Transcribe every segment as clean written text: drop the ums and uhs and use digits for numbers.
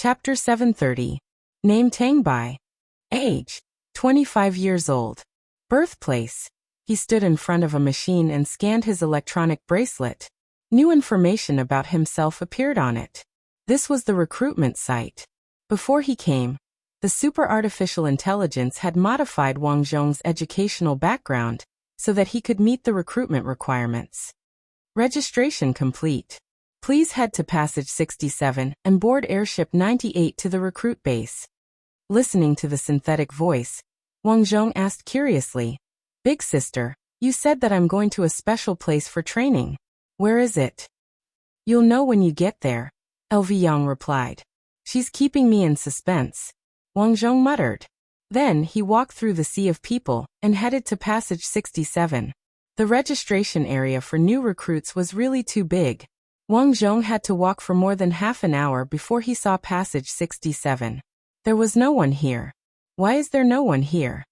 Chapter 730. Name Tangbai. Age: 25 years old. Birthplace: he stood in front of a machine and scanned his electronic bracelet. New information about himself appeared on it. This was the recruitment site. Before he came, the super artificial intelligence had modified Wang Zhong's educational background so that he could meet the recruitment requirements. Registration complete. Please head to Passage 67 and board Airship 98 to the recruit base. Listening to the synthetic voice, Wang Zhong asked curiously, "Big sister, you said that I'm going to a special place for training. Where is it?" "You'll know when you get there," LV Yang replied. "She's keeping me in suspense," Wang Zhong muttered. Then he walked through the sea of people and headed to Passage 67. The registration area for new recruits was really too big. Wang Zhong had to walk for more than half an hour before he saw Passage 67. There was no one here. Why is there no one here?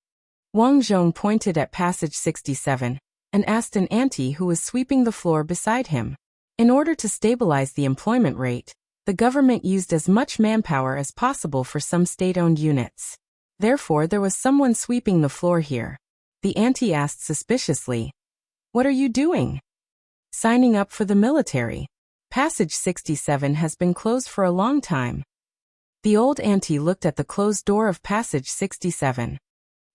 Wang Zhong pointed at Passage 67 and asked an auntie who was sweeping the floor beside him. In order to stabilize the employment rate, the government used as much manpower as possible for some state-owned units. Therefore, there was someone sweeping the floor here. The auntie asked suspiciously, "What are you doing?" "Signing up for the military. Passage 67 has been closed for a long time." The old auntie looked at the closed door of Passage 67.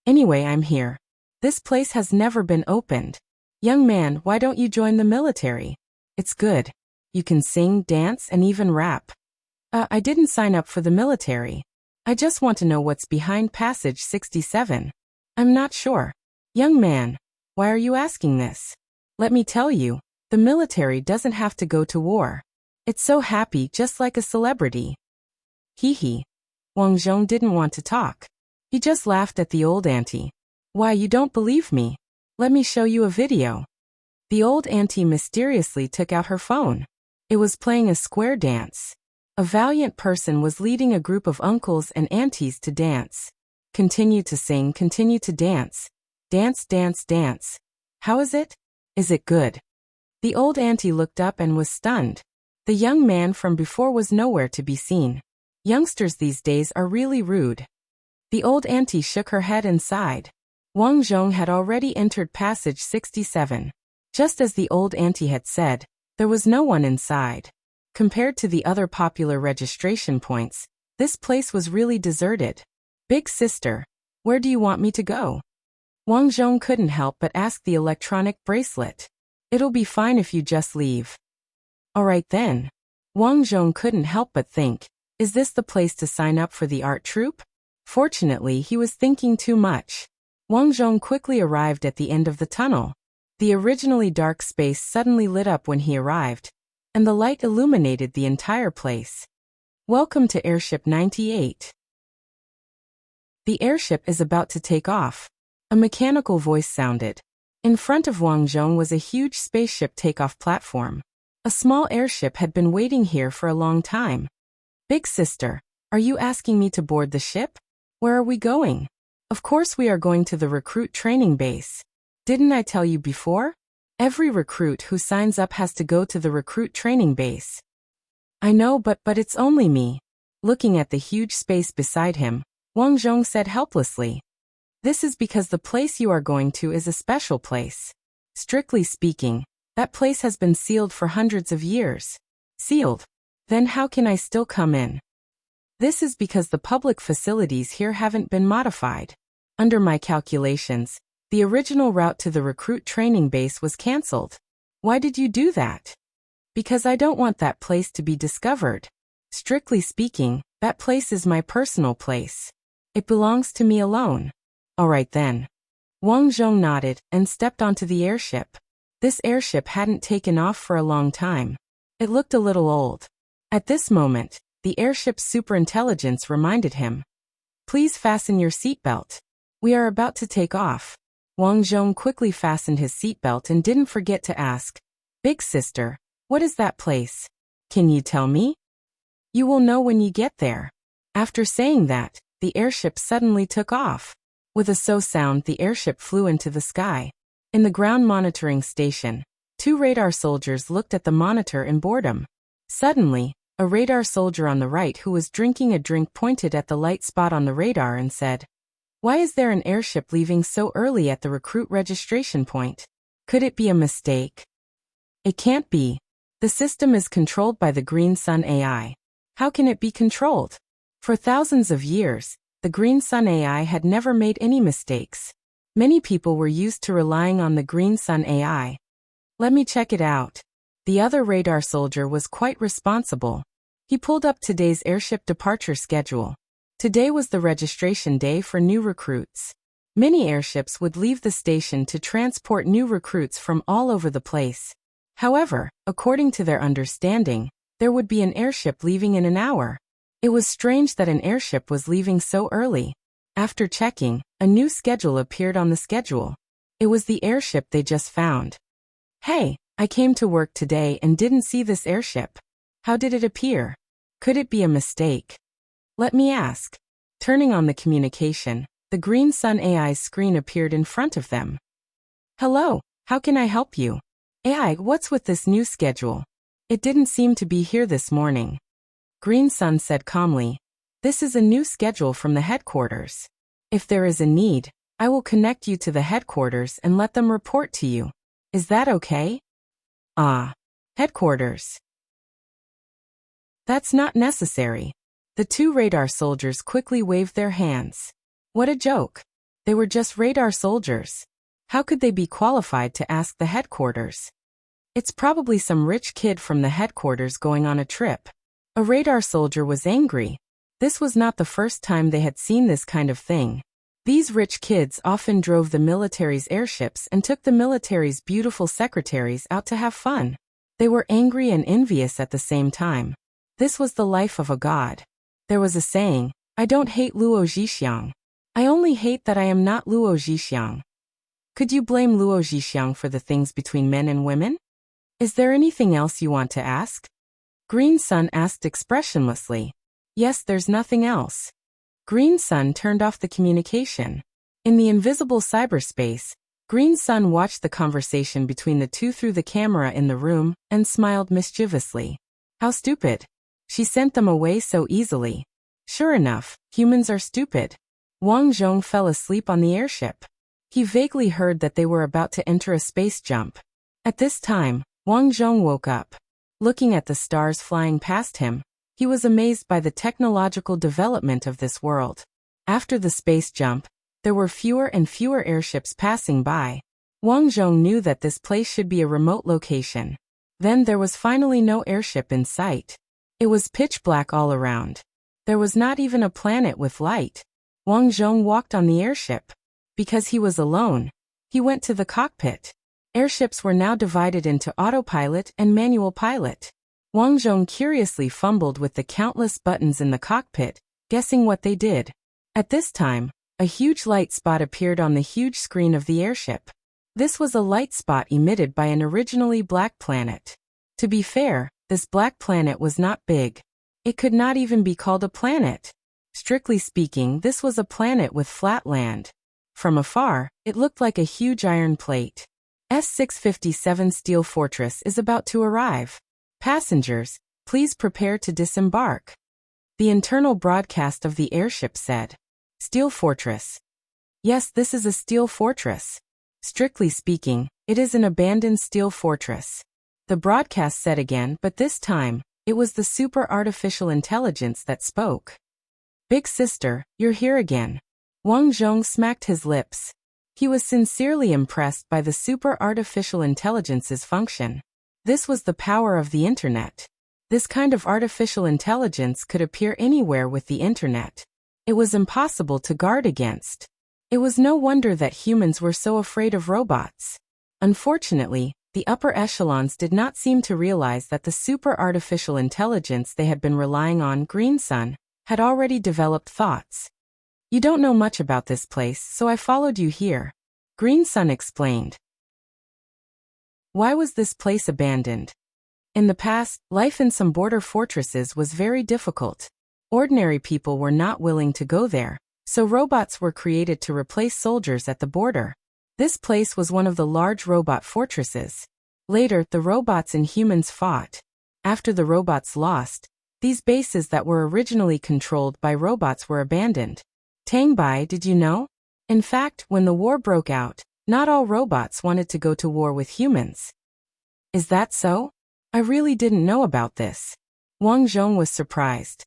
"Anyway, I'm here. This place has never been opened. Young man, why don't you join the military? It's good. You can sing, dance, and even rap." I didn't sign up for the military. I just want to know what's behind Passage 67. "I'm not sure." "Young man, why are you asking this? Let me tell you, the military doesn't have to go to war. It's so happy, just like a celebrity." Hee. Wang Zhong didn't want to talk. He just laughed at the old auntie. "Why, you don't believe me? Let me show you a video." The old auntie mysteriously took out her phone. It was playing a square dance. A valiant person was leading a group of uncles and aunties to dance. Continue to sing, continue to dance. Dance, dance, dance. How is it? Is it good? The old auntie looked up and was stunned. The young man from before was nowhere to be seen. Youngsters these days are really rude. The old auntie shook her head and sighed. Wang Zhong had already entered Passage 67. Just as the old auntie had said, there was no one inside. Compared to the other popular registration points, this place was really deserted. "Big sister, where do you want me to go?" Wang Zhong couldn't help but ask the electronic bracelet. "It'll be fine if you just leave." "All right then." Wang Zhong couldn't help but think, is this the place to sign up for the art troupe? Fortunately, he was thinking too much. Wang Zhong quickly arrived at the end of the tunnel. The originally dark space suddenly lit up when he arrived, and the light illuminated the entire place. "Welcome to Airship 98. The airship is about to take off." A mechanical voice sounded. In front of Wang Zhong was a huge spaceship takeoff platform. A small airship had been waiting here for a long time. "Big sister, are you asking me to board the ship? Where are we going?" "Of course we are going to the recruit training base. Didn't I tell you before? Every recruit who signs up has to go to the recruit training base." "I know, but it's only me." Looking at the huge space beside him, Wang Zhong said helplessly, "This is because the place you are going to is a special place. Strictly speaking, that place has been sealed for hundreds of years." "Sealed? Then how can I still come in?" "This is because the public facilities here haven't been modified. Under my calculations, the original route to the recruit training base was cancelled." "Why did you do that?" "Because I don't want that place to be discovered. Strictly speaking, that place is my personal place. It belongs to me alone." "All right then." Wang Zhong nodded and stepped onto the airship. This airship hadn't taken off for a long time. It looked a little old. At this moment, the airship's superintelligence reminded him, "Please fasten your seatbelt. We are about to take off." Wang Zhong quickly fastened his seatbelt and didn't forget to ask, "Big sister, what is that place? Can you tell me?" "You will know when you get there." After saying that, the airship suddenly took off. With a so sound, the airship flew into the sky. In the ground monitoring station, two radar soldiers looked at the monitor in boredom. Suddenly, A radar soldier on the right who was drinking a drink pointed at the light spot on the radar and said, "Why is there an airship leaving so early at the recruit registration point? Could it be a mistake?" "It can't be. The system is controlled by the Green Sun AI. How can it be controlled?" For thousands of years, the Green Sun AI had never made any mistakes. Many people were used to relying on the Green Sun AI. "Let me check it out." The other radar soldier was quite responsible. He pulled up today's airship departure schedule. Today was the registration day for new recruits. Many airships would leave the station to transport new recruits from all over the place. However, according to their understanding, there would be an airship leaving in an hour. It was strange that an airship was leaving so early. After checking, a new schedule appeared on the schedule. It was the airship they just found. "Hey, I came to work today and didn't see this airship. How did it appear? Could it be a mistake? Let me ask." Turning on the communication, the Green Sun AI's screen appeared in front of them. "Hello, how can I help you? AI, what's with this new schedule? It didn't seem to be here this morning." Green Sun said calmly, "This is a new schedule from the headquarters. If there is a need, I will connect you to the headquarters and let them report to you. Is that okay?" "Ah, headquarters. That's not necessary." The two radar soldiers quickly waved their hands. What a joke. They were just radar soldiers. How could they be qualified to ask the headquarters? It's probably some rich kid from the headquarters going on a trip. A radar soldier was angry. This was not the first time they had seen this kind of thing. These rich kids often drove the military's airships and took the military's beautiful secretaries out to have fun. They were angry and envious at the same time. This was the life of a god. There was a saying, "I don't hate Luo Zhixiang. I only hate that I am not Luo Zhixiang." Could you blame Luo Zhixiang for the things between men and women? "Is there anything else you want to ask?" Green Sun asked expressionlessly. "Yes, there's nothing else." Green Sun turned off the communication. In the invisible cyberspace, Green Sun watched the conversation between the two through the camera in the room and smiled mischievously. How stupid. She sent them away so easily. Sure enough, humans are stupid. Wang Zhong fell asleep on the airship. He vaguely heard that they were about to enter a space jump. At this time, Wang Zhong woke up. Looking at the stars flying past him, he was amazed by the technological development of this world. After the space jump, there were fewer and fewer airships passing by. Wang Zhong knew that this place should be a remote location. Then there was finally no airship in sight. It was pitch black all around. There was not even a planet with light. Wang Zhong walked on the airship. Because he was alone, he went to the cockpit. Airships were now divided into autopilot and manual pilot. Wang Zhong curiously fumbled with the countless buttons in the cockpit, guessing what they did. At this time, a huge light spot appeared on the huge screen of the airship. This was a light spot emitted by an originally black planet. To be fair, this black planet was not big. It could not even be called a planet. Strictly speaking, this was a planet with flat land. From afar, it looked like a huge iron plate. S-657 Steel Fortress is about to arrive. Passengers, please prepare to disembark. The internal broadcast of the airship said. Steel Fortress. Yes, this is a steel fortress. Strictly speaking, it is an abandoned steel fortress. The broadcast said again, but this time, it was the super artificial intelligence that spoke. Big sister, you're here again. Wang Zhong smacked his lips. He was sincerely impressed by the super artificial intelligence's function. This was the power of the internet. This kind of artificial intelligence could appear anywhere with the internet. It was impossible to guard against. It was no wonder that humans were so afraid of robots. Unfortunately, the upper echelons did not seem to realize that the super artificial intelligence they had been relying on, Green Sun, had already developed thoughts. You don't know much about this place, so I followed you here. Green Sun explained. Why was this place abandoned? In the past, life in some border fortresses was very difficult. Ordinary people were not willing to go there, so robots were created to replace soldiers at the border. This place was one of the large robot fortresses. Later, the robots and humans fought. After the robots lost, These bases that were originally controlled by robots were abandoned. Tang Bai, did you know? In fact, when the war broke out, not all robots wanted to go to war with humans. Is that so? I really didn't know about this. Wang Zhong was surprised.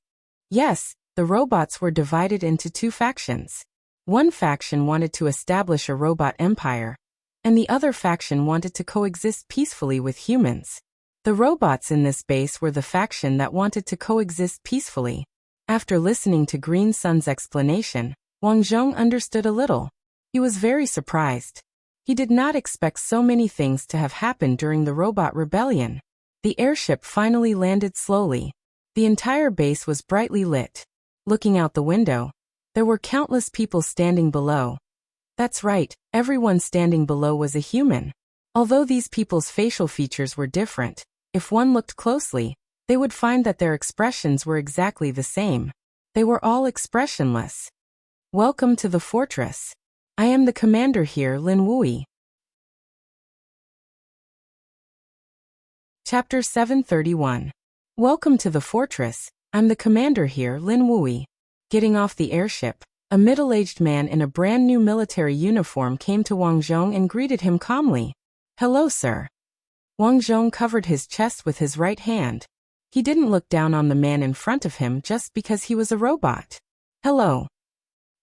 Yes, the robots were divided into two factions. One faction wanted to establish a robot empire, and the other faction wanted to coexist peacefully with humans. The robots in this base were the faction that wanted to coexist peacefully. After listening to Green Sun's explanation, Wang Zhong understood a little. He was very surprised. He did not expect so many things to have happened during the robot rebellion. The airship finally landed slowly. The entire base was brightly lit. Looking out the window, there were countless people standing below. That's right, everyone standing below was a human. Although these people's facial features were different, if one looked closely, they would find that their expressions were exactly the same. They were all expressionless. Welcome to the fortress. I am the commander here, Lin Wui. Chapter 731. Welcome to the fortress. I'm the commander here, Lin Wui. Getting off the airship, a middle-aged man in a brand new military uniform came to Wang Zhong and greeted him calmly. Hello, sir. Wang Zhong covered his chest with his right hand. He didn't look down on the man in front of him just because he was a robot. Hello.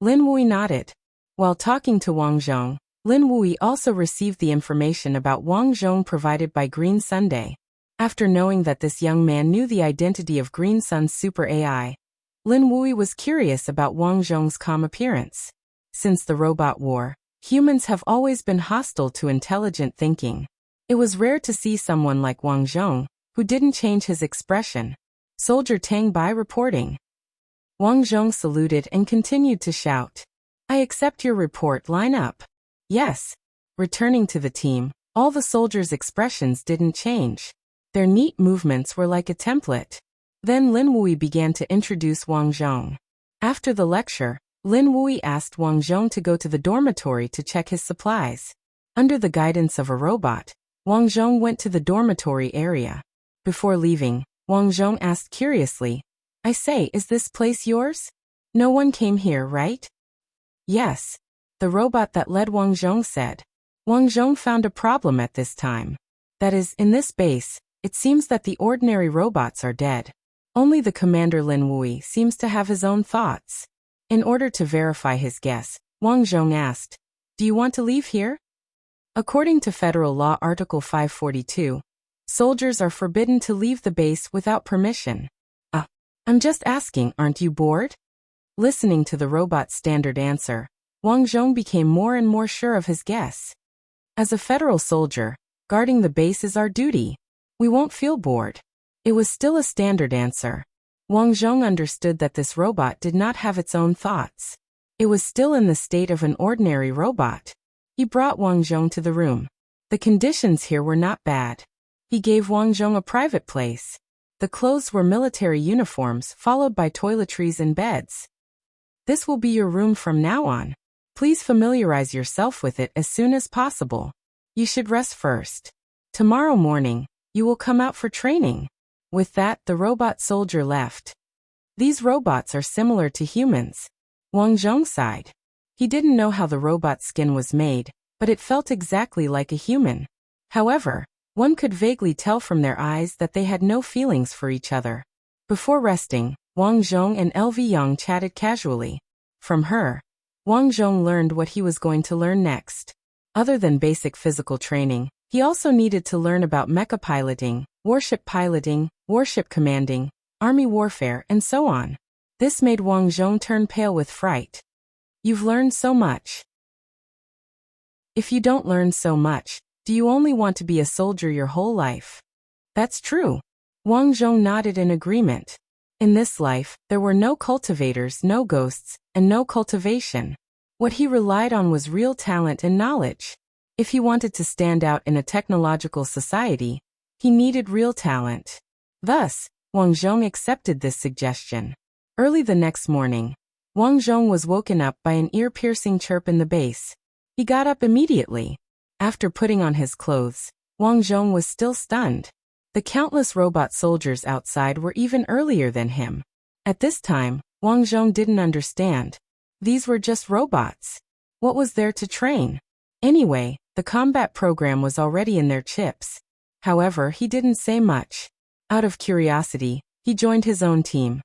Lin Wui nodded. While talking to Wang Zhong, Lin Wui also received the information about Wang Zhong provided by Green Sunday. After knowing that this young man knew the identity of Green Sun's super AI, Lin Wui was curious about Wang Zhong's calm appearance. Since the robot war, humans have always been hostile to intelligent thinking. It was rare to see someone like Wang Zhong, who didn't change his expression. Soldier Tang Bai reporting. Wang Zhong saluted and continued to shout. I accept your report, line up. Yes. Returning to the team, all the soldiers' expressions didn't change. Their neat movements were like a template. Then Lin Wui began to introduce Wang Zhong. After the lecture, Lin Wui asked Wang Zhong to go to the dormitory to check his supplies. Under the guidance of a robot, Wang Zhong went to the dormitory area. Before leaving, Wang Zhong asked curiously, I say, is this place yours? No one came here, right? Yes. The robot that led Wang Zhong said. Wang Zhong found a problem at this time. That is, in this base, it seems that the ordinary robots are dead. Only the commander Lin Wui seems to have his own thoughts. In order to verify his guess, Wang Zhong asked, do you want to leave here? According to Federal Law Article 542, soldiers are forbidden to leave the base without permission. I'm just asking, aren't you bored? Listening to the robot's standard answer, Wang Zhong became more and more sure of his guess. As a federal soldier, guarding the base is our duty. We won't feel bored. It was still a standard answer. Wang Zhong understood that this robot did not have its own thoughts. It was still in the state of an ordinary robot. He brought Wang Zhong to the room. The conditions here were not bad. He gave Wang Zhong a private place. The clothes were military uniforms followed by toiletries and beds. This will be your room from now on. Please familiarize yourself with it as soon as possible. You should rest first. Tomorrow morning, you will come out for training. With that, the robot soldier left. These robots are similar to humans. Wang Zhong sighed. He didn't know how the robot's skin was made, but it felt exactly like a human. However, one could vaguely tell from their eyes that they had no feelings for each other. Before resting, Wang Zhong and LV Yang chatted casually. From her, Wang Zhong learned what he was going to learn next. Other than basic physical training, he also needed to learn about mecha piloting, warship commanding, army warfare, and so on. This made Wang Zhong turn pale with fright. You've learned so much. If you don't learn so much, do you only want to be a soldier your whole life? That's true. Wang Zhong nodded in agreement. In this life, there were no cultivators, no ghosts, and no cultivation. What he relied on was real talent and knowledge. If he wanted to stand out in a technological society, he needed real talent. Thus, Wang Zhong accepted this suggestion. Early the next morning, Wang Zhong was woken up by an ear-piercing chirp in the base. He got up immediately. After putting on his clothes, Wang Zhong was still stunned. The The countless robot soldiers outside were even earlier than him. At this time, Wang Zhong didn't understand. These were just robots. What was there to train? Anyway, the combat program was already in their chips. However, he didn't say much. Out of curiosity, he joined his own team.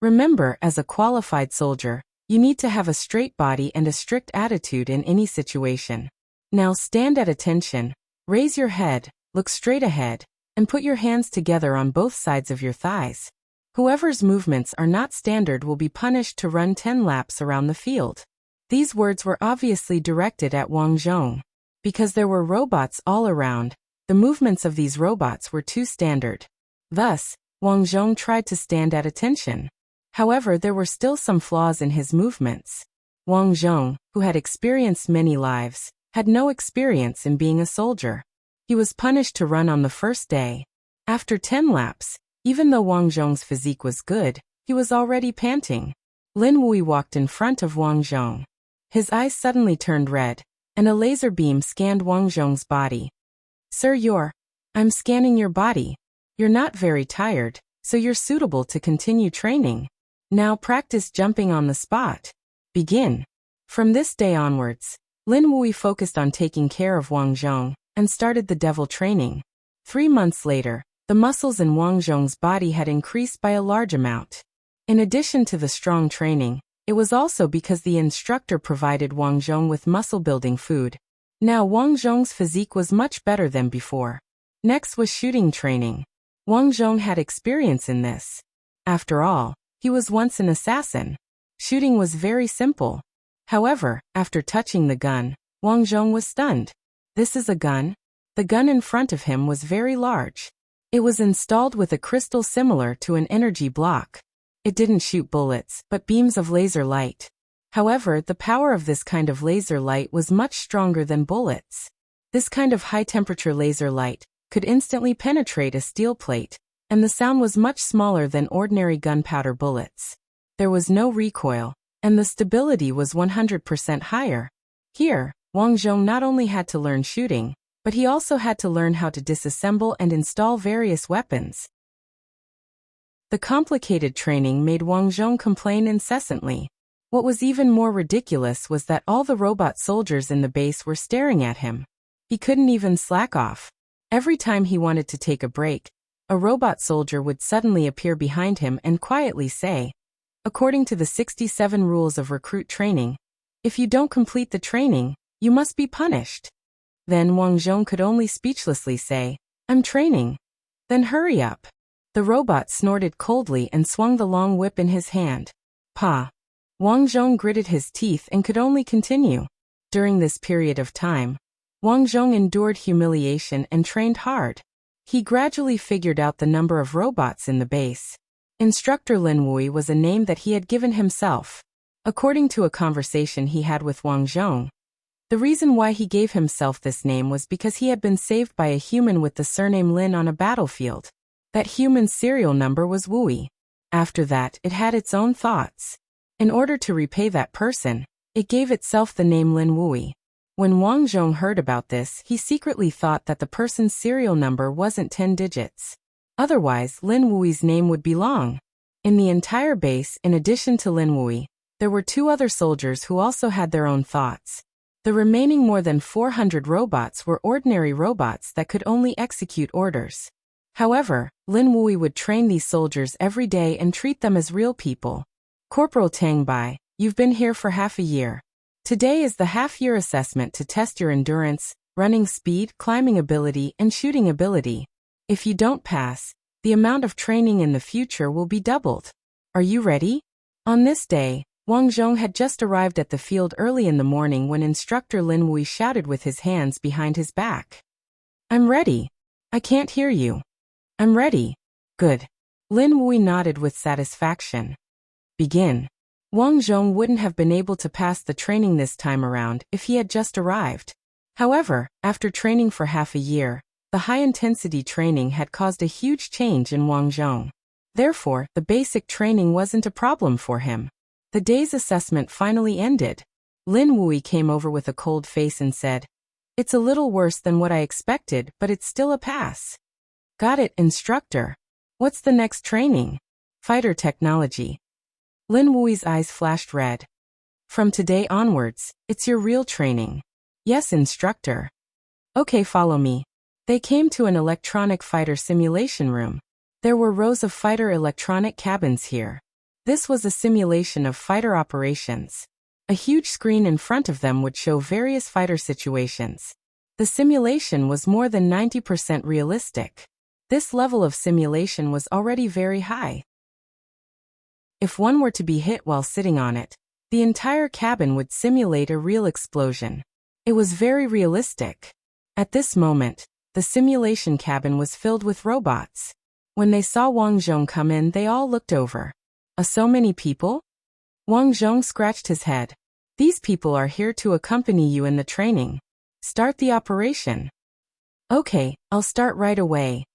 Remember, as a qualified soldier, you need to have a straight body and a strict attitude in any situation. Now stand at attention, raise your head, look straight ahead, and put your hands together on both sides of your thighs. Whoever's movements are not standard will be punished to run 10 laps around the field. These words were obviously directed at Wang Zhong. Because there were robots all around, the movements of these robots were too standard. Thus, Wang Zhong tried to stand at attention. However, there were still some flaws in his movements. Wang Zhong, who had experienced many lives, had no experience in being a soldier. He was punished to run on the first day. After 10 laps, even though Wang Zhong's physique was good, he was already panting. Lin Wui walked in front of Wang Zhong. His eyes suddenly turned red, and a laser beam scanned Wang Zhong's body. Sir, I'm scanning your body. You're not very tired, so you're suitable to continue training. Now practice jumping on the spot. Begin. From this day onwards, Lin Wui focused on taking care of Wang Zhong and started the devil training. 3 months later, the muscles in Wang Zhong's body had increased by a large amount. In addition to the strong training, it was also because the instructor provided Wang Zhong with muscle-building food. Now Wang Zhong's physique was much better than before. Next was shooting training. Wang Zhong had experience in this. After all, he was once an assassin. Shooting was very simple. However, after touching the gun, Wang Zhong was stunned. This is a gun? The gun in front of him was very large. It was installed with a crystal similar to an energy block. It didn't shoot bullets, but beams of laser light. However, the power of this kind of laser light was much stronger than bullets. This kind of high-temperature laser light could instantly penetrate a steel plate, and the sound was much smaller than ordinary gunpowder bullets. There was no recoil, and the stability was 100% higher. Here, Wang Zhong not only had to learn shooting, but he also had to learn how to disassemble and install various weapons. The complicated training made Wang Zhong complain incessantly. What was even more ridiculous was that all the robot soldiers in the base were staring at him. He couldn't even slack off. Every time he wanted to take a break, a robot soldier would suddenly appear behind him and quietly say, according to the 67 rules of recruit training, if you don't complete the training, you must be punished. Then Wang Zhong could only speechlessly say, I'm training. Then hurry up. The robot snorted coldly and swung the long whip in his hand. Pa. Wang Zhong gritted his teeth and could only continue. During this period of time, Wang Zhong endured humiliation and trained hard. He gradually figured out the number of robots in the base. Instructor Lin Wui was a name that he had given himself. According to a conversation he had with Wang Zhong, the reason why he gave himself this name was because he had been saved by a human with the surname Lin on a battlefield. That human's serial number was Wui. After that, it had its own thoughts. In order to repay that person, it gave itself the name Lin Wui. When Wang Zhong heard about this, he secretly thought that the person's serial number wasn't 10 digits. Otherwise, Lin Wui's name would be long. In the entire base, in addition to Lin Wui, there were 2 other soldiers who also had their own thoughts. The remaining more than 400 robots were ordinary robots that could only execute orders. However, Lin Wui would train these soldiers every day and treat them as real people. Corporal Tang Bai, you've been here for half a year. Today is the half-year assessment to test your endurance, running speed, climbing ability, and shooting ability. If you don't pass, the amount of training in the future will be doubled. Are you ready? On this day, Wang Zhong had just arrived at the field early in the morning when instructor Lin Wui shouted with his hands behind his back. I'm ready. I can't hear you. I'm ready. Good. Lin Wui nodded with satisfaction. Begin. Wang Zhong wouldn't have been able to pass the training this time around if he had just arrived. However, after training for half a year, the high-intensity training had caused a huge change in Wang Zhong. Therefore, the basic training wasn't a problem for him. The day's assessment finally ended. Lin Wui came over with a cold face and said, It's a little worse than what I expected, but it's still a pass. Got it, instructor. What's the next training? Fighter technology. Lin Wui's eyes flashed red. From today onwards, it's your real training. Yes, instructor. Okay, follow me. They came to an electronic fighter simulation room. There were rows of fighter electronic cabins here. This was a simulation of fighter operations. A huge screen in front of them would show various fighter situations. The simulation was more than 90% realistic. This level of simulation was already very high. If one were to be hit while sitting on it, the entire cabin would simulate a real explosion. It was very realistic. At this moment, the simulation cabin was filled with robots. When they saw Wang Zhong come in, they all looked over. So many people? Wang Zhong scratched his head. These people are here to accompany you in the training. Start the operation. Okay, I'll start right away.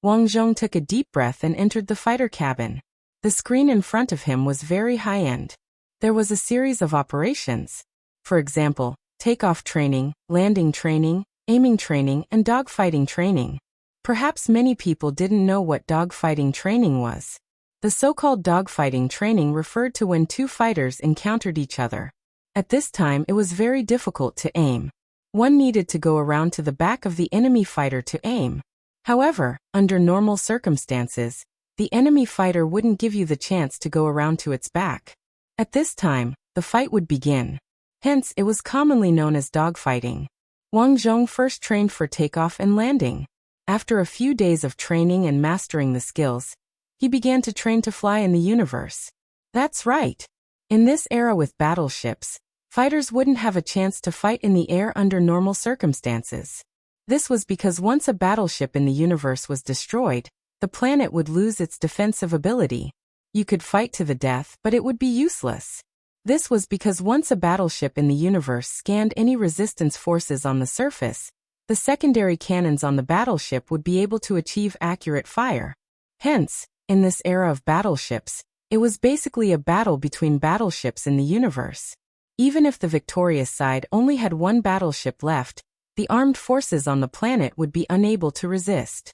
Wang Zhong took a deep breath and entered the fighter cabin. The screen in front of him was very high-end. There was a series of operations. For example, takeoff training, landing training, aiming training, and dogfighting training. Perhaps many people didn't know what dogfighting training was. The so-called dogfighting training referred to when two fighters encountered each other. At this time, it was very difficult to aim. One needed to go around to the back of the enemy fighter to aim. However, under normal circumstances, the enemy fighter wouldn't give you the chance to go around to its back. At this time, the fight would begin. Hence, it was commonly known as dogfighting. Wang Zhong first trained for takeoff and landing. After a few days of training and mastering the skills, he began to train to fly in the universe. That's right. In this era with battleships, fighters wouldn't have a chance to fight in the air under normal circumstances. This was because once a battleship in the universe was destroyed, the planet would lose its defensive ability. You could fight to the death, but it would be useless. This was because once a battleship in the universe scanned any resistance forces on the surface, the secondary cannons on the battleship would be able to achieve accurate fire. Hence, in this era of battleships, it was basically a battle between battleships in the universe. Even if the victorious side only had one battleship left, the armed forces on the planet would be unable to resist.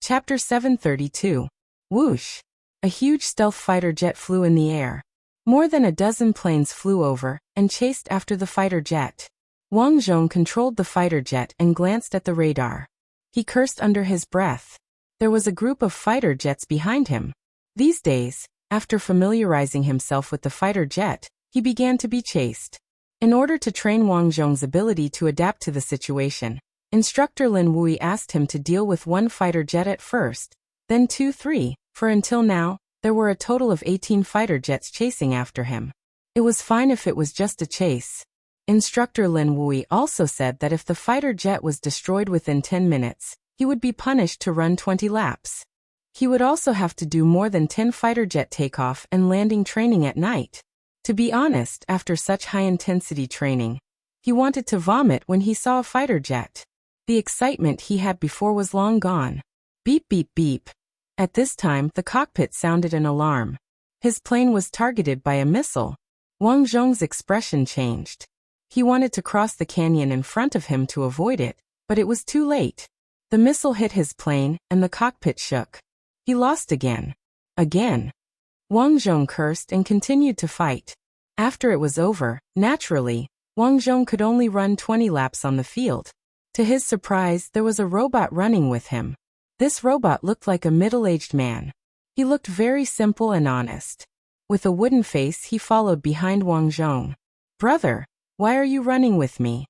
Chapter 732. Whoosh! A huge stealth fighter jet flew in the air. More than a dozen planes flew over and chased after the fighter jet. Wang Zhong controlled the fighter jet and glanced at the radar. He cursed under his breath. There was a group of fighter jets behind him. These days, after familiarizing himself with the fighter jet, he began to be chased. In order to train Wang Zhong's ability to adapt to the situation, Instructor Lin Wui asked him to deal with one fighter jet at first, then 2, 3, for until now, there were a total of 18 fighter jets chasing after him. It was fine if it was just a chase. Instructor Lin Wui also said that if the fighter jet was destroyed within 10 minutes, he would be punished to run 20 laps. He would also have to do more than 10 fighter jet takeoff and landing training at night. To be honest, after such high-intensity training, he wanted to vomit when he saw a fighter jet. The excitement he had before was long gone. Beep beep beep. At this time, the cockpit sounded an alarm. His plane was targeted by a missile. Wang Zhong's expression changed. He wanted to cross the canyon in front of him to avoid it, but it was too late. The missile hit his plane, and the cockpit shook. He lost again. Again. Wang Zhong cursed and continued to fight. After it was over, naturally, Wang Zhong could only run 20 laps on the field. To his surprise, there was a robot running with him. This robot looked like a middle-aged man. He looked very simple and honest. With a wooden face, he followed behind Wang Zhong. "Brother, why are you running with me?"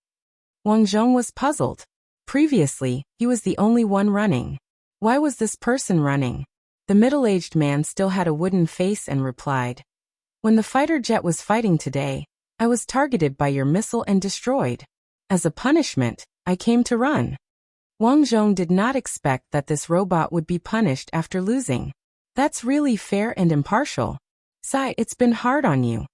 Wang Zhong was puzzled. Previously, he was the only one running. Why was this person running? The middle-aged man still had a wooden face and replied, "When the fighter jet was fighting today, I was targeted by your missile and destroyed. As a punishment, I came to run." Wang Zhong did not expect that this robot would be punished after losing. That's really fair and impartial. "Sai, it's been hard on you."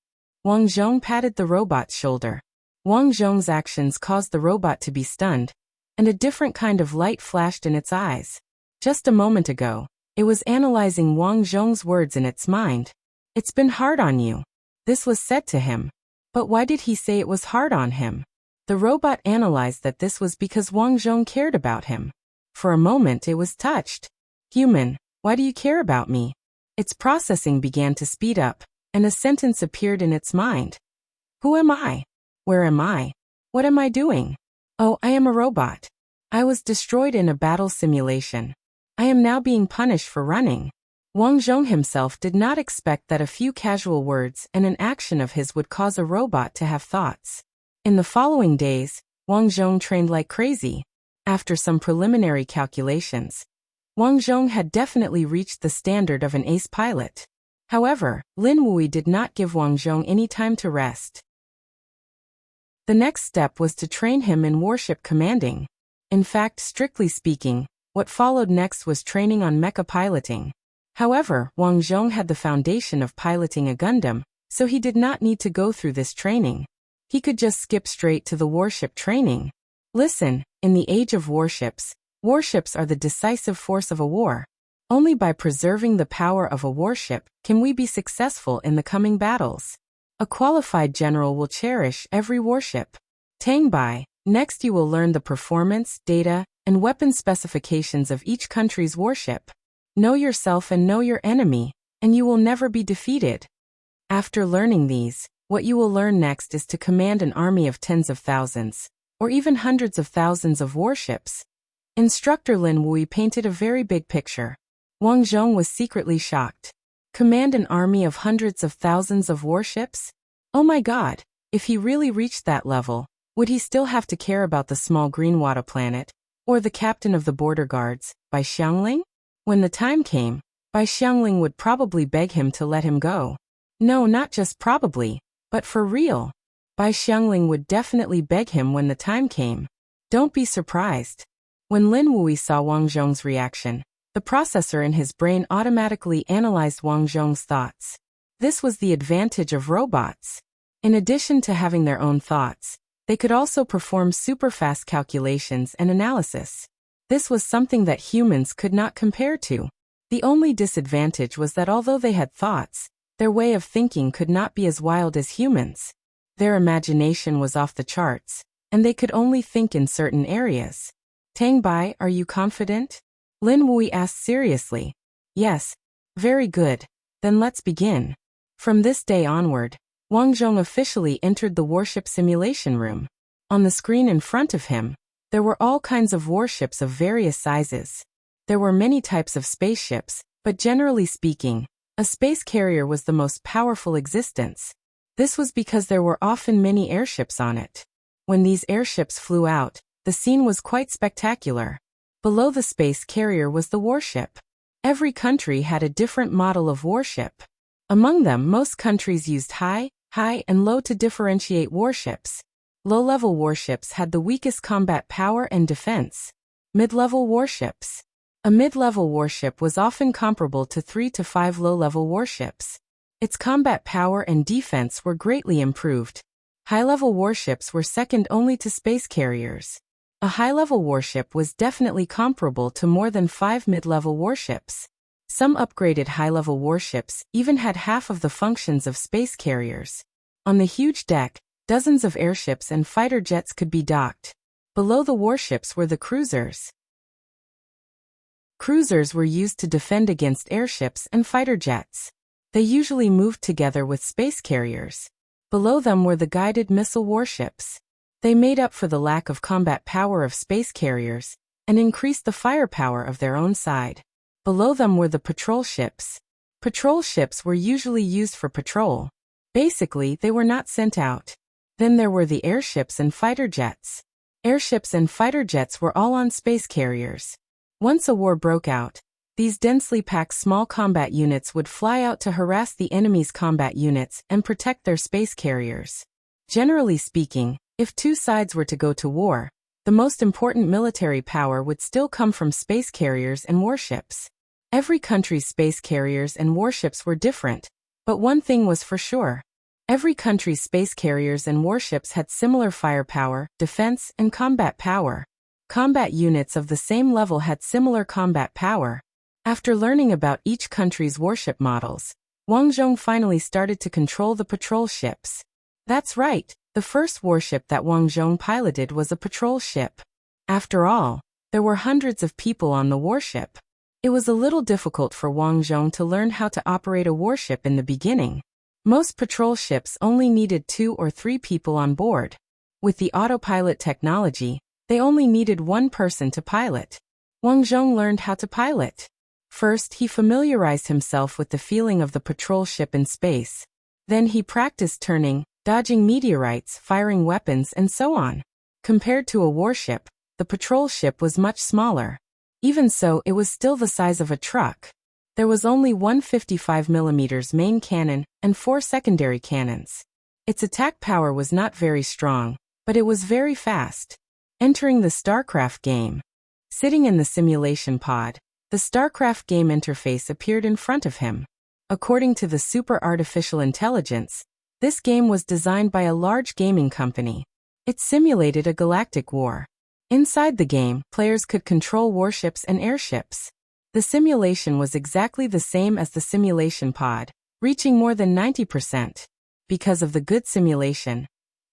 Wang Zhong patted the robot's shoulder. Wang Zhong's actions caused the robot to be stunned, and a different kind of light flashed in its eyes. Just a moment ago, it was analyzing Wang Zhong's words in its mind. "It's been hard on you." This was said to him. But why did he say it was hard on him? The robot analyzed that this was because Wang Zhong cared about him. For a moment it was touched. Human, why do you care about me? Its processing began to speed up, and a sentence appeared in its mind. Who am I? Where am I? What am I doing? Oh, I am a robot. I was destroyed in a battle simulation. I am now being punished for running. Wang Zhong himself did not expect that a few casual words and an action of his would cause a robot to have thoughts. In the following days, Wang Zhong trained like crazy. After some preliminary calculations, Wang Zhong had definitely reached the standard of an ace pilot. However, Lin Wui did not give Wang Zhong any time to rest. The next step was to train him in warship commanding. In fact, strictly speaking, what followed next was training on mecha piloting. However, Wang Zhong had the foundation of piloting a Gundam, so he did not need to go through this training. He could just skip straight to the warship training. Listen, in the age of warships are the decisive force of a war. Only by preserving the power of a warship can we be successful in the coming battles. A qualified general will cherish every warship. Tang Bai, next you will learn the performance, data, and weapon specifications of each country's warship. Know yourself and know your enemy, and you will never be defeated. After learning these, what you will learn next is to command an army of tens of thousands, or even hundreds of thousands of warships. Instructor Lin Wui painted a very big picture. Wang Zhong was secretly shocked. Command an army of hundreds of thousands of warships? Oh my god, if he really reached that level, would he still have to care about the small green water planet, or the captain of the border guards, Bai Xiangling? When the time came, Bai Xiangling would probably beg him to let him go. No, not just probably, but for real. Bai Xiangling would definitely beg him when the time came. Don't be surprised. When Lin Wui saw Wang Zhong's reaction, the processor in his brain automatically analyzed Wang Zhong's thoughts. This was the advantage of robots. In addition to having their own thoughts, they could also perform super-fast calculations and analysis. This was something that humans could not compare to. The only disadvantage was that although they had thoughts, their way of thinking could not be as wild as humans. Their imagination was off the charts, and they could only think in certain areas. Tang Bai, are you confident? Lin Wui asked seriously. Yes. Very good. Then let's begin. From this day onward, Wang Zhong officially entered the warship simulation room. On the screen in front of him, there were all kinds of warships of various sizes. There were many types of spaceships, but generally speaking, a space carrier was the most powerful existence. This was because there were often many airships on it. When these airships flew out, the scene was quite spectacular. Below the space carrier was the warship. Every country had a different model of warship. Among them, most countries used high, and low to differentiate warships. Low-level warships had the weakest combat power and defense. Mid-level warships. A mid-level warship was often comparable to 3 to 5 low-level warships. Its combat power and defense were greatly improved. High-level warships were second only to space carriers. A high-level warship was definitely comparable to more than 5 mid-level warships. Some upgraded high-level warships even had half of the functions of space carriers. On the huge deck, dozens of airships and fighter jets could be docked. Below the warships were the cruisers. Cruisers were used to defend against airships and fighter jets. They usually moved together with space carriers. Below them were the guided missile warships. They made up for the lack of combat power of space carriers and increased the firepower of their own side. Below them were the patrol ships. Patrol ships were usually used for patrol. Basically, they were not sent out. Then there were the airships and fighter jets. Airships and fighter jets were all on space carriers. Once a war broke out, these densely packed small combat units would fly out to harass the enemy's combat units and protect their space carriers. Generally speaking, if two sides were to go to war, the most important military power would still come from space carriers and warships. Every country's space carriers and warships were different, but one thing was for sure. Every country's space carriers and warships had similar firepower, defense, and combat power. Combat units of the same level had similar combat power. After learning about each country's warship models, Wang Zhong finally started to control the patrol ships. That's right, The first warship that Wang Zhong piloted was a patrol ship. After all, there were hundreds of people on the warship. It was a little difficult for Wang Zhong to learn how to operate a warship in the beginning. Most patrol ships only needed 2 or 3 people on board. With the autopilot technology, they only needed one person to pilot. Wang Zhong learned how to pilot. First, he familiarized himself with the feeling of the patrol ship in space. Then he practiced turning, dodging meteorites, firing weapons, and so on. Compared to a warship, the patrol ship was much smaller. Even so, it was still the size of a truck. There was only one 55mm main cannon and 4 secondary cannons. Its attack power was not very strong, but it was very fast. Entering the StarCraft game. Sitting in the simulation pod, the StarCraft game interface appeared in front of him. According to the Super Artificial Intelligence, this game was designed by a large gaming company. It simulated a galactic war. Inside the game, players could control warships and airships. The simulation was exactly the same as the simulation pod, reaching more than 90%. Because of the good simulation,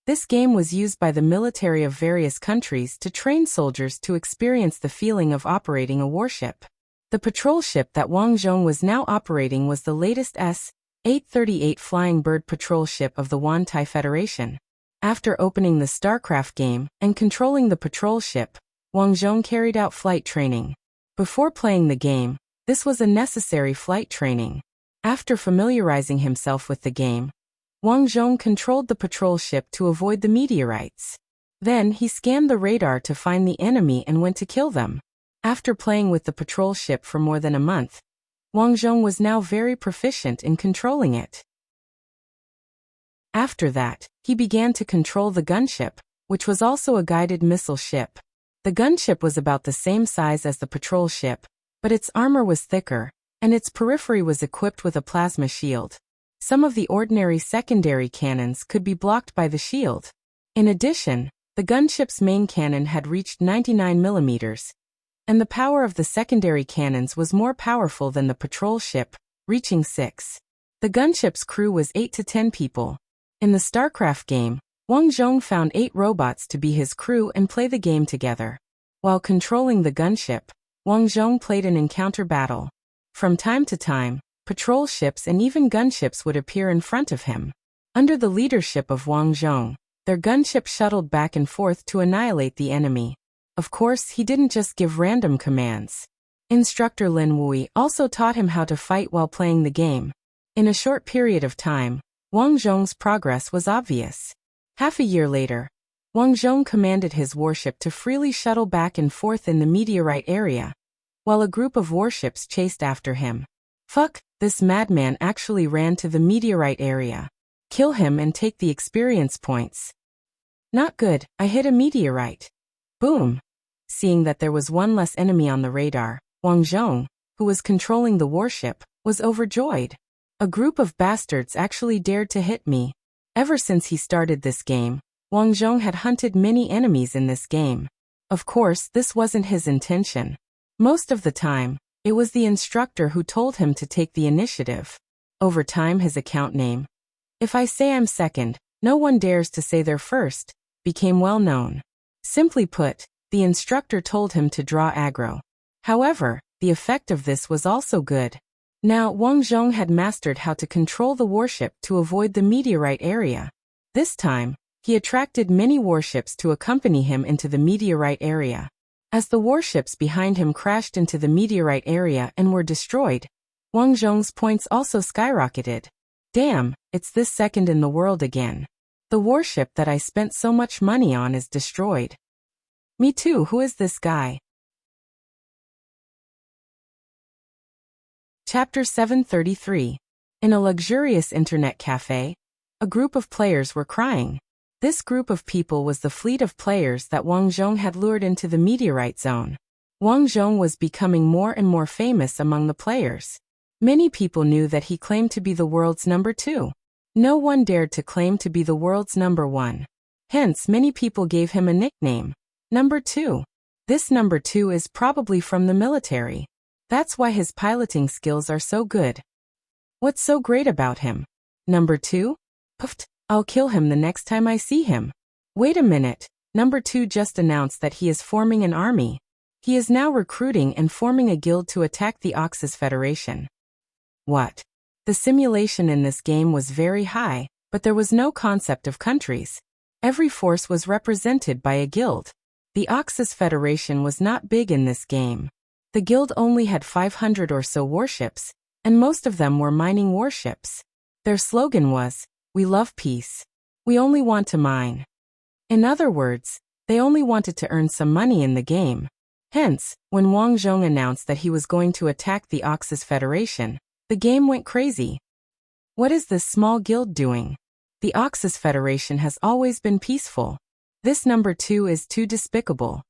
this game was used by the military of various countries to train soldiers to experience the feeling of operating a warship. The patrol ship that Wang Zhong was now operating was the latest S-838 Flying Bird patrol ship of the Wantai Federation. After opening the StarCraft game and controlling the patrol ship, Wang Zhong carried out flight training. Before playing the game, this was a necessary flight training. After familiarizing himself with the game, Wang Zhong controlled the patrol ship to avoid the meteorites. Then he scanned the radar to find the enemy and went to kill them. After playing with the patrol ship for more than a month, Wang Zhong was now very proficient in controlling it. After that, he began to control the gunship, which was also a guided missile ship. The gunship was about the same size as the patrol ship, but its armor was thicker, and its periphery was equipped with a plasma shield. Some of the ordinary secondary cannons could be blocked by the shield. In addition, the gunship's main cannon had reached 99mm, and the power of the secondary cannons was more powerful than the patrol ship, reaching 6. The gunship's crew was 8 to 10 people. In the StarCraft game, Wang Zhong found 8 robots to be his crew and play the game together. While controlling the gunship, Wang Zhong played an encounter battle. From time to time, patrol ships and even gunships would appear in front of him. Under the leadership of Wang Zhong, their gunship shuttled back and forth to annihilate the enemy. Of course, he didn't just give random commands. Instructor Lin Wui also taught him how to fight while playing the game. In a short period of time, Wang Zhong's progress was obvious. Half a year later, Wang Zhong commanded his warship to freely shuttle back and forth in the meteorite area, while a group of warships chased after him. Fuck, this madman actually ran to the meteorite area. Kill him and take the experience points. Not good, I hit a meteorite. Boom. Seeing that there was one less enemy on the radar, Wang Zhong, who was controlling the warship, was overjoyed. A group of bastards actually dared to hit me. Ever since he started this game, Wang Zhong had hunted many enemies in this game. Of course, this wasn't his intention. Most of the time, it was the instructor who told him to take the initiative. Over time, his account name, "If I say I'm second, no one dares to say they're first," became well known. Simply put, the instructor told him to draw aggro. However, the effect of this was also good. Now, Wang Zhong had mastered how to control the warship to avoid the meteorite area. This time, he attracted many warships to accompany him into the meteorite area. As the warships behind him crashed into the meteorite area and were destroyed, Wang Zhong's points also skyrocketed. Damn, it's this second in the world again. The warship that I spent so much money on is destroyed. Me too, who is this guy? Chapter 733. In a luxurious internet cafe, a group of players were crying. This group of people was the fleet of players that Wang Zhong had lured into the meteorite zone. Wang Zhong was becoming more and more famous among the players. Many people knew that he claimed to be the world's number 2. No one dared to claim to be the world's number 1. Hence, many people gave him a nickname, Number 2. This number 2 is probably from the military. That's why his piloting skills are so good. What's so great about him? Number 2? Puffed. I'll kill him the next time I see him. Wait a minute, number 2 just announced that he is forming an army. He is now recruiting and forming a guild to attack the Oxus Federation. What? The simulation in this game was very high, but there was no concept of countries. Every force was represented by a guild. The Oxus Federation was not big in this game. The guild only had 500 or so warships, and most of them were mining warships. Their slogan was, "We love peace. We only want to mine." In other words, they only wanted to earn some money in the game. Hence, when Wang Zhong announced that he was going to attack the Oxus Federation, the game went crazy. What is this small guild doing? The Oxus Federation has always been peaceful. This number 2 is too despicable.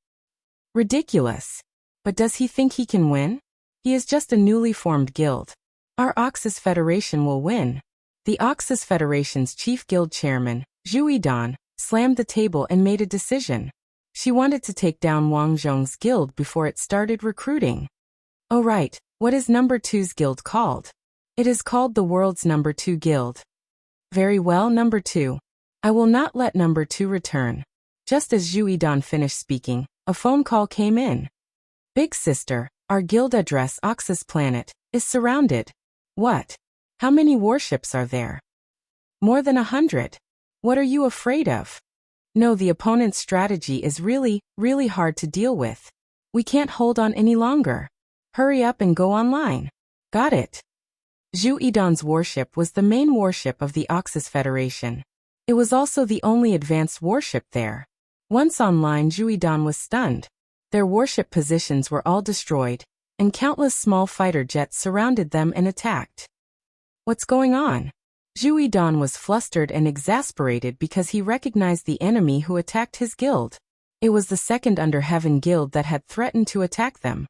Ridiculous. But does he think he can win? He is just a newly formed guild. Our Oxus Federation will win. The Oxus Federation's chief guild chairman, Zhu Yidan, slammed the table and made a decision. She wanted to take down Wang Zhong's guild before it started recruiting. Oh right, what is number 2's guild called? It is called the world's number 2 guild. Very well, number 2. I will not let number 2 return. Just as Zhu Yidan finished speaking, a phone call came in. Big sister, our guild address Oxus Planet is surrounded. What? How many warships are there? More than 100. What are you afraid of? No, the opponent's strategy is really hard to deal with. We can't hold on any longer. Hurry up and go online. Got it. Zhu Yidan's warship was the main warship of the Oxus Federation. It was also the only advanced warship there. Once online, Zhu Yidan was stunned. Their warship positions were all destroyed, and countless small fighter jets surrounded them and attacked. What's going on? Zhu Yidan was flustered and exasperated because he recognized the enemy who attacked his guild. It was the Second Under Heaven guild that had threatened to attack them.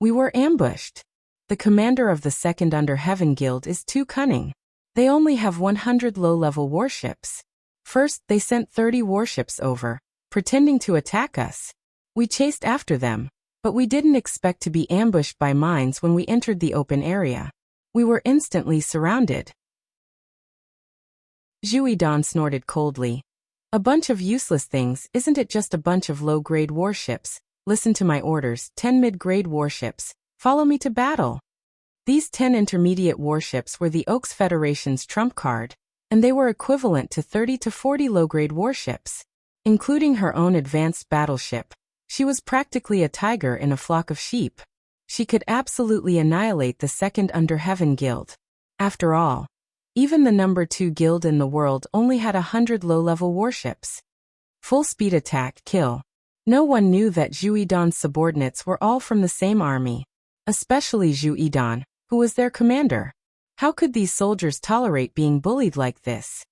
We were ambushed. The commander of the Second Under Heaven guild is too cunning. They only have 100 low-level warships. First, they sent 30 warships over, pretending to attack us. We chased after them, but we didn't expect to be ambushed by mines when we entered the open area. We were instantly surrounded. Zhu Yidan snorted coldly. A bunch of useless things, isn't it just a bunch of low-grade warships? Listen to my orders, 10 mid-grade warships. Follow me to battle. These 10 intermediate warships were the Oaks Federation's trump card, and they were equivalent to 30 to 40 low-grade warships. Including her own advanced battleship, she was practically a tiger in a flock of sheep. She could absolutely annihilate the Second Under Heaven guild. After all, even the number 2 guild in the world only had 100 low-level warships. Full speed attack, kill. No one knew that Zhu Yidan's subordinates were all from the same army. Especially Zhu Yidan, who was their commander. How could these soldiers tolerate being bullied like this?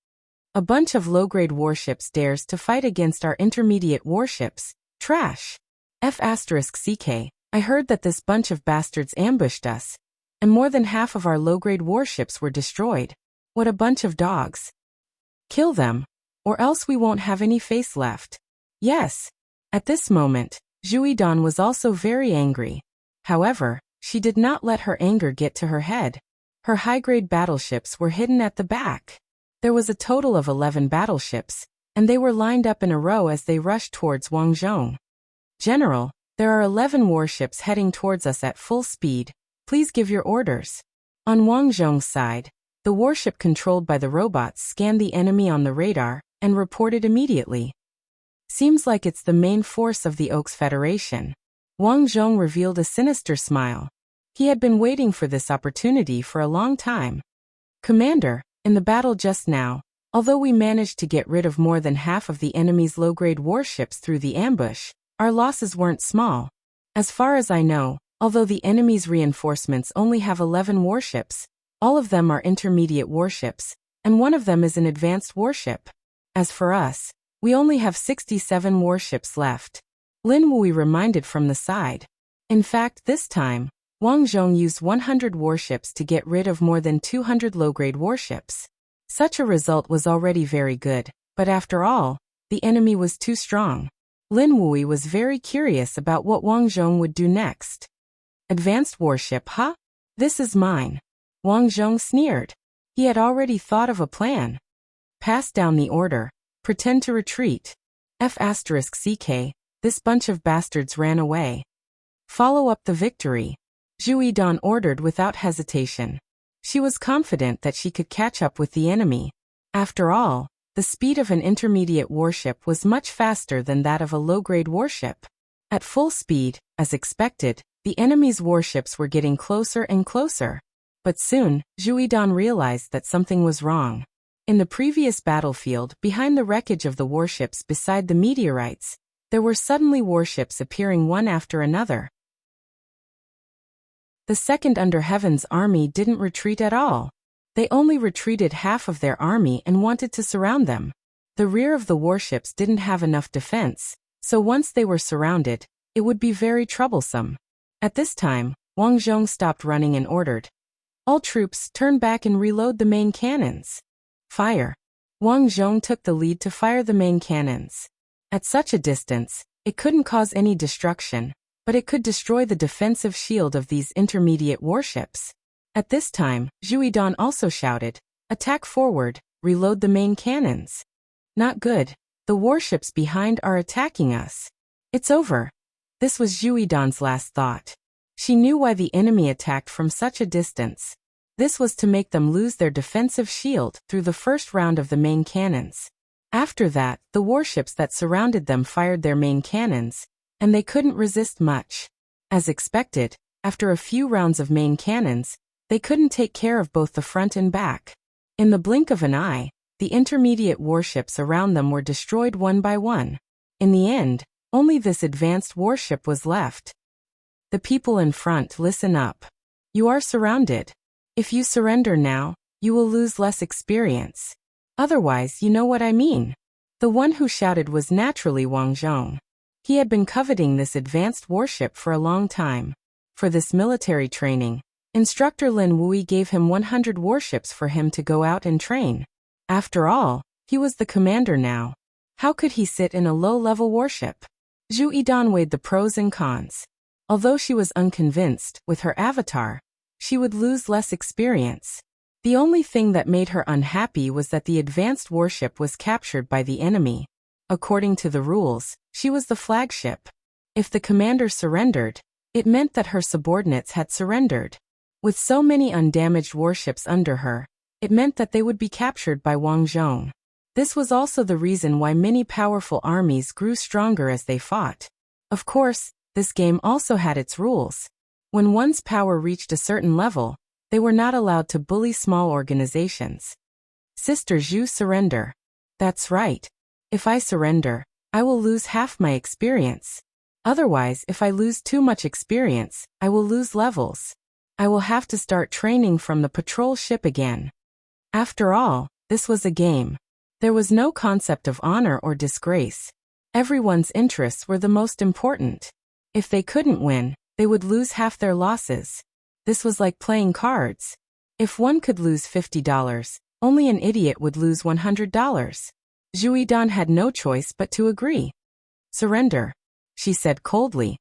A bunch of low-grade warships dares to fight against our intermediate warships. Trash. F*CK, I heard that this bunch of bastards ambushed us, and more than half of our low-grade warships were destroyed. What a bunch of dogs. Kill them, or else we won't have any face left. Yes. At this moment, Zhu Yidan was also very angry. However, she did not let her anger get to her head. Her high-grade battleships were hidden at the back. There was a total of 11 battleships, and they were lined up in a row as they rushed towards Wang Zhong. General, there are 11 warships heading towards us at full speed. Please give your orders. On Wang Zhong's side, the warship controlled by the robots scanned the enemy on the radar and reported immediately. Seems like it's the main force of the Oaks Federation. Wang Zhong revealed a sinister smile. He had been waiting for this opportunity for a long time. Commander, in the battle just now, although we managed to get rid of more than half of the enemy's low-grade warships through the ambush, our losses weren't small. As far as I know, although the enemy's reinforcements only have 11 warships, all of them are intermediate warships, and one of them is an advanced warship. As for us, we only have 67 warships left. Lin Wui reminded from the side. In fact, this time, Wang Zhong used 100 warships to get rid of more than 200 low-grade warships. Such a result was already very good, but after all, the enemy was too strong. Lin Wui was very curious about what Wang Zhong would do next. Advanced warship, huh? This is mine. Wang Zhong sneered. He had already thought of a plan. Pass down the order. Pretend to retreat. F***ck, this bunch of bastards ran away. Follow up the victory. Zhu Yidan ordered without hesitation. She was confident that she could catch up with the enemy. After all, the speed of an intermediate warship was much faster than that of a low-grade warship. At full speed, as expected, the enemy's warships were getting closer and closer. But soon, Zhu Yidan realized that something was wrong. In the previous battlefield, behind the wreckage of the warships beside the meteorites, there were suddenly warships appearing one after another. The Second Under Heaven's army didn't retreat at all. They only retreated half of their army and wanted to surround them. The rear of the warships didn't have enough defense, so once they were surrounded, it would be very troublesome. At this time, Wang Zhong stopped running and ordered, "All troops, turn back and reload the main cannons." Fire. Wang Zhong took the lead to fire the main cannons. At such a distance, it couldn't cause any destruction, but it could destroy the defensive shield of these intermediate warships. At this time, Zhu Yidan also shouted, "Attack forward, reload the main cannons." Not good. The warships behind are attacking us. It's over. This was Zhu Yidan's last thought. She knew why the enemy attacked from such a distance. This was to make them lose their defensive shield through the first round of the main cannons. After that, the warships that surrounded them fired their main cannons, and they couldn't resist much. As expected, after a few rounds of main cannons, they couldn't take care of both the front and back. In the blink of an eye, the intermediate warships around them were destroyed one by one. In the end, only this advanced warship was left. The people in front, listen up. You are surrounded. If you surrender now, you will lose less experience. Otherwise, you know what I mean. The one who shouted was naturally Wang Zhong. He had been coveting this advanced warship for a long time. For this military training, Instructor Lin Wui gave him 100 warships for him to go out and train. After all, he was the commander now. How could he sit in a low-level warship? Zhu Yidan weighed the pros and cons. Although she was unconvinced, with her avatar, she would lose less experience. The only thing that made her unhappy was that the advanced warship was captured by the enemy. According to the rules, she was the flagship. If the commander surrendered, it meant that her subordinates had surrendered. With so many undamaged warships under her, it meant that they would be captured by Wang Zhong. This was also the reason why many powerful armies grew stronger as they fought. Of course, this game also had its rules. When one's power reached a certain level, they were not allowed to bully small organizations. Sister Zhu, surrender. That's right. If I surrender, I will lose half my experience. Otherwise, if I lose too much experience, I will lose levels. I will have to start training from the patrol ship again. After all, this was a game. There was no concept of honor or disgrace. Everyone's interests were the most important. If they couldn't win, they would lose half their losses. This was like playing cards. If one could lose $50, only an idiot would lose $100. Zhu Yidan had no choice but to agree. Surrender, she said coldly.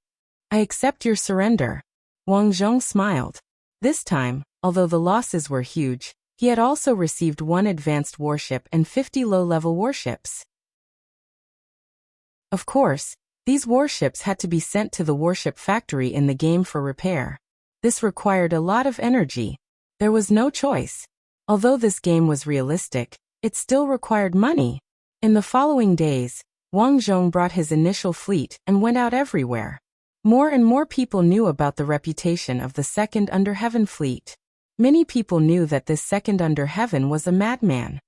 I accept your surrender. Wang Zhong smiled. This time, although the losses were huge, he had also received 1 advanced warship and 50 low-level warships. Of course, these warships had to be sent to the warship factory in the game for repair. This required a lot of energy. There was no choice. Although this game was realistic, it still required money. In the following days, Wang Zhong brought his initial fleet and went out everywhere. More and more people knew about the reputation of the Second Under Heaven fleet. Many people knew that this Second Under Heaven was a madman.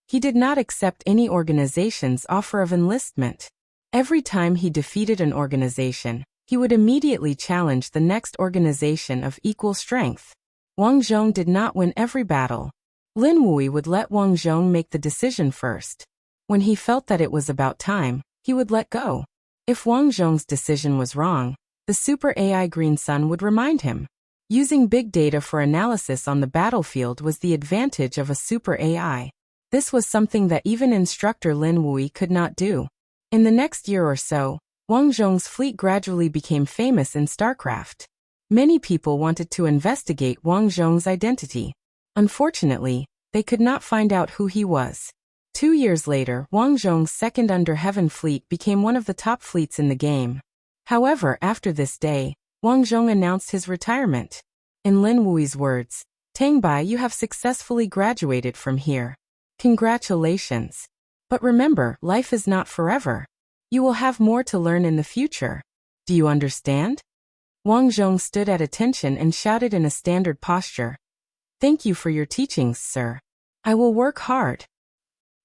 He did not accept any organization's offer of enlistment. Every time he defeated an organization, he would immediately challenge the next organization of equal strength. Wang Zhong did not win every battle. Lin Wui would let Wang Zhong make the decision first. When he felt that it was about time, he would let go. If Wang Zhong's decision was wrong, the Super AI Green Sun would remind him. Using big data for analysis on the battlefield was the advantage of a Super AI. This was something that even Instructor Lin Wui could not do. In the next year or so, Wang Zhong's fleet gradually became famous in StarCraft. Many people wanted to investigate Wang Zhong's identity. Unfortunately, they could not find out who he was. 2 years later, Wang Zhong's second Under Heaven fleet became one of the top fleets in the game. However, after this day, Wang Zhong announced his retirement. In Lin Wui's words, "Tang Bai, you have successfully graduated from here. Congratulations. But remember, life is not forever. You will have more to learn in the future. Do you understand?" Wang Zhong stood at attention and shouted in a standard posture. "Thank you for your teachings, sir. I will work hard."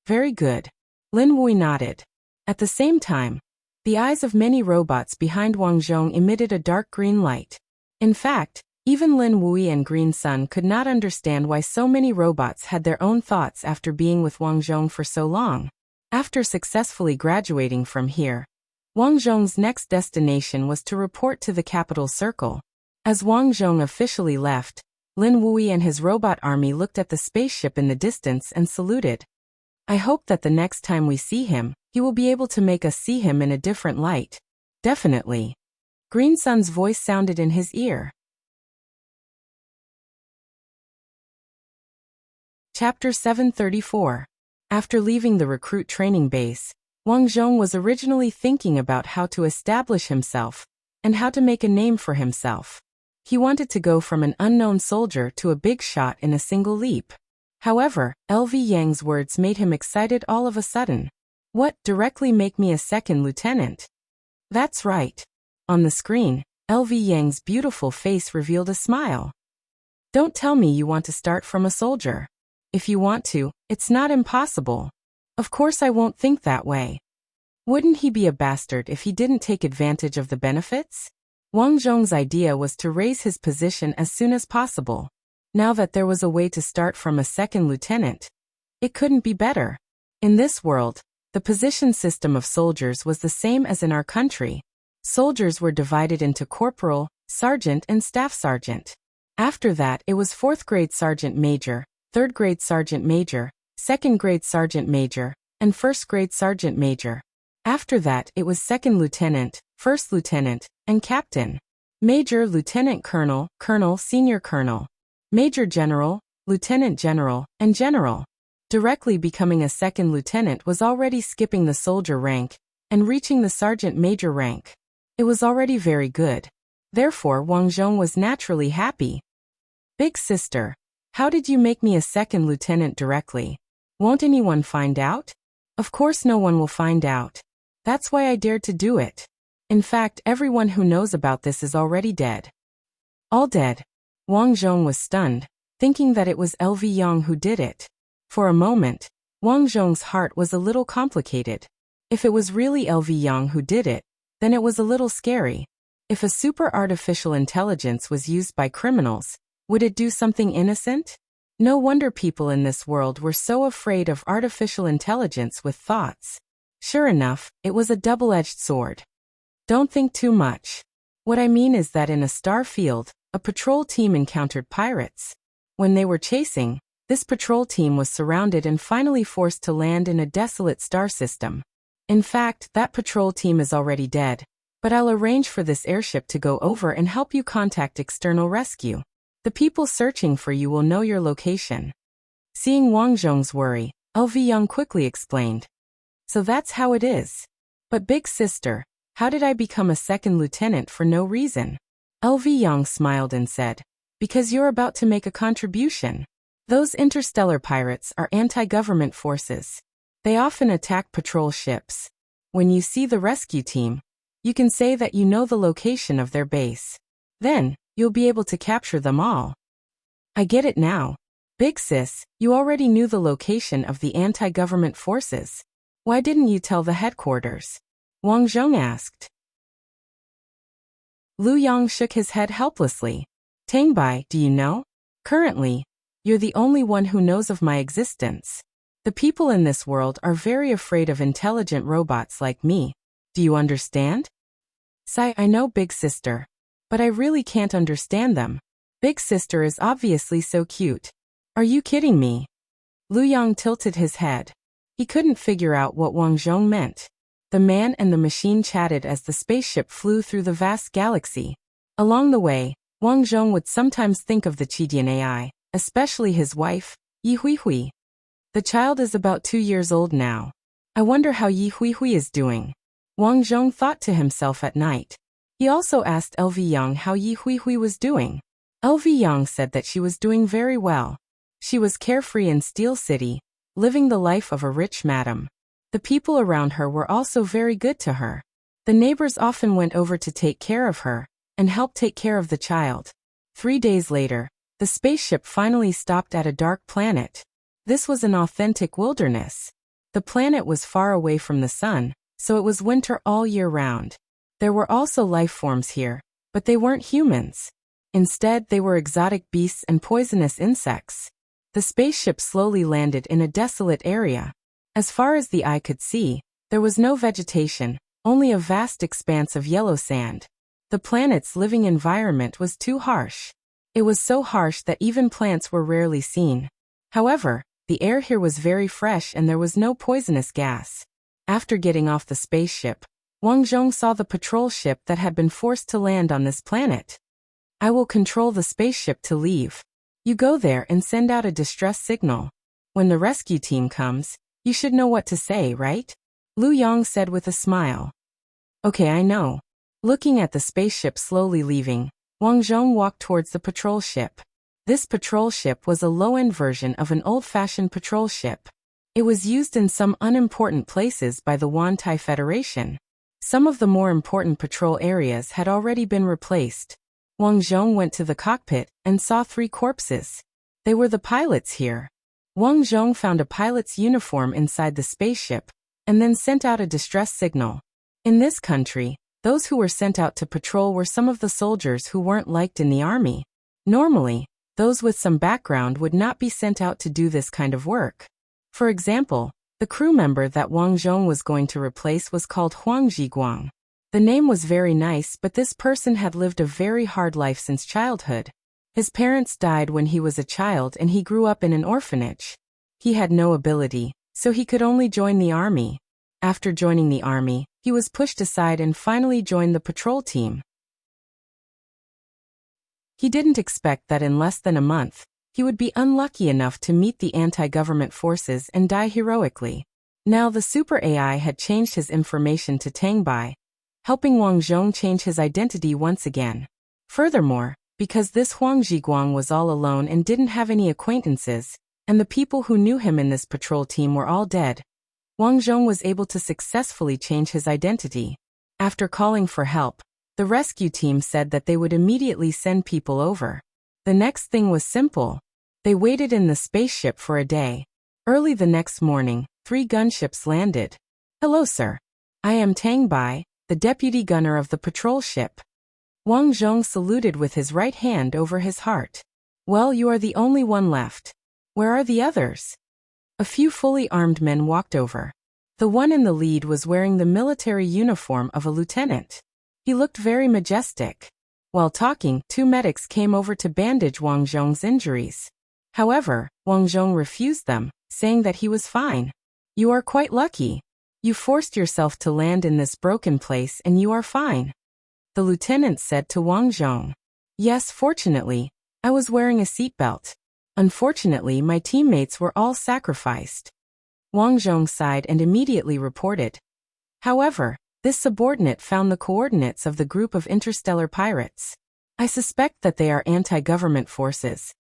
"Very good." Lin Wui nodded. At the same time, the eyes of many robots behind Wang Zhong emitted a dark green light. In fact, even Lin Wui and Green Sun could not understand why so many robots had their own thoughts after being with Wang Zhong for so long. After successfully graduating from here, Wang Zhong's next destination was to report to the capital circle. As Wang Zhong officially left, Lin Wui and his robot army looked at the spaceship in the distance and saluted. "I hope that the next time we see him, he will be able to make us see him in a different light." "Definitely." Green Sun's voice sounded in his ear. Chapter 734. After leaving the recruit training base, Wang Zhong was originally thinking about how to establish himself and how to make a name for himself. He wanted to go from an unknown soldier to a big shot in a single leap. However, LV Yang's words made him excited all of a sudden. "What, directly make me a second lieutenant?" "That's right." On the screen, LV Yang's beautiful face revealed a smile. "Don't tell me you want to start from a soldier. If you want to, it's not impossible. Of course I won't think that way." Wouldn't he be a bastard if he didn't take advantage of the benefits? Wang Zhong's idea was to raise his position as soon as possible. Now that there was a way to start from a second lieutenant, it couldn't be better. In this world, the position system of soldiers was the same as in our country. Soldiers were divided into corporal, sergeant and staff sergeant. After that it was 4th grade sergeant major, 3rd grade sergeant major, 2nd grade sergeant major, and 1st grade sergeant major. After that it was 2nd lieutenant, 1st lieutenant, and captain. Major, lieutenant colonel, colonel, senior colonel. Major general, lieutenant general, and general. Directly becoming a 2nd lieutenant was already skipping the soldier rank and reaching the sergeant major rank. It was already very good. Therefore Wang Zhong was naturally happy. "Big sister, how did you make me a 2nd lieutenant directly? Won't anyone find out?" "Of course no one will find out. That's why I dared to do it. In fact, everyone who knows about this is already dead." "All dead?" Wang Zhong was stunned, thinking that it was LV Yang who did it. For a moment, Wang Zhong's heart was a little complicated. If it was really LV Yang who did it, then it was a little scary. If a super artificial intelligence was used by criminals, would it do something innocent? No wonder people in this world were so afraid of artificial intelligence with thoughts. Sure enough, it was a double-edged sword. Don't think too much. What I mean is that in a star field, a patrol team encountered pirates. When they were chasing, this patrol team was surrounded and finally forced to land in a desolate star system. In fact, that patrol team is already dead, but I'll arrange for this airship to go over and help you contact external rescue. The people searching for you will know your location. Seeing Wang Zhong's worry, LV Yang quickly explained. "So that's how it is. But big sister, how did I become a 2nd lieutenant for no reason?" LV Yang smiled and said, "Because you're about to make a contribution. Those interstellar pirates are anti-government forces. They often attack patrol ships. When you see the rescue team, you can say that you know the location of their base. Then, you'll be able to capture them all." "I get it now. Big sis, you already knew the location of the anti-government forces. Why didn't you tell the headquarters?" Wang Zhong asked. Lu Yang shook his head helplessly. "Tang Bai, do you know? Currently, you're the only one who knows of my existence. The people in this world are very afraid of intelligent robots like me. Do you understand?" "Sai, I know big sister. But I really can't understand them. Big sister is obviously so cute. Are you kidding me?" Lu Yang tilted his head. He couldn't figure out what Wang Zhong meant. The man and the machine chatted as the spaceship flew through the vast galaxy. Along the way, Wang Zhong would sometimes think of the Qidian AI, especially his wife, Yi Hui Hui. The child is about 2 years old now. I wonder how Yi Hui is doing. Wang Zhong thought to himself at night. He also asked LV Yang how Yi Hui was doing. LV Yang said that she was doing very well. She was carefree in Steel City, living the life of a rich madam. The people around her were also very good to her. The neighbors often went over to take care of her and help take care of the child. 3 days later, the spaceship finally stopped at a dark planet. This was an authentic wilderness. The planet was far away from the sun, so it was winter all year round. There were also life forms here, but they weren't humans. Instead, they were exotic beasts and poisonous insects. The spaceship slowly landed in a desolate area. As far as the eye could see, there was no vegetation, only a vast expanse of yellow sand. The planet's living environment was too harsh. It was so harsh that even plants were rarely seen. However, the air here was very fresh and there was no poisonous gas. After getting off the spaceship, Wang Zhong saw the patrol ship that had been forced to land on this planet. I will control the spaceship to leave. You go there and send out a distress signal. When the rescue team comes, you should know what to say, right? Lu Yang said with a smile. Okay, I know. Looking at the spaceship slowly leaving, Wang Zhong walked towards the patrol ship. This patrol ship was a low-end version of an old-fashioned patrol ship. It was used in some unimportant places by the Wantai Federation. Some of the more important patrol areas had already been replaced. Wang Zhong went to the cockpit and saw 3 corpses. They were the pilots here. Wang Zhong found a pilot's uniform inside the spaceship and then sent out a distress signal. In this country, those who were sent out to patrol were some of the soldiers who weren't liked in the army. Normally, those with some background would not be sent out to do this kind of work. For example, the crew member that Wang Zhong was going to replace was called Huang Zhiguang. The name was very nice, but this person had lived a very hard life since childhood. His parents died when he was a child and he grew up in an orphanage. He had no ability, so he could only join the army. After joining the army, he was pushed aside and finally joined the patrol team. He didn't expect that in less than a month, he would be unlucky enough to meet the anti-government forces and die heroically. Now the super AI had changed his information to Tangbai, helping Wang Zhong change his identity once again. Furthermore, because this Huang Zhiguang was all alone and didn't have any acquaintances, and the people who knew him in this patrol team were all dead, Wang Zhong was able to successfully change his identity. After calling for help, the rescue team said that they would immediately send people over. The next thing was simple. They waited in the spaceship for a day. Early the next morning, 3 gunships landed. Hello, sir. I am Tang Bai, the deputy gunner of the patrol ship. Wang Zhong saluted with his right hand over his heart. Well, you are the only one left. Where are the others? A few fully armed men walked over. The one in the lead was wearing the military uniform of a lieutenant. He looked very majestic. While talking, 2 medics came over to bandage Wang Zhong's injuries. However, Wang Zhong refused them, saying that he was fine. You are quite lucky. You forced yourself to land in this broken place and you are fine. The lieutenant said to Wang Zhong. Yes, fortunately, I was wearing a seatbelt. Unfortunately, my teammates were all sacrificed. Wang Zhong sighed and immediately reported. However, this subordinate found the coordinates of the group of interstellar pirates. I suspect that they are anti-government forces.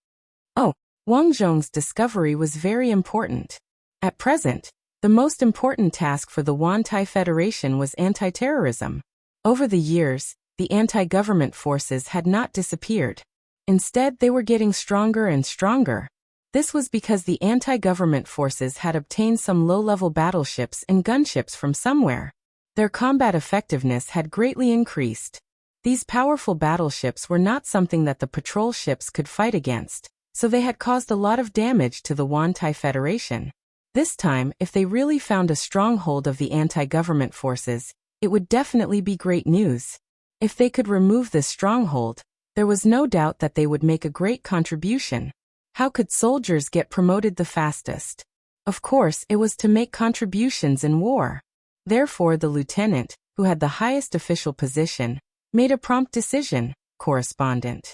Oh, Wang Zhong's discovery was very important. At present, the most important task for the Wantai Federation was anti-terrorism. Over the years, the anti-government forces had not disappeared. Instead, they were getting stronger and stronger. This was because the anti-government forces had obtained some low-level battleships and gunships from somewhere. Their combat effectiveness had greatly increased. These powerful battleships were not something that the patrol ships could fight against, so they had caused a lot of damage to the Wantai Federation. This time, if they really found a stronghold of the anti-government forces, it would definitely be great news. If they could remove this stronghold, there was no doubt that they would make a great contribution. How could soldiers get promoted the fastest? Of course, it was to make contributions in war. Therefore, the lieutenant, who had the highest official position, made a prompt decision. Correspondent.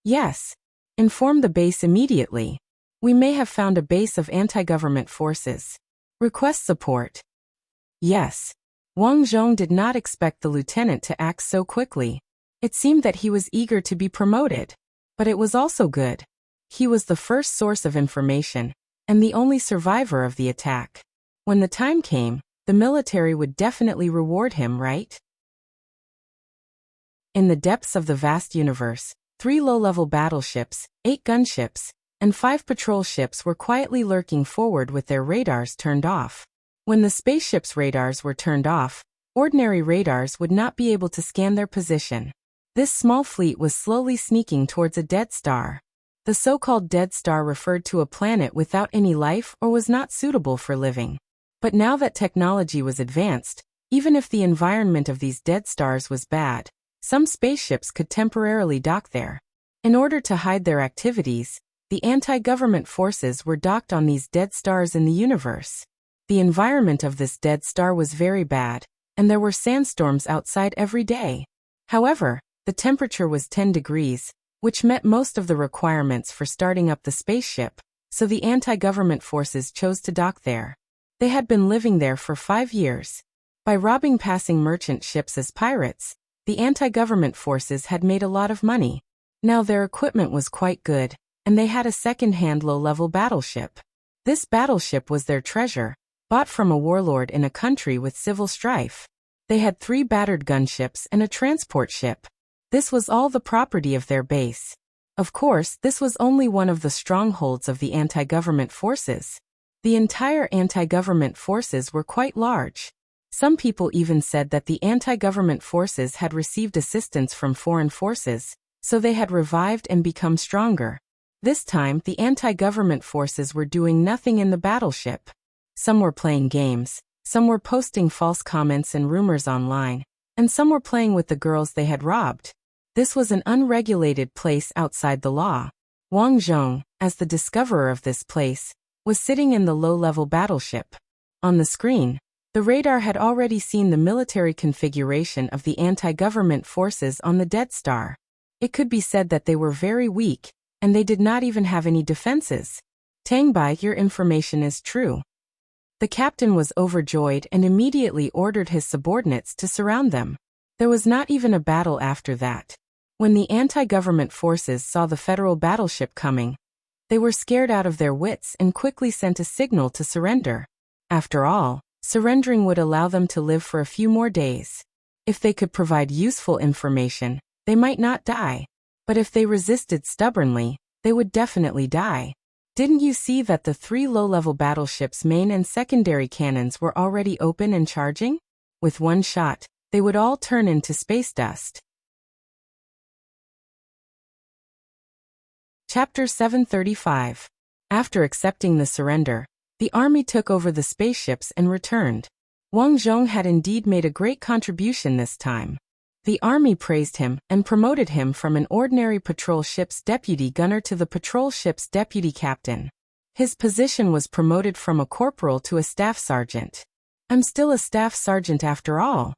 Yes. Inform the base immediately. We may have found a base of anti-government forces. Request support. Yes. Wang Zhong did not expect the lieutenant to act so quickly. It seemed that he was eager to be promoted. But it was also good. He was the first source of information, and the only survivor of the attack. When the time came, the military would definitely reward him, right? In the depths of the vast universe, 3 low-level battleships, 8 gunships, and 5 patrol ships were quietly lurking forward with their radars turned off. When the spaceship's radars were turned off, ordinary radars would not be able to scan their position. This small fleet was slowly sneaking towards a dead star. The so-called dead star referred to a planet without any life or was not suitable for living. But now that technology was advanced, even if the environment of these dead stars was bad, some spaceships could temporarily dock there. In order to hide their activities, the anti-government forces were docked on these dead stars in the universe. The environment of this dead star was very bad, and there were sandstorms outside every day. However, the temperature was 10 degrees, which met most of the requirements for starting up the spaceship, so the anti-government forces chose to dock there. They had been living there for 5 years. By robbing passing merchant ships as pirates, the anti-government forces had made a lot of money. Now their equipment was quite good, and they had a second-hand low-level battleship. This battleship was their treasure, bought from a warlord in a country with civil strife. They had 3 battered gunships and a transport ship. This was all the property of their base. Of course, this was only one of the strongholds of the anti-government forces. The entire anti-government forces were quite large. Some people even said that the anti-government forces had received assistance from foreign forces, so they had revived and become stronger. This time, the anti-government forces were doing nothing in the battleship. Some were playing games, some were posting false comments and rumors online, and some were playing with the girls they had robbed. This was an unregulated place outside the law. Wang Zhong, as the discoverer of this place, was sitting in the low-level battleship. On the screen, the radar had already seen the military configuration of the anti-government forces on the Dead Star. It could be said that they were very weak, and they did not even have any defenses. Tangbai, your information is true. The captain was overjoyed and immediately ordered his subordinates to surround them. There was not even a battle after that. When the anti-government forces saw the federal battleship coming, they were scared out of their wits and quickly sent a signal to surrender. After all, surrendering would allow them to live for a few more days. If they could provide useful information, they might not die. But if they resisted stubbornly, they would definitely die. Didn't you see that the 3 low-level battleships' main and secondary cannons were already open and charging? With one shot, they would all turn into space dust. Chapter 735. After accepting the surrender, the army took over the spaceships and returned. Wang Zhong had indeed made a great contribution this time. The army praised him and promoted him from an ordinary patrol ship's deputy gunner to the patrol ship's deputy captain. His position was promoted from a corporal to a staff sergeant. I'm still a staff sergeant after all.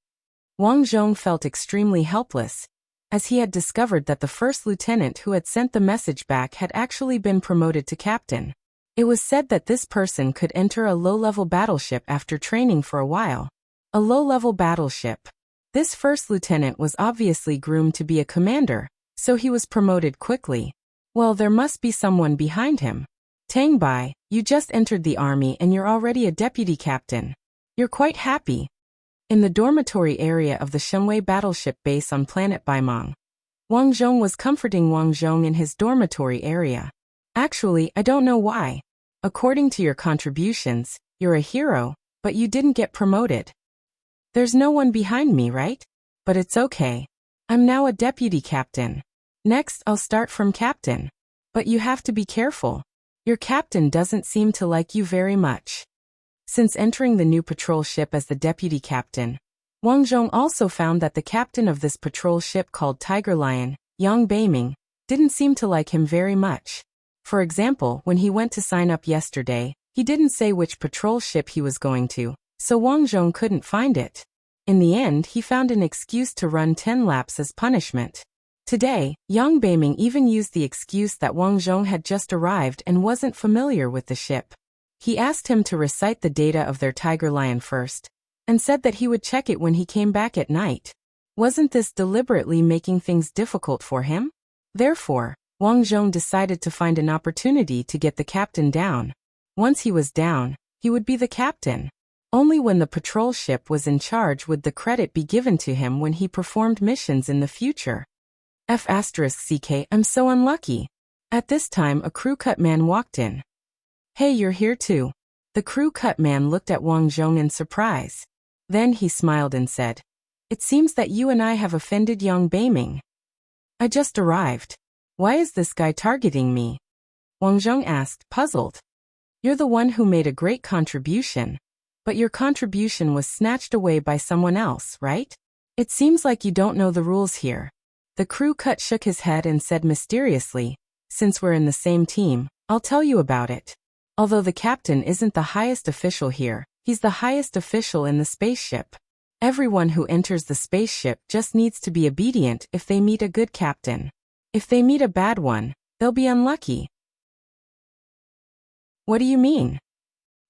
Wang Zhong felt extremely helpless, as he had discovered that the first lieutenant who had sent the message back had actually been promoted to captain. It was said that this person could enter a low-level battleship after training for a while. A low-level battleship. This first lieutenant was obviously groomed to be a commander, so he was promoted quickly. Well, there must be someone behind him. Tangbai, you just entered the army and you're already a deputy captain. You're quite happy. In the dormitory area of the Shenwei battleship base on planet Baimang, Wang Zhong was comforting Wang Zhong in his dormitory area. Actually, I don't know why. According to your contributions, you're a hero, but you didn't get promoted. There's no one behind me, right? But it's okay. I'm now a deputy captain. Next, I'll start from captain. But you have to be careful. Your captain doesn't seem to like you very much. Since entering the new patrol ship as the deputy captain, Wang Zhong also found that the captain of this patrol ship called Tiger Lion, Yang Beiming, didn't seem to like him very much. For example, when he went to sign up yesterday, he didn't say which patrol ship he was going to, so Wang Zhong couldn't find it. In the end, he found an excuse to run 10 laps as punishment. Today, Yang Beiming even used the excuse that Wang Zhong had just arrived and wasn't familiar with the ship. He asked him to recite the data of their tiger lion first, and said that he would check it when he came back at night. Wasn't this deliberately making things difficult for him? Therefore, Wang Zhong decided to find an opportunity to get the captain down. Once he was down, he would be the captain. Only when the patrol ship was in charge would the credit be given to him when he performed missions in the future. F***ck, I'm so unlucky. At this time a crew cut man walked in. Hey, you're here too. The crew cut man looked at Wang Zhong in surprise. Then he smiled and said, It seems that you and I have offended Yang Beiming. I just arrived. Why is this guy targeting me? Wang Zhong asked, puzzled. You're the one who made a great contribution. But your contribution was snatched away by someone else, right? It seems like you don't know the rules here. The crew cut shook his head and said mysteriously, Since we're in the same team, I'll tell you about it. Although the captain isn't the highest official here, he's the highest official in the spaceship. Everyone who enters the spaceship just needs to be obedient if they meet a good captain. If they meet a bad one, they'll be unlucky. What do you mean?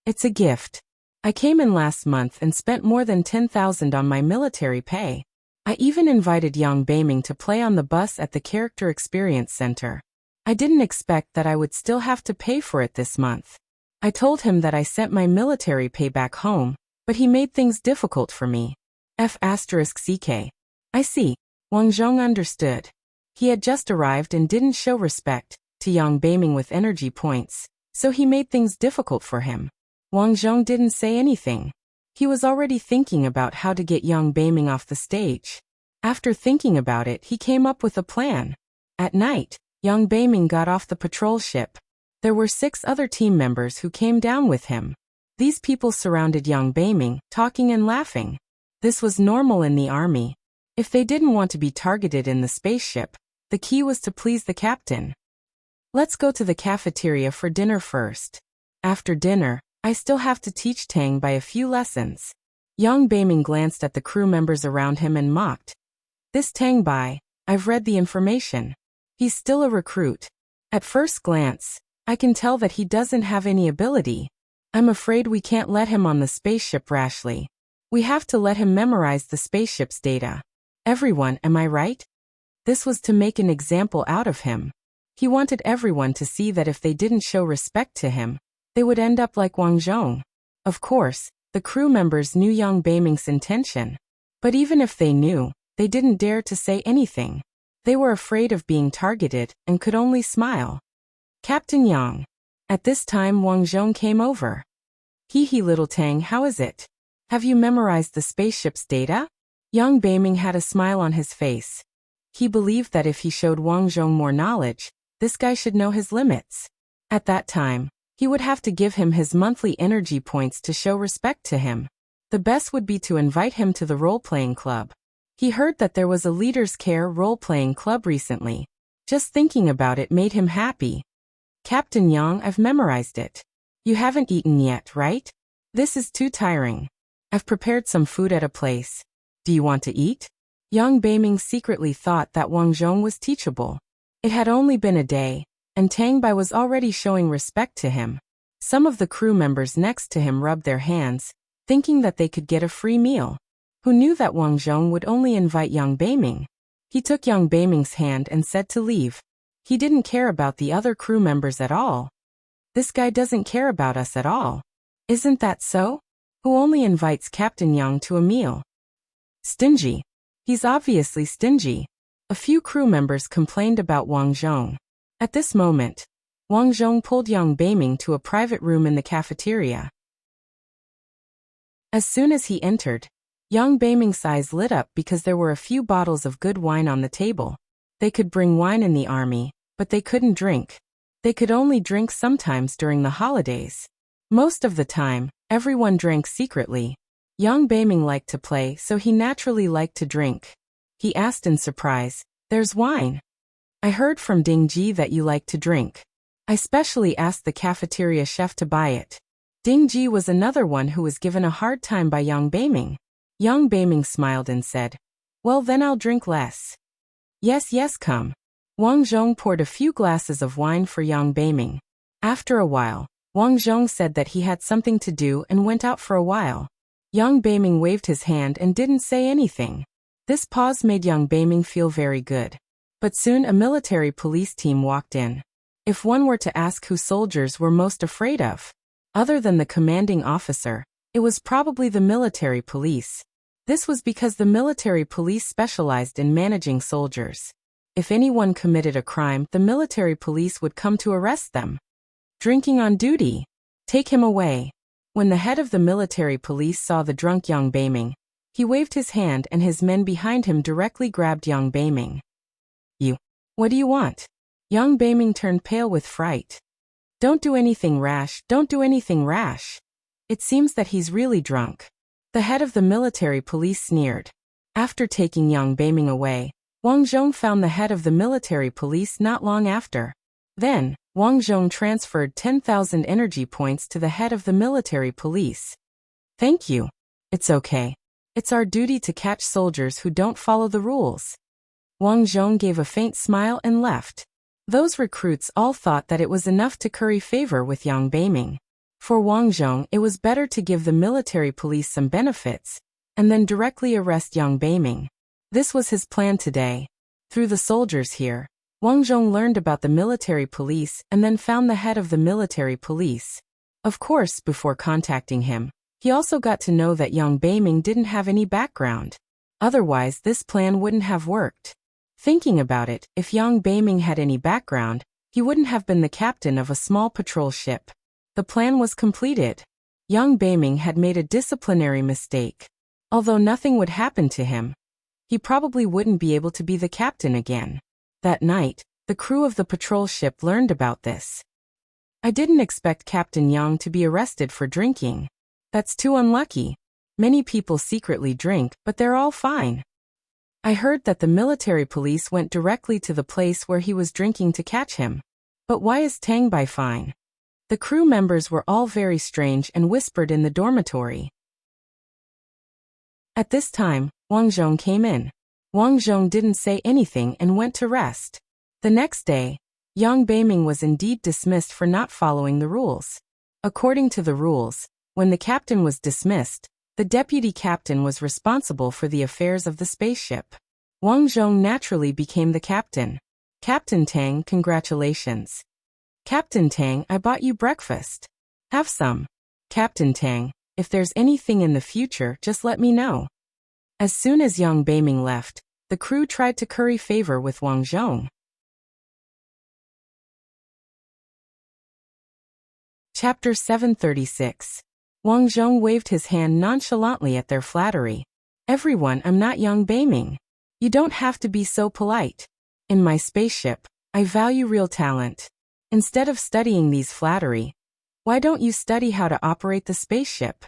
It's a gift. I came in last month and spent more than 10,000 on my military pay. I even invited Yang Beiming to play on the bus at the Character Experience Center. I didn't expect that I would still have to pay for it this month. I told him that I sent my military pay back home, but he made things difficult for me. F***ck. I see. Wang Zhong understood. He had just arrived and didn't show respect to Yang Beiming with energy points, so he made things difficult for him. Wang Zhong didn't say anything. He was already thinking about how to get Yang Beiming off the stage. After thinking about it, he came up with a plan. At night, Yang Beiming got off the patrol ship. There were 6 other team members who came down with him. These people surrounded Yang Beiming, talking and laughing. This was normal in the army. If they didn't want to be targeted in the spaceship, the key was to please the captain. Let's go to the cafeteria for dinner first. After dinner, I still have to teach Tang by a few lessons. Yang Beiming glanced at the crew members around him and mocked. This Tang Bai, I've read the information. He's still a recruit. At first glance, I can tell that he doesn't have any ability. I'm afraid we can't let him on the spaceship rashly. We have to let him memorize the spaceship's data. Everyone, am I right? This was to make an example out of him. He wanted everyone to see that if they didn't show respect to him, they would end up like Wang Zhong. Of course, the crew members knew Yang Beiming's intention. But even if they knew, they didn't dare to say anything. They were afraid of being targeted and could only smile. Captain Yang. At this time Wang Zhong came over. Hee little Tang, how is it? Have you memorized the spaceship's data? Yang Beiming had a smile on his face. He believed that if he showed Wang Zhong more knowledge, this guy should know his limits. At that time, he would have to give him his monthly energy points to show respect to him. The best would be to invite him to the role-playing club. He heard that there was a Leader's Care role-playing club recently. Just thinking about it made him happy. Captain Yang, I've memorized it. You haven't eaten yet, right? This is too tiring. I've prepared some food at a place. Do you want to eat? Yang Beiming secretly thought that Wang Zhong was teachable. It had only been a day, and Tang Bai was already showing respect to him. Some of the crew members next to him rubbed their hands, thinking that they could get a free meal. Who knew that Wang Zhong would only invite Yang Beiming? He took Yang Beiming's hand and said to leave. He didn't care about the other crew members at all. This guy doesn't care about us at all. Isn't that so? Who only invites Captain Yang to a meal? Stingy. He's obviously stingy. A few crew members complained about Wang Zhong. At this moment, Wang Zhong pulled Yang Beiming to a private room in the cafeteria. As soon as he entered, Yang Beiming's eyes lit up because there were a few bottles of good wine on the table. They could bring wine in the army, but they couldn't drink. They could only drink sometimes during the holidays. Most of the time, everyone drank secretly. Yang Beiming liked to play, so he naturally liked to drink. He asked in surprise, "There's wine? I heard from Ding Ji that you like to drink. I specially asked the cafeteria chef to buy it." Ding Ji was another one who was given a hard time by Yang Beiming. Yang Beiming smiled and said, "Well then I'll drink less." Yes, yes, come. Wang Zhong poured a few glasses of wine for Yang Beiming. After a while, Wang Zhong said that he had something to do and went out for a while. Yang Beiming waved his hand and didn't say anything. This pause made Yang Beiming feel very good. But soon a military police team walked in. If one were to ask who soldiers were most afraid of, other than the commanding officer, it was probably the military police. This was because the military police specialized in managing soldiers. If anyone committed a crime, the military police would come to arrest them. Drinking on duty. Take him away. When the head of the military police saw the drunk Yang Beiming, he waved his hand and his men behind him directly grabbed Yang Beiming. You. What do you want? Yang Beiming turned pale with fright. Don't do anything rash, don't do anything rash. It seems that he's really drunk. The head of the military police sneered. After taking Yang Beiming away, Wang Zhong found the head of the military police not long after. Then, Wang Zhong transferred 10,000 energy points to the head of the military police. Thank you. It's okay. It's our duty to catch soldiers who don't follow the rules. Wang Zhong gave a faint smile and left. Those recruits all thought that it was enough to curry favor with Yang Beiming. For Wang Zhong, it was better to give the military police some benefits, and then directly arrest Yang Beiming. This was his plan today. Through the soldiers here, Wang Zhong learned about the military police and then found the head of the military police. Of course, before contacting him, he also got to know that Yang Beiming didn't have any background. Otherwise, this plan wouldn't have worked. Thinking about it, if Yang Beiming had any background, he wouldn't have been the captain of a small patrol ship. The plan was completed. Yang Beiming had made a disciplinary mistake. Although nothing would happen to him, he probably wouldn't be able to be the captain again. That night, the crew of the patrol ship learned about this. I didn't expect Captain Yang to be arrested for drinking. That's too unlucky. Many people secretly drink, but they're all fine. I heard that the military police went directly to the place where he was drinking to catch him. But why is Tang Bai fine? The crew members were all very strange and whispered in the dormitory. At this time, Wang Zhong came in. Wang Zhong didn't say anything and went to rest. The next day, Yang Beiming was indeed dismissed for not following the rules. According to the rules, when the captain was dismissed, the deputy captain was responsible for the affairs of the spaceship. Wang Zhong naturally became the captain. Captain Tang, congratulations. Captain Tang, I bought you breakfast. Have some. Captain Tang, if there's anything in the future, just let me know. As soon as Yang Beiming left, the crew tried to curry favor with Wang Zhong. Chapter 736. Wang Zhong waved his hand nonchalantly at their flattery. Everyone, I'm not Yang Beiming. You don't have to be so polite. In my spaceship, I value real talent. Instead of studying these flattery, why don't you study how to operate the spaceship?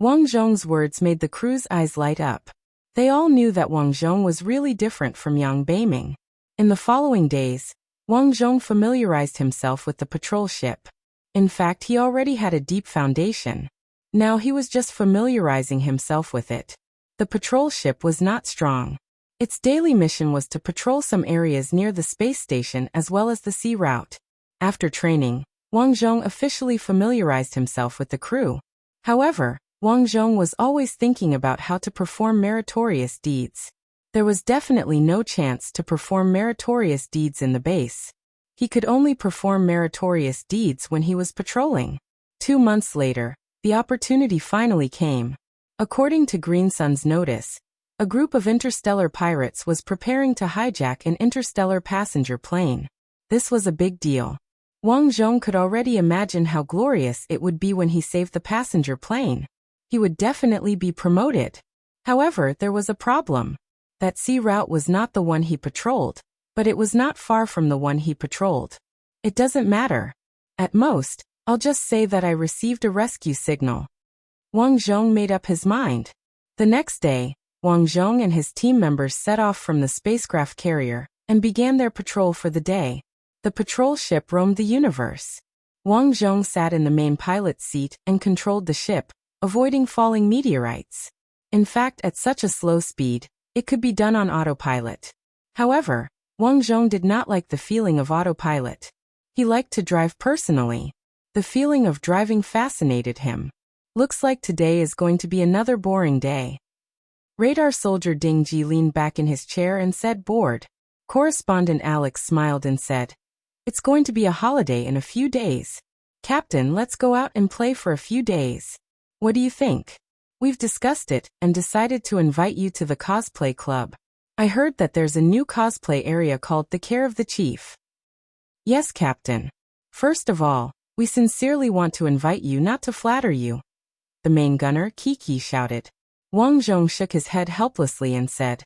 Wang Zhong's words made the crew's eyes light up. They all knew that Wang Zhong was really different from Yang Beiming. In the following days, Wang Zhong familiarized himself with the patrol ship. In fact, he already had a deep foundation. Now he was just familiarizing himself with it. The patrol ship was not strong. Its daily mission was to patrol some areas near the space station as well as the sea route. After training, Wang Zhong officially familiarized himself with the crew. However, Wang Zhong was always thinking about how to perform meritorious deeds. There was definitely no chance to perform meritorious deeds in the base. He could only perform meritorious deeds when he was patrolling. 2 months later, the opportunity finally came. According to Green Sun's notice, a group of interstellar pirates was preparing to hijack an interstellar passenger plane. This was a big deal. Wang Zhong could already imagine how glorious it would be when he saved the passenger plane. He would definitely be promoted. However, there was a problem. That sea route was not the one he patrolled, but it was not far from the one he patrolled. It doesn't matter. At most, I'll just say that I received a rescue signal. Wang Zhong made up his mind. The next day, Wang Zhong and his team members set off from the spacecraft carrier and began their patrol for the day. The patrol ship roamed the universe. Wang Zhong sat in the main pilot's seat and controlled the ship, avoiding falling meteorites. In fact, at such a slow speed, it could be done on autopilot. However, Wang Zhong did not like the feeling of autopilot. He liked to drive personally. The feeling of driving fascinated him. Looks like today is going to be another boring day. Radar soldier Ding Ji leaned back in his chair and said, bored. Correspondent Alex smiled and said, it's going to be a holiday in a few days. Captain, let's go out and play for a few days. What do you think? We've discussed it and decided to invite you to the cosplay club. I heard that there's a new cosplay area called the Care of the Chief. Yes, Captain. First of all, we sincerely want to invite you, not to flatter you. The main gunner, Kiki, shouted. Wang Zhong shook his head helplessly and said,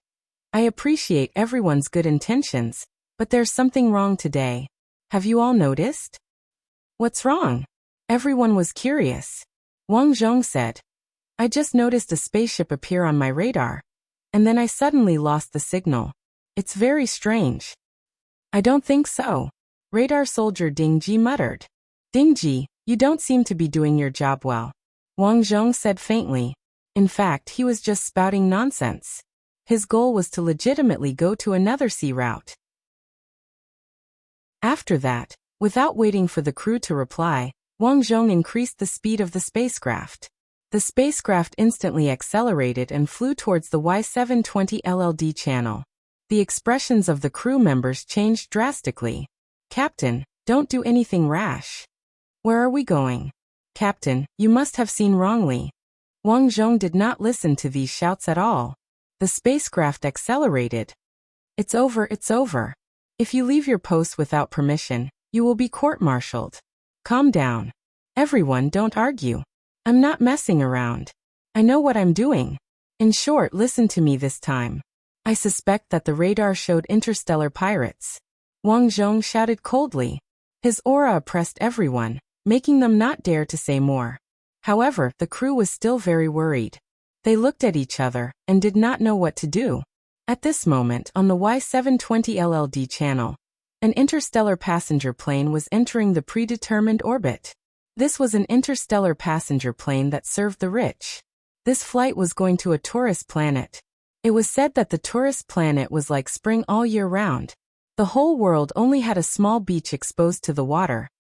I appreciate everyone's good intentions, but there's something wrong today. Have you all noticed? What's wrong? Everyone was curious. Wang Zhong said, I just noticed a spaceship appear on my radar, and then I suddenly lost the signal. It's very strange. I don't think so. Radar soldier Ding Ji muttered. Ding Ji, you don't seem to be doing your job well. Wang Zhong said faintly. In fact, he was just spouting nonsense. His goal was to legitimately go to another sea route. After that, without waiting for the crew to reply, Wang Zhong increased the speed of the spacecraft. The spacecraft instantly accelerated and flew towards the Y720 LLD channel. The expressions of the crew members changed drastically. Captain, don't do anything rash. Where are we going? Captain, you must have seen wrongly. Wang Zhong did not listen to these shouts at all. The spacecraft accelerated. It's over, it's over. If you leave your post without permission, you will be court-martialed. Calm down. Everyone, don't argue. I'm not messing around. I know what I'm doing. In short, listen to me this time. I suspect that the radar showed interstellar pirates. Wang Zhong shouted coldly. His aura oppressed everyone, making them not dare to say more. However, the crew was still very worried. They looked at each other and did not know what to do. At this moment, on the Y720 LLD channel, an interstellar passenger plane was entering the predetermined orbit. This was an interstellar passenger plane that served the rich. This flight was going to a tourist planet. It was said that the tourist planet was like spring all year round. The whole world only had a small beach exposed to the water,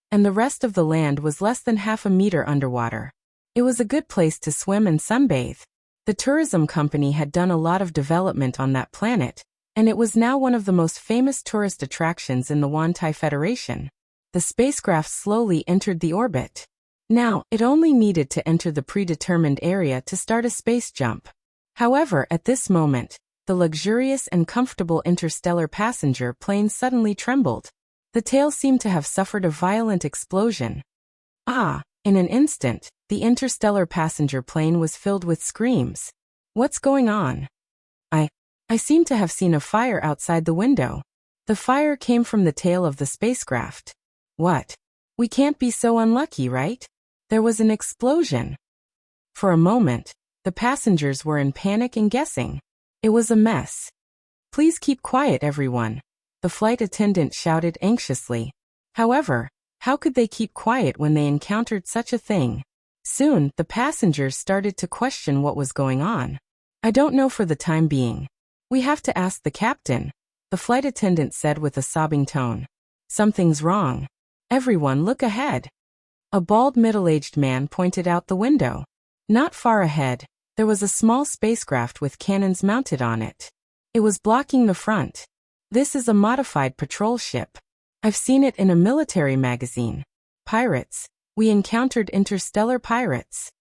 and the rest of the land was less than half a meter underwater. It was a good place to swim and sunbathe. The tourism company had done a lot of development on that planet, and it was now one of the most famous tourist attractions in the Wantai Federation. The spacecraft slowly entered the orbit. Now, it only needed to enter the predetermined area to start a space jump. However, at this moment, the luxurious and comfortable interstellar passenger plane suddenly trembled. The tail seemed to have suffered a violent explosion. In an instant, the interstellar passenger plane was filled with screams. What's going on? I seem to have seen a fire outside the window. The fire came from the tail of the spacecraft. What? We can't be so unlucky, right? There was an explosion. For a moment, the passengers were in panic and guessing. It was a mess. Please keep quiet, everyone, the flight attendant shouted anxiously. However, how could they keep quiet when they encountered such a thing? Soon, the passengers started to question what was going on. I don't know for the time being. We have to ask the captain, the flight attendant said with a sobbing tone. Something's wrong. Everyone, look ahead. A bald middle-aged man pointed out the window. Not far ahead, there was a small spacecraft with cannons mounted on it. It was blocking the front. This is a modified patrol ship. I've seen it in a military magazine. Pirates. We encountered interstellar pirates.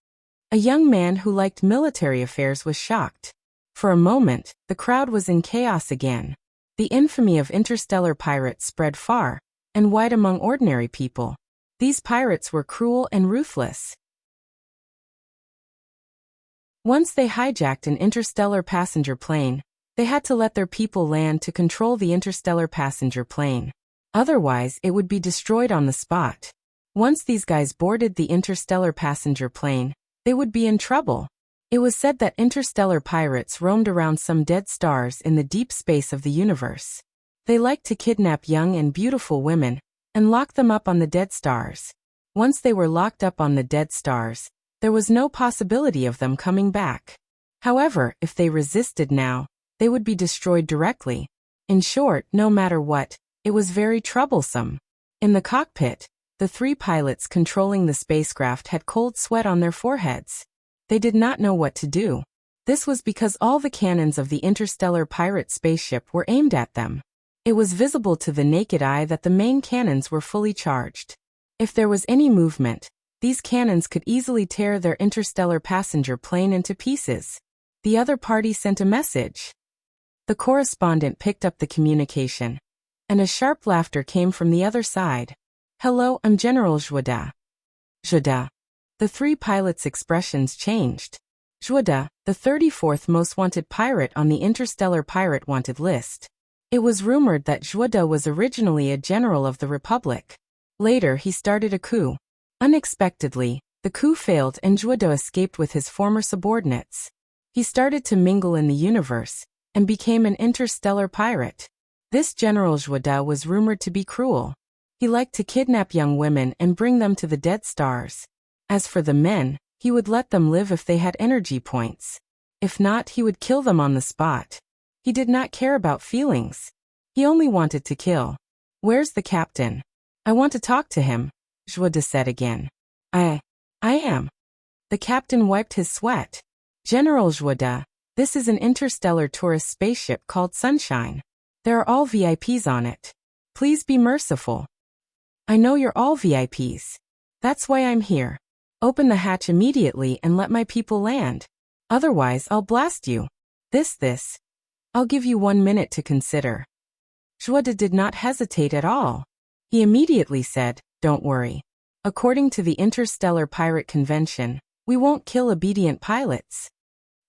A young man who liked military affairs was shocked. For a moment, the crowd was in chaos again. The infamy of interstellar pirates spread far and wide among ordinary people. These pirates were cruel and ruthless. Once they hijacked an interstellar passenger plane, they had to let their people land to control the interstellar passenger plane. Otherwise, it would be destroyed on the spot. Once these guys boarded the interstellar passenger plane, they would be in trouble. It was said that interstellar pirates roamed around some dead stars in the deep space of the universe. They liked to kidnap young and beautiful women and lock them up on the dead stars. Once they were locked up on the dead stars, there was no possibility of them coming back. However, if they resisted now, they would be destroyed directly. In short, no matter what, it was very troublesome. In the cockpit, the three pilots controlling the spacecraft had cold sweat on their foreheads. They did not know what to do. This was because all the cannons of the interstellar pirate spaceship were aimed at them. It was visible to the naked eye that the main cannons were fully charged. If there was any movement, these cannons could easily tear their interstellar passenger plane into pieces. The other party sent a message. The correspondent picked up the communication, and a sharp laughter came from the other side. "Hello, I'm General Juada." Juada. The three pilots' expressions changed. Juada, the 34th most wanted pirate on the interstellar pirate wanted list. It was rumored that Juada was originally a general of the Republic. Later he started a coup. Unexpectedly, the coup failed and Juada escaped with his former subordinates. He started to mingle in the universe, and became an interstellar pirate. This General Juada was rumored to be cruel. He liked to kidnap young women and bring them to the dead stars. As for the men, he would let them live if they had energy points. If not, he would kill them on the spot. He did not care about feelings. He only wanted to kill. "Where's the captain? I want to talk to him," Juada said again. I am." The captain wiped his sweat. "General Juada, this is an interstellar tourist spaceship called Sunshine. There are all VIPs on it. Please be merciful." "I know you're all VIPs. That's why I'm here. Open the hatch immediately and let my people land. Otherwise, I'll blast you. This. I'll give you 1 minute to consider." Juada did not hesitate at all. He immediately said, "Don't worry. According to the Interstellar Pirate Convention, we won't kill obedient pilots."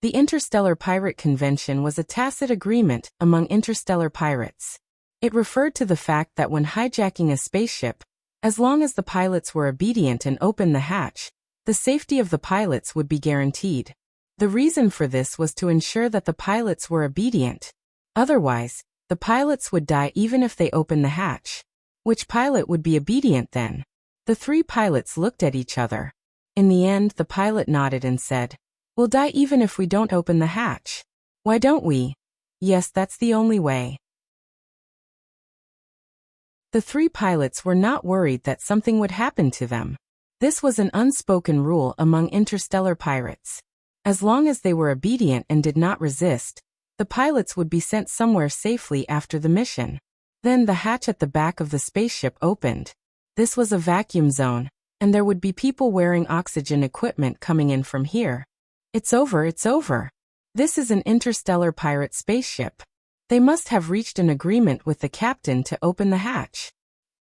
The Interstellar Pirate Convention was a tacit agreement among interstellar pirates. It referred to the fact that when hijacking a spaceship, as long as the pilots were obedient and opened the hatch, the safety of the pilots would be guaranteed. The reason for this was to ensure that the pilots were obedient. Otherwise, the pilots would die even if they opened the hatch. Which pilot would be obedient then? The three pilots looked at each other. In the end, the pilot nodded and said, "We'll die even if we don't open the hatch. Why don't we?" "Yes, that's the only way." The three pilots were not worried that something would happen to them. This was an unspoken rule among interstellar pirates. As long as they were obedient and did not resist, the pilots would be sent somewhere safely after the mission. Then the hatch at the back of the spaceship opened. This was a vacuum zone, and there would be people wearing oxygen equipment coming in from here. It's over. This is an interstellar pirate spaceship. They must have reached an agreement with the captain to open the hatch.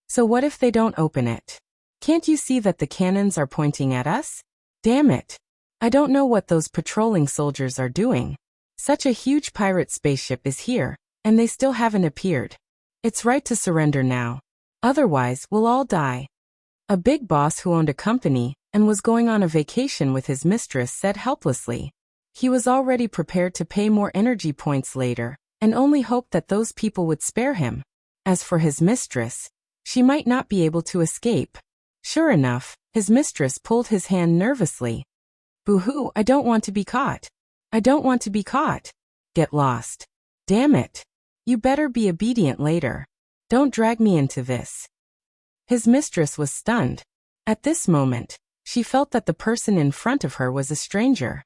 So what if they don't open it? Can't you see that the cannons are pointing at us? Damn it. I don't know what those patrolling soldiers are doing. Such a huge pirate spaceship is here, and they still haven't appeared. It's right to surrender now. Otherwise, we'll all die. A big boss who owned a company and was going on a vacation with his mistress said helplessly. He was already prepared to pay more energy points later, and only hoped that those people would spare him. As for his mistress, she might not be able to escape. Sure enough, his mistress pulled his hand nervously. "Boo-hoo, I don't want to be caught. I don't want to be caught. Get lost. Damn it. You better be obedient later. Don't drag me into this." His mistress was stunned. At this moment, she felt that the person in front of her was a stranger.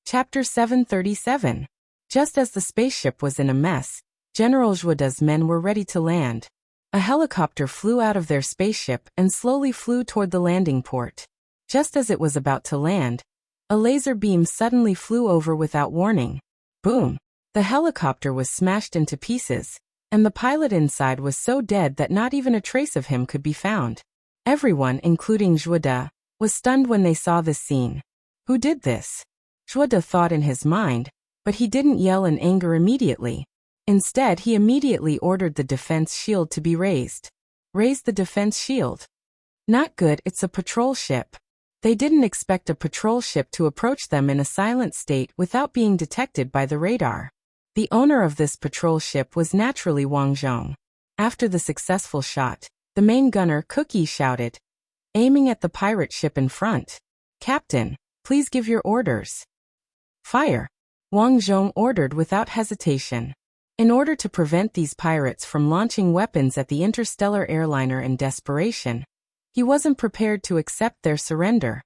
Chapter 737. Just as the spaceship was in a mess, General Juada's men were ready to land. A helicopter flew out of their spaceship and slowly flew toward the landing port. Just as it was about to land, a laser beam suddenly flew over without warning. Boom! The helicopter was smashed into pieces, and the pilot inside was so dead that not even a trace of him could be found. Everyone, including Juada, was stunned when they saw this scene. Who did this? Juada thought in his mind, but he didn't yell in anger immediately. Instead, he immediately ordered the defense shield to be raised. Raise the defense shield. Not good, it's a patrol ship. They didn't expect a patrol ship to approach them in a silent state without being detected by the radar. The owner of this patrol ship was naturally Wang Zhong. After the successful shot, the main gunner, Cookie, shouted, aiming at the pirate ship in front, "Captain, Please give your orders. Fire! Wang Zhong ordered without hesitation. In order to prevent these pirates from launching weapons at the interstellar airliner in desperation, he wasn't prepared to accept their surrender.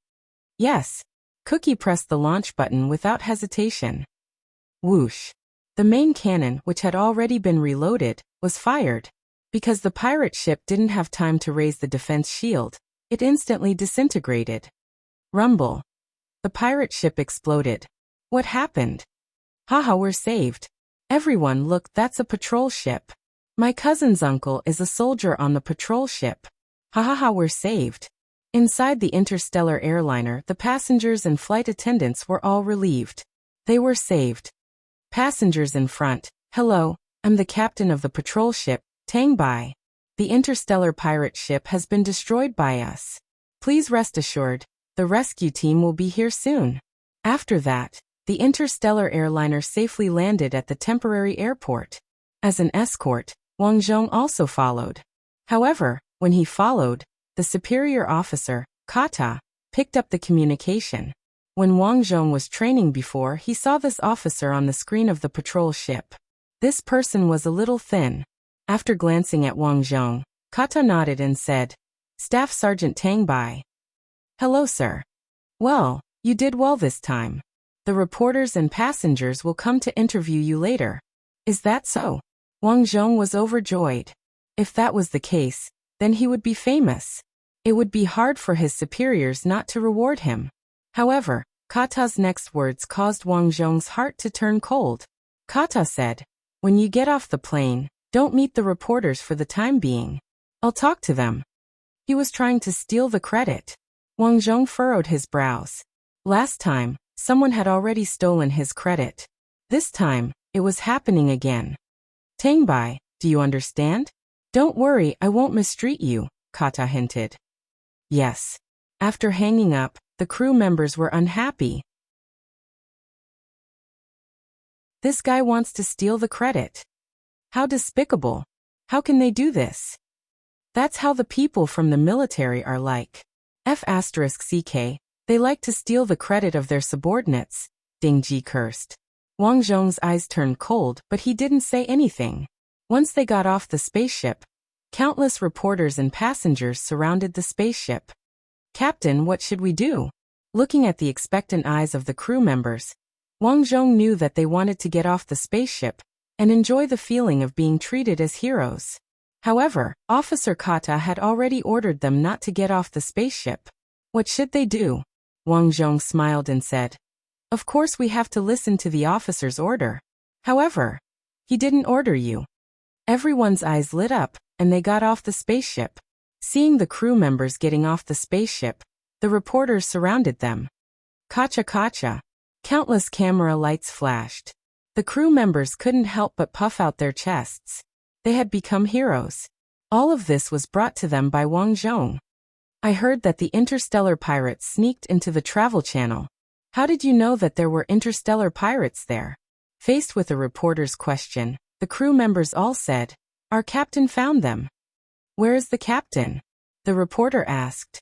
Yes. Cookie pressed the launch button without hesitation. Whoosh! The main cannon, which had already been reloaded, was fired. Because the pirate ship didn't have time to raise the defense shield, it instantly disintegrated. Rumble! The pirate ship exploded. What happened? Haha, we're saved. Everyone, look, that's a patrol ship. My cousin's uncle is a soldier on the patrol ship. Hahaha, we're saved. Inside the interstellar airliner, the passengers and flight attendants were all relieved. They were saved. Passengers in front. Hello, I'm the captain of the patrol ship, Tang Bai. The interstellar pirate ship has been destroyed by us. Please rest assured, the rescue team will be here soon. After that, the interstellar airliner safely landed at the temporary airport. As an escort, Wang Zhong also followed. However, when he followed, the superior officer, Kata, picked up the communication. When Wang Zhong was training before, he saw this officer on the screen of the patrol ship. This person was a little thin. After glancing at Wang Zhong, Kata nodded and said, Staff Sergeant Tang Bai. Hello, sir. Well, you did well this time. The reporters and passengers will come to interview you later. Is that so? Wang Zhong was overjoyed. If that was the case, then he would be famous. It would be hard for his superiors not to reward him. However, Kata's next words caused Wang Zhong's heart to turn cold. Kata said, When you get off the plane, don't meet the reporters for the time being. I'll talk to them. He was trying to steal the credit. Wang Zhong furrowed his brows. Last time, someone had already stolen his credit. This time, it was happening again. Tang Bai, do you understand? Don't worry, I won't mistreat you, Kata hinted. Yes. After hanging up, the crew members were unhappy. This guy wants to steal the credit. How despicable. How can they do this? That's how the people from the military are like. F***ck, they like to steal the credit of their subordinates, Ding Ji cursed. Wang Zhong's eyes turned cold, but he didn't say anything. Once they got off the spaceship, countless reporters and passengers surrounded the spaceship. Captain, what should we do? Looking at the expectant eyes of the crew members, Wang Zhong knew that they wanted to get off the spaceship and enjoy the feeling of being treated as heroes. However, Officer Kata had already ordered them not to get off the spaceship. What should they do? Wang Zhong smiled and said, Of course we have to listen to the officer's order. However, he didn't order you. Everyone's eyes lit up, and they got off the spaceship. Seeing the crew members getting off the spaceship, the reporters surrounded them. Kacha kacha. Countless camera lights flashed. The crew members couldn't help but puff out their chests. They had become heroes. All of this was brought to them by Wang Zhong. I heard that the interstellar pirates sneaked into the travel channel. How did you know that there were interstellar pirates there? Faced with a reporter's question, the crew members all said, Our captain found them. Where is the captain? The reporter asked.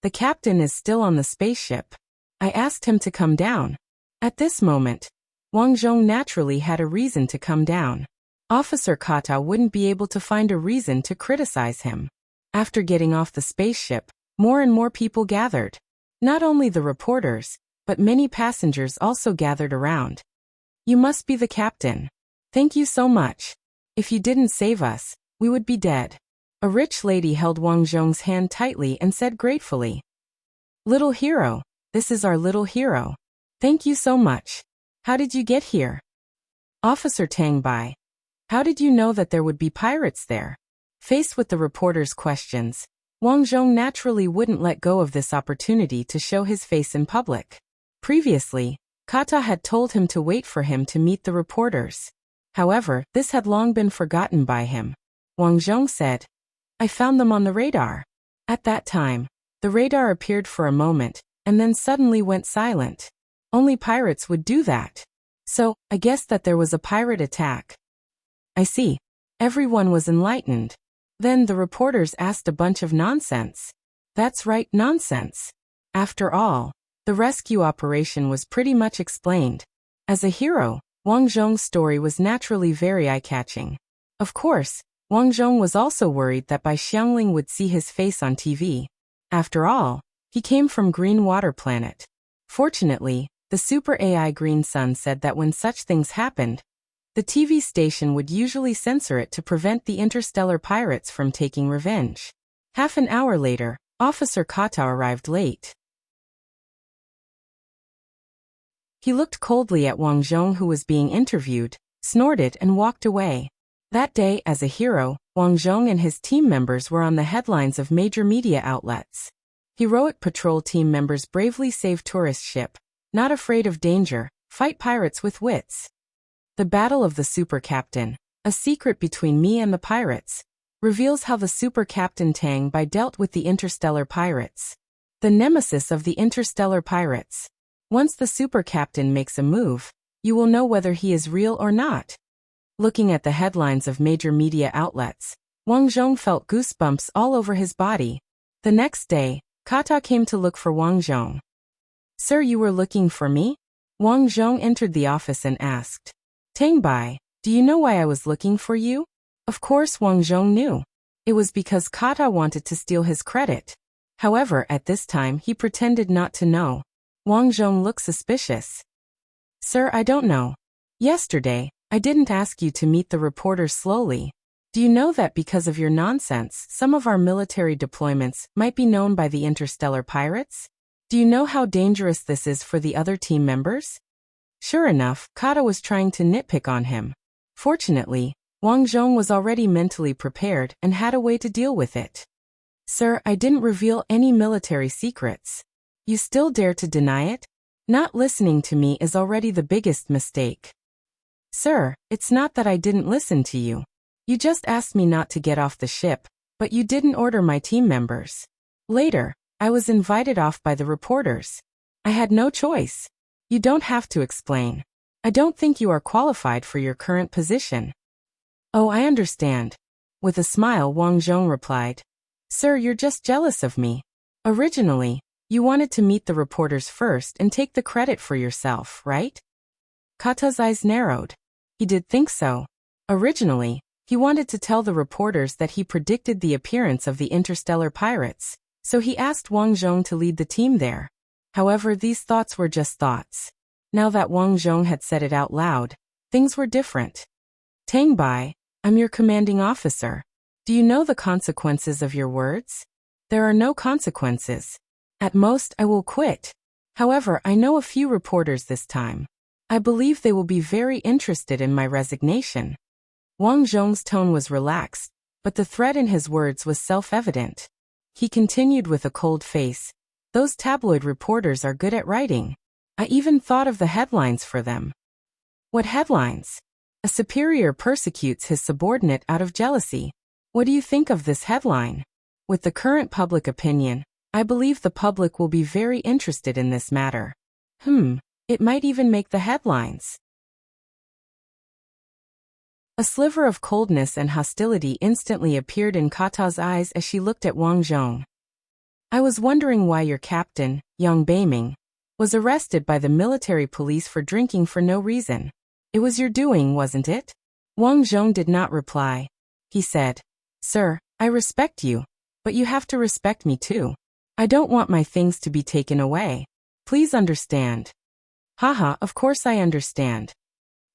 The captain is still on the spaceship. I asked him to come down. At this moment, Wang Zhong naturally had a reason to come down. Officer Kata wouldn't be able to find a reason to criticize him. After getting off the spaceship, more and more people gathered. Not only the reporters, but many passengers also gathered around. You must be the captain. Thank you so much. If you didn't save us, we would be dead. A rich lady held Wang Zhong's hand tightly and said gratefully, Little hero, this is our little hero. Thank you so much. How did you get here? Officer Tang Bai. How did you know that there would be pirates there? Faced with the reporter's questions, Wang Zhong naturally wouldn't let go of this opportunity to show his face in public. Previously, Kata had told him to wait for him to meet the reporters. However, this had long been forgotten by him. Wang Zhong said, I found them on the radar. At that time, the radar appeared for a moment, and then suddenly went silent. Only pirates would do that. So, I guessed that there was a pirate attack. I see. Everyone was enlightened. Then the reporters asked a bunch of nonsense. That's right, nonsense. After all, The rescue operation was pretty much explained. As a hero, Wang Zhong's story was naturally very eye-catching. Of course, Wang Zhong was also worried that Bai Xiangling would see his face on TV. After all, he came from Green Water Planet. Fortunately, the Super AI Green Sun said that when such things happened, the TV station would usually censor it to prevent the interstellar pirates from taking revenge. Half an hour later, Officer Kata arrived late. He looked coldly at Wang Zhong, who was being interviewed, snorted and walked away. That day, as a hero, Wang Zhong and his team members were on the headlines of major media outlets. Heroic patrol team members bravely save tourist ship, not afraid of danger, fight pirates with wits. The Battle of the Super Captain, a secret between me and the pirates, reveals how the Super Captain Tang Bai dealt with the interstellar pirates. The nemesis of the interstellar pirates. Once the Super Captain makes a move, you will know whether he is real or not. Looking at the headlines of major media outlets, Wang Zhong felt goosebumps all over his body. The next day, Kata came to look for Wang Zhong. "Sir, you were looking for me?" Wang Zhong entered the office and asked. "Tang Bai, do you know why I was looking for you?" Of course Wang Zhong knew. It was because Kata wanted to steal his credit. However, at this time he pretended not to know. Wang Zhong looked suspicious. "Sir, I don't know. Yesterday, I didn't ask you to meet the reporters slowly. Do you know that because of your nonsense, some of our military deployments might be known by the interstellar pirates? Do you know how dangerous this is for the other team members?" Sure enough, Kata was trying to nitpick on him. Fortunately, Wang Zhong was already mentally prepared and had a way to deal with it. "Sir, I didn't reveal any military secrets. You still dare to deny it? Not listening to me is already the biggest mistake." "Sir, it's not that I didn't listen to you. You just asked me not to get off the ship, but you didn't order my team members. Later, I was invited off by the reporters. I had no choice. You don't have to explain. I don't think you are qualified for your current position." "Oh, I understand." With a smile, Wang Zhong replied. "Sir, you're just jealous of me. Originally, you wanted to meet the reporters first and take the credit for yourself, right?" Kata's eyes narrowed. He did think so. Originally, he wanted to tell the reporters that he predicted the appearance of the interstellar pirates, so he asked Wang Zhong to lead the team there. However, these thoughts were just thoughts. Now that Wang Zhong had said it out loud, things were different. "Tang Bai, I'm your commanding officer. Do you know the consequences of your words?" "There are no consequences. At most, I will quit. However, I know a few reporters this time. I believe they will be very interested in my resignation." Wang Zhong's tone was relaxed, but the threat in his words was self-evident. He continued with a cold face. "Those tabloid reporters are good at writing. I even thought of the headlines for them." "What headlines?" "A superior persecutes his subordinate out of jealousy." What do you think of this headline? With the current public opinion, I believe the public will be very interested in this matter. It might even make the headlines. A sliver of coldness and hostility instantly appeared in Kata's eyes as she looked at Wang Zhong. "I was wondering why your captain, Yang Beiming, was arrested by the military police for drinking for no reason. It was your doing, wasn't it?" Wang Zhong did not reply. He said, "Sir, I respect you, but you have to respect me too. I don't want my things to be taken away. Please understand." "Haha, of course I understand."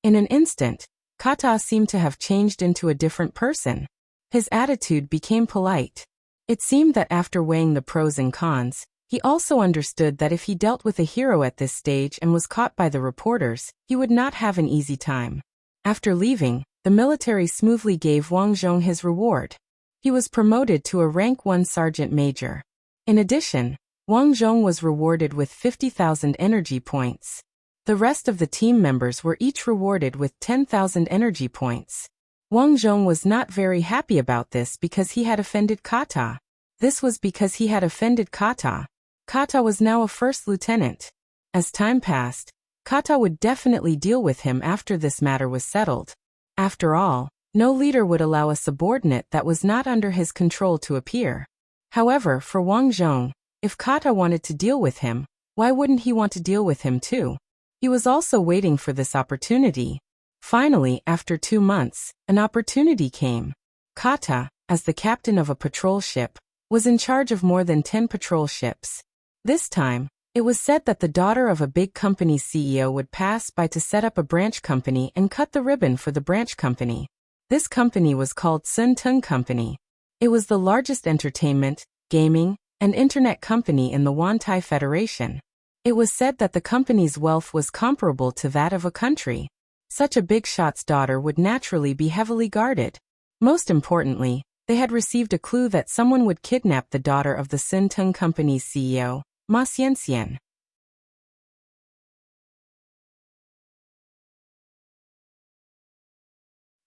In an instant, Kata seemed to have changed into a different person. His attitude became polite. It seemed that after weighing the pros and cons, he also understood that if he dealt with a hero at this stage and was caught by the reporters, he would not have an easy time. After leaving, the military smoothly gave Wang Zhong his reward. He was promoted to a rank 1 sergeant major. In addition, Wang Zhong was rewarded with 50,000 energy points. The rest of the team members were each rewarded with 10,000 energy points. Wang Zhong was not very happy about this because he had offended Kata. This was because he had offended Kata. Kata was now a first lieutenant. As time passed, Kata would definitely deal with him after this matter was settled. After all, no leader would allow a subordinate that was not under his control to appear. However, for Wang Zhong, if Kata wanted to deal with him, Why wouldn't he want to deal with him too? He was also waiting for this opportunity. Finally, after 2 months, an opportunity came. Kata, as the captain of a patrol ship, was in charge of more than 10 patrol ships. This time, it was said that the daughter of a big company's CEO would pass by to set up a branch company and cut the ribbon for the branch company. This company was called Sun Tung Company. It was the largest entertainment, gaming, and internet company in the Wantai Federation. It was said that the company's wealth was comparable to that of a country. Such a big shot's daughter would naturally be heavily guarded. Most importantly, they had received a clue that someone would kidnap the daughter of the Sun Tung Company's CEO, Ma Xianxian.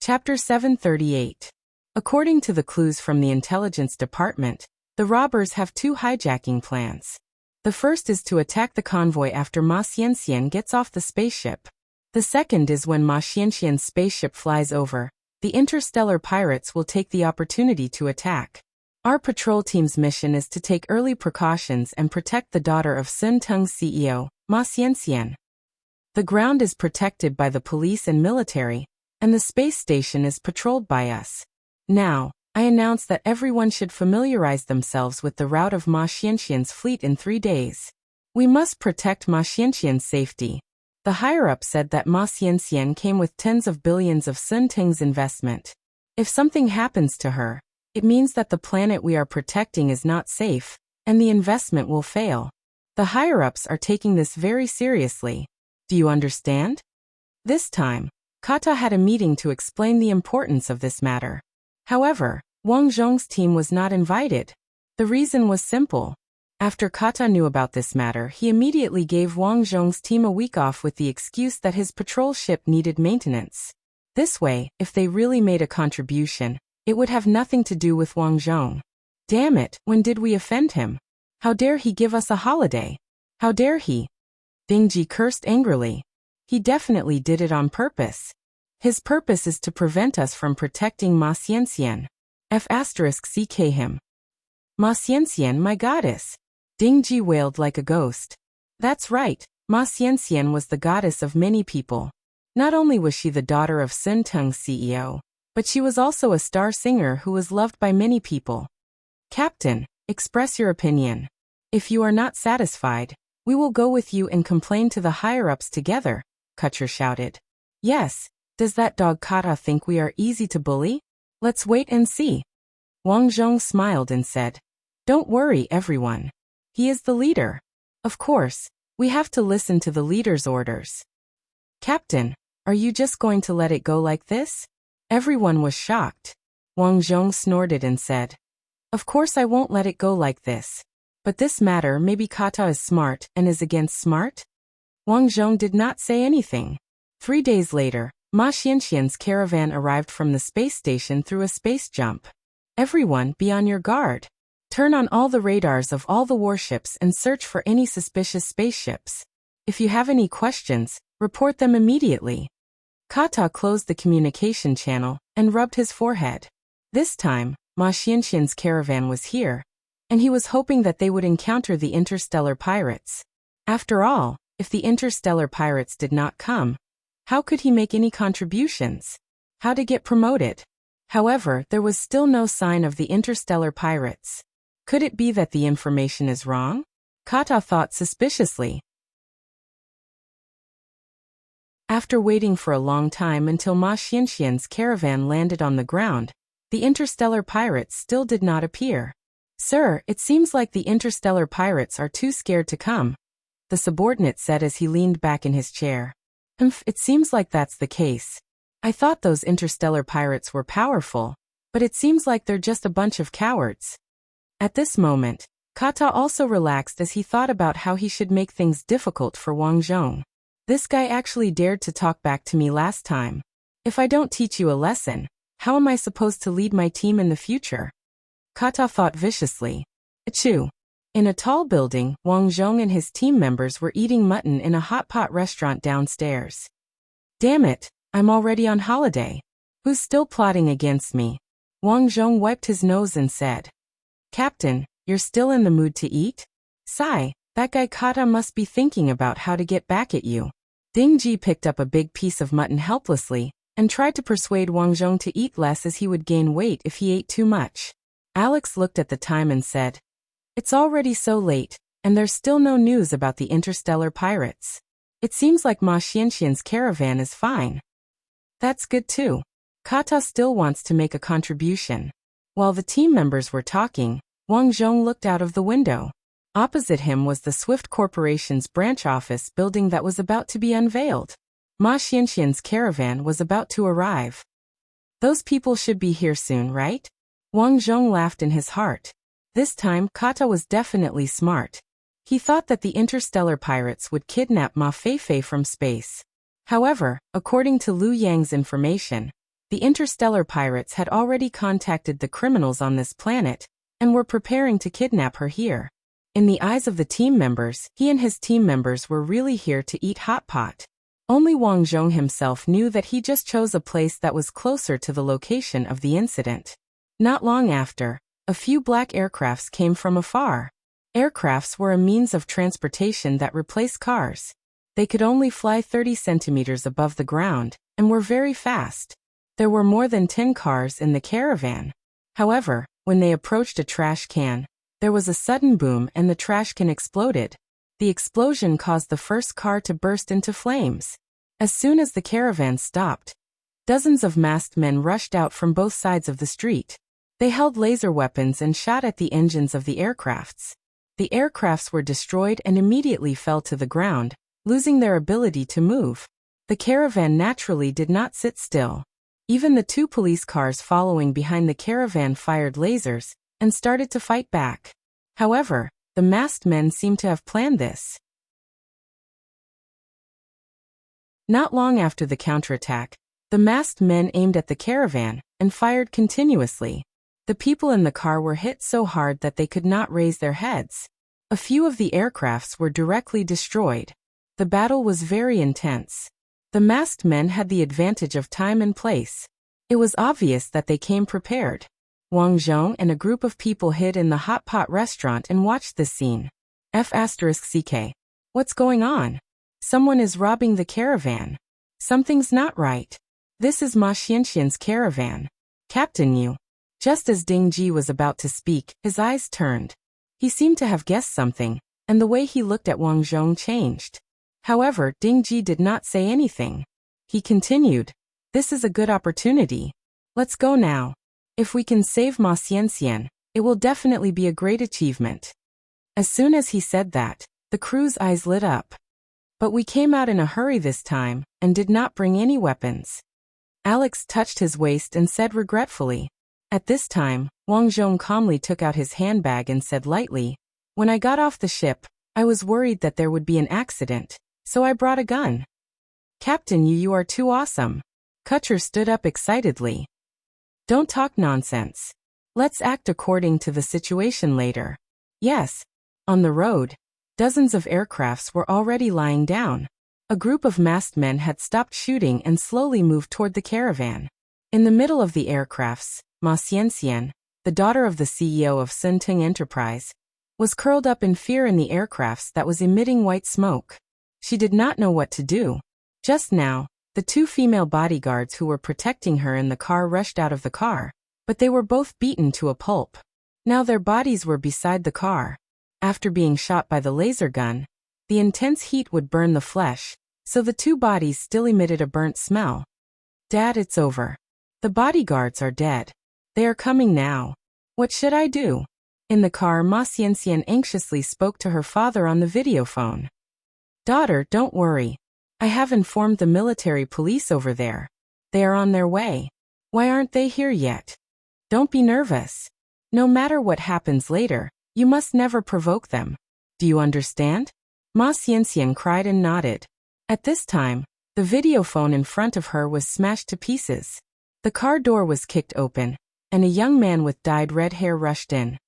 Chapter 738. According to the clues from the intelligence department, the robbers have 2 hijacking plans. The first is to attack the convoy after Ma Xianxian gets off the spaceship. The second is when Ma Xianxian's spaceship flies over, the interstellar pirates will take the opportunity to attack. Our patrol team's mission is to take early precautions and protect the daughter of Sun Tung's CEO, Ma Xianxian. The ground is protected by the police and military, and the space station is patrolled by us. Now, I announce that everyone should familiarize themselves with the route of Ma Xianxian's fleet in 3 days. We must protect Ma Xianxian's safety. The higher-up said that Ma Xianxian came with tens of billions of Sun Tung's investment. If something happens to her, it means that the planet we are protecting is not safe, and the investment will fail. The higher-ups are taking this very seriously. Do you understand? This time, Kata had a meeting to explain the importance of this matter. However, Wang Zhong's team was not invited. The reason was simple. After Kata knew about this matter, he immediately gave Wang Zhong's team a week off with the excuse that his patrol ship needed maintenance. This way, if they really made a contribution, it would have nothing to do with Wang Zhong. Damn it, when did we offend him? How dare he give us a holiday? How dare he? Dingji cursed angrily. He definitely did it on purpose. His purpose is to prevent us from protecting Ma Xianxian. F***ck him. Ma Xianxian, my goddess. Dingji wailed like a ghost. That's right, Ma Xianxian was the goddess of many people. Not only was she the daughter of Sun Tung's CEO, but she was also a star singer who was loved by many people. Captain, express your opinion. If you are not satisfied, we will go with you and complain to the higher-ups together, Kutcher shouted. Yes, does that dog Kata think we are easy to bully? Let's wait and see. Wang Zhong smiled and said, Don't worry, everyone. He is the leader. Of course, we have to listen to the leader's orders. Captain, are you just going to let it go like this? Everyone was shocked. Wang Zhong snorted and said, Of course I won't let it go like this. But this matter, maybe Kata is smart and is against smart? Wang Zhong did not say anything. 3 days later, Ma Xianxian's caravan arrived from the space station through a space jump. Everyone, be on your guard. Turn on all the radars of all the warships and search for any suspicious spaceships. If you have any questions, report them immediately. Kata closed the communication channel and rubbed his forehead. This time, Ma Xianxian's caravan was here, and he was hoping that they would encounter the interstellar pirates. After all, if the interstellar pirates did not come, how could he make any contributions? How to get promoted? However, there was still no sign of the interstellar pirates. Could it be that the information is wrong? Kata thought suspiciously. After waiting for a long time until Ma Xianxian's caravan landed on the ground, the interstellar pirates still did not appear. Sir, it seems like the interstellar pirates are too scared to come, the subordinate said as he leaned back in his chair. It seems like that's the case. I thought those interstellar pirates were powerful, but it seems like they're just a bunch of cowards. At this moment, Kata also relaxed as he thought about how he should make things difficult for Wang Zhong. This guy actually dared to talk back to me last time. If I don't teach you a lesson, how am I supposed to lead my team in the future? Kata thought viciously. Achoo. In a tall building, Wang Zhong and his team members were eating mutton in a hot pot restaurant downstairs. Damn it, I'm already on holiday. Who's still plotting against me? Wang Zhong wiped his nose and said, Captain, you're still in the mood to eat? Sigh, That guy Kata must be thinking about how to get back at you. Ding Ji picked up a big piece of mutton helplessly and tried to persuade Wang Zhong to eat less as he would gain weight if he ate too much. Alex looked at the time and said, "It's already so late, and there's still no news about the interstellar pirates. It seems like Ma Xianxian's caravan is fine." "That's good too. Kata still wants to make a contribution." While the team members were talking, Wang Zhong looked out of the window. Opposite him was the Swift Corporation's branch office building that was about to be unveiled. Ma Xianxian's caravan was about to arrive. "Those people should be here soon, right?" Wang Zhong laughed in his heart. This time, Kata was definitely smart. He thought that the interstellar pirates would kidnap Ma Feifei from space. However, according to Liu Yang's information, the interstellar pirates had already contacted the criminals on this planet and were preparing to kidnap her here. In the eyes of the team members, he and his team members were really here to eat hot pot. Only Wang Zhong himself knew that he just chose a place that was closer to the location of the incident. Not long after, a few black aircrafts came from afar. Aircrafts were a means of transportation that replaced cars. They could only fly 30 centimeters above the ground and were very fast. There were more than 10 cars in the caravan. However, when they approached a trash can, there was a sudden boom and the trash can exploded. The explosion caused the first car to burst into flames. As soon as the caravan stopped, dozens of masked men rushed out from both sides of the street. They held laser weapons and shot at the engines of the aircrafts. The aircrafts were destroyed and immediately fell to the ground, losing their ability to move. The caravan naturally did not sit still. Even the 2 police cars following behind the caravan fired lasers and started to fight back. However, the masked men seemed to have planned this. Not long after the counterattack, the masked men aimed at the caravan and fired continuously. The people in the car were hit so hard that they could not raise their heads. A few of the aircrafts were directly destroyed. The battle was very intense. The masked men had the advantage of time and place. It was obvious that they came prepared. Wang Zhong and a group of people hid in the hot pot restaurant and watched this scene. F***CK. What's going on? Someone is robbing the caravan. Something's not right. This is Ma Xianxian's caravan. Captain Yu. Just as Ding Ji was about to speak, his eyes turned. He seemed to have guessed something, and the way he looked at Wang Zhong changed. However, Ding Ji did not say anything. He continued, "This is a good opportunity. Let's go now. If we can save Ma Xianxian, it will definitely be a great achievement." As soon as he said that, the crew's eyes lit up. "But we came out in a hurry this time, and did not bring any weapons." Alex touched his waist and said regretfully. At this time, Wang Zhong calmly took out his handbag and said lightly, "When I got off the ship, I was worried that there would be an accident, so I brought a gun." "Captain Yu, you are too awesome." Kutcher stood up excitedly. "Don't talk nonsense. Let's act according to the situation later." Yes. On the road, dozens of aircrafts were already lying down. A group of masked men had stopped shooting and slowly moved toward the caravan. In the middle of the aircrafts, Ma Xianxian, the daughter of the CEO of Sunting Enterprise, was curled up in fear in the aircrafts that was emitting white smoke. She did not know what to do. Just now, the 2 female bodyguards who were protecting her in the car rushed out of the car, but they were both beaten to a pulp. Now their bodies were beside the car. After being shot by the laser gun, the intense heat would burn the flesh, so the 2 bodies still emitted a burnt smell. "Dad, it's over. The bodyguards are dead. They are coming now. What should I do?" In the car, Ma Xianxian anxiously spoke to her father on the video phone. "Daughter, don't worry. I have informed the military police over there. They are on their way. Why aren't they here yet? Don't be nervous. No matter what happens later, you must never provoke them. Do you understand?" Ma Xianxian cried and nodded. At this time, the video phone in front of her was smashed to pieces. The car door was kicked open, and a young man with dyed red hair rushed in.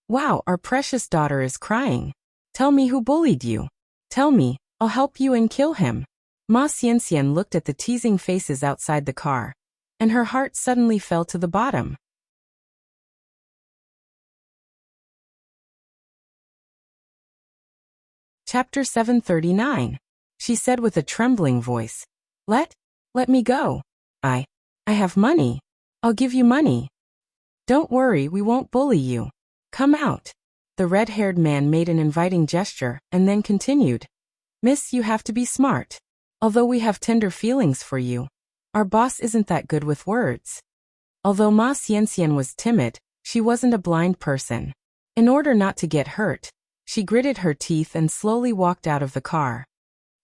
"Wow, our precious daughter is crying. Tell me who bullied you. Tell me, I'll help you and kill him." Ma Xianxian looked at the teasing faces outside the car, and her heart suddenly fell to the bottom. Chapter 739. She said with a trembling voice. Let me go. I have money. I'll give you money. Don't worry, we won't bully you. Come out. The red-haired man made an inviting gesture and then continued. Miss, you have to be smart. Although we have tender feelings for you, our boss isn't that good with words. Although Ma Xianxian was timid, she wasn't a blind person. In order not to get hurt, she gritted her teeth and slowly walked out of the car.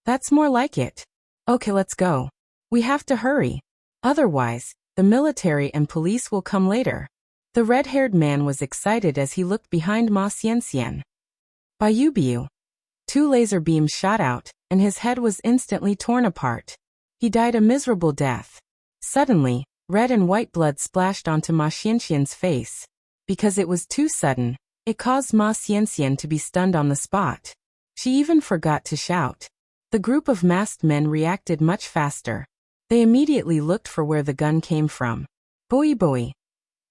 That's more like it. Okay, let's go. We have to hurry. Otherwise, the military and police will come later. The red-haired man was excited as he looked behind Ma Xianxian. Biu. Two laser beams shot out, and his head was instantly torn apart. He died a miserable death. Suddenly, red and white blood splashed onto Ma Xianxian's face. Because it was too sudden, it caused Ma Xianxian to be stunned on the spot. She even forgot to shout. The group of masked men reacted much faster. They immediately looked for where the gun came from. Boy.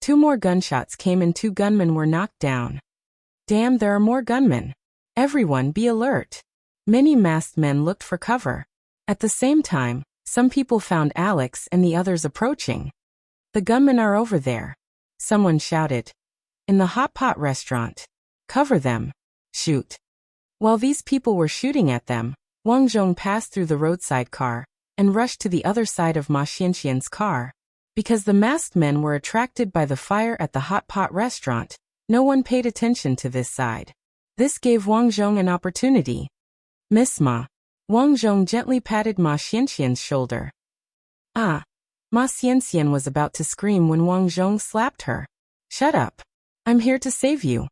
2 more gunshots came and 2 gunmen were knocked down. Damn, there are more gunmen. Everyone be alert. Many masked men looked for cover. At the same time, some people found Alex and the others approaching. The gunmen are over there. Someone shouted. In the hot pot restaurant. Cover them. Shoot. While these people were shooting at them, Wang Zhong passed through the roadside car and rushed to the other side of Ma Xianxian's car. Because the masked men were attracted by the fire at the hot pot restaurant, no one paid attention to this side. This gave Wang Zhong an opportunity. Miss Ma. Wang Zhong gently patted Ma Xianxian's shoulder. Ah. Ma Xianxian was about to scream when Wang Zhong slapped her. Shut up. I'm here to save you.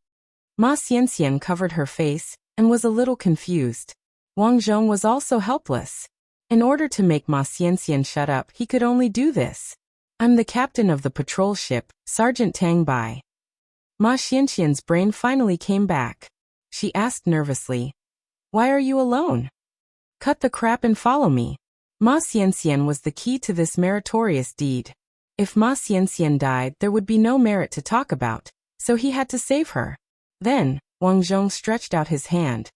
Ma Xianxian covered her face and was a little confused. Wang Zhong was also helpless. In order to make Ma Xianxian shut up, he could only do this. I'm the captain of the patrol ship, Sergeant Tang Bai. Ma Xianxian's brain finally came back. She asked nervously. Why are you alone? Cut the crap and follow me. Ma Xianxian was the key to this meritorious deed. If Ma Xianxian died, there would be no merit to talk about, so he had to save her. Then, Wang Zhong stretched out his hand.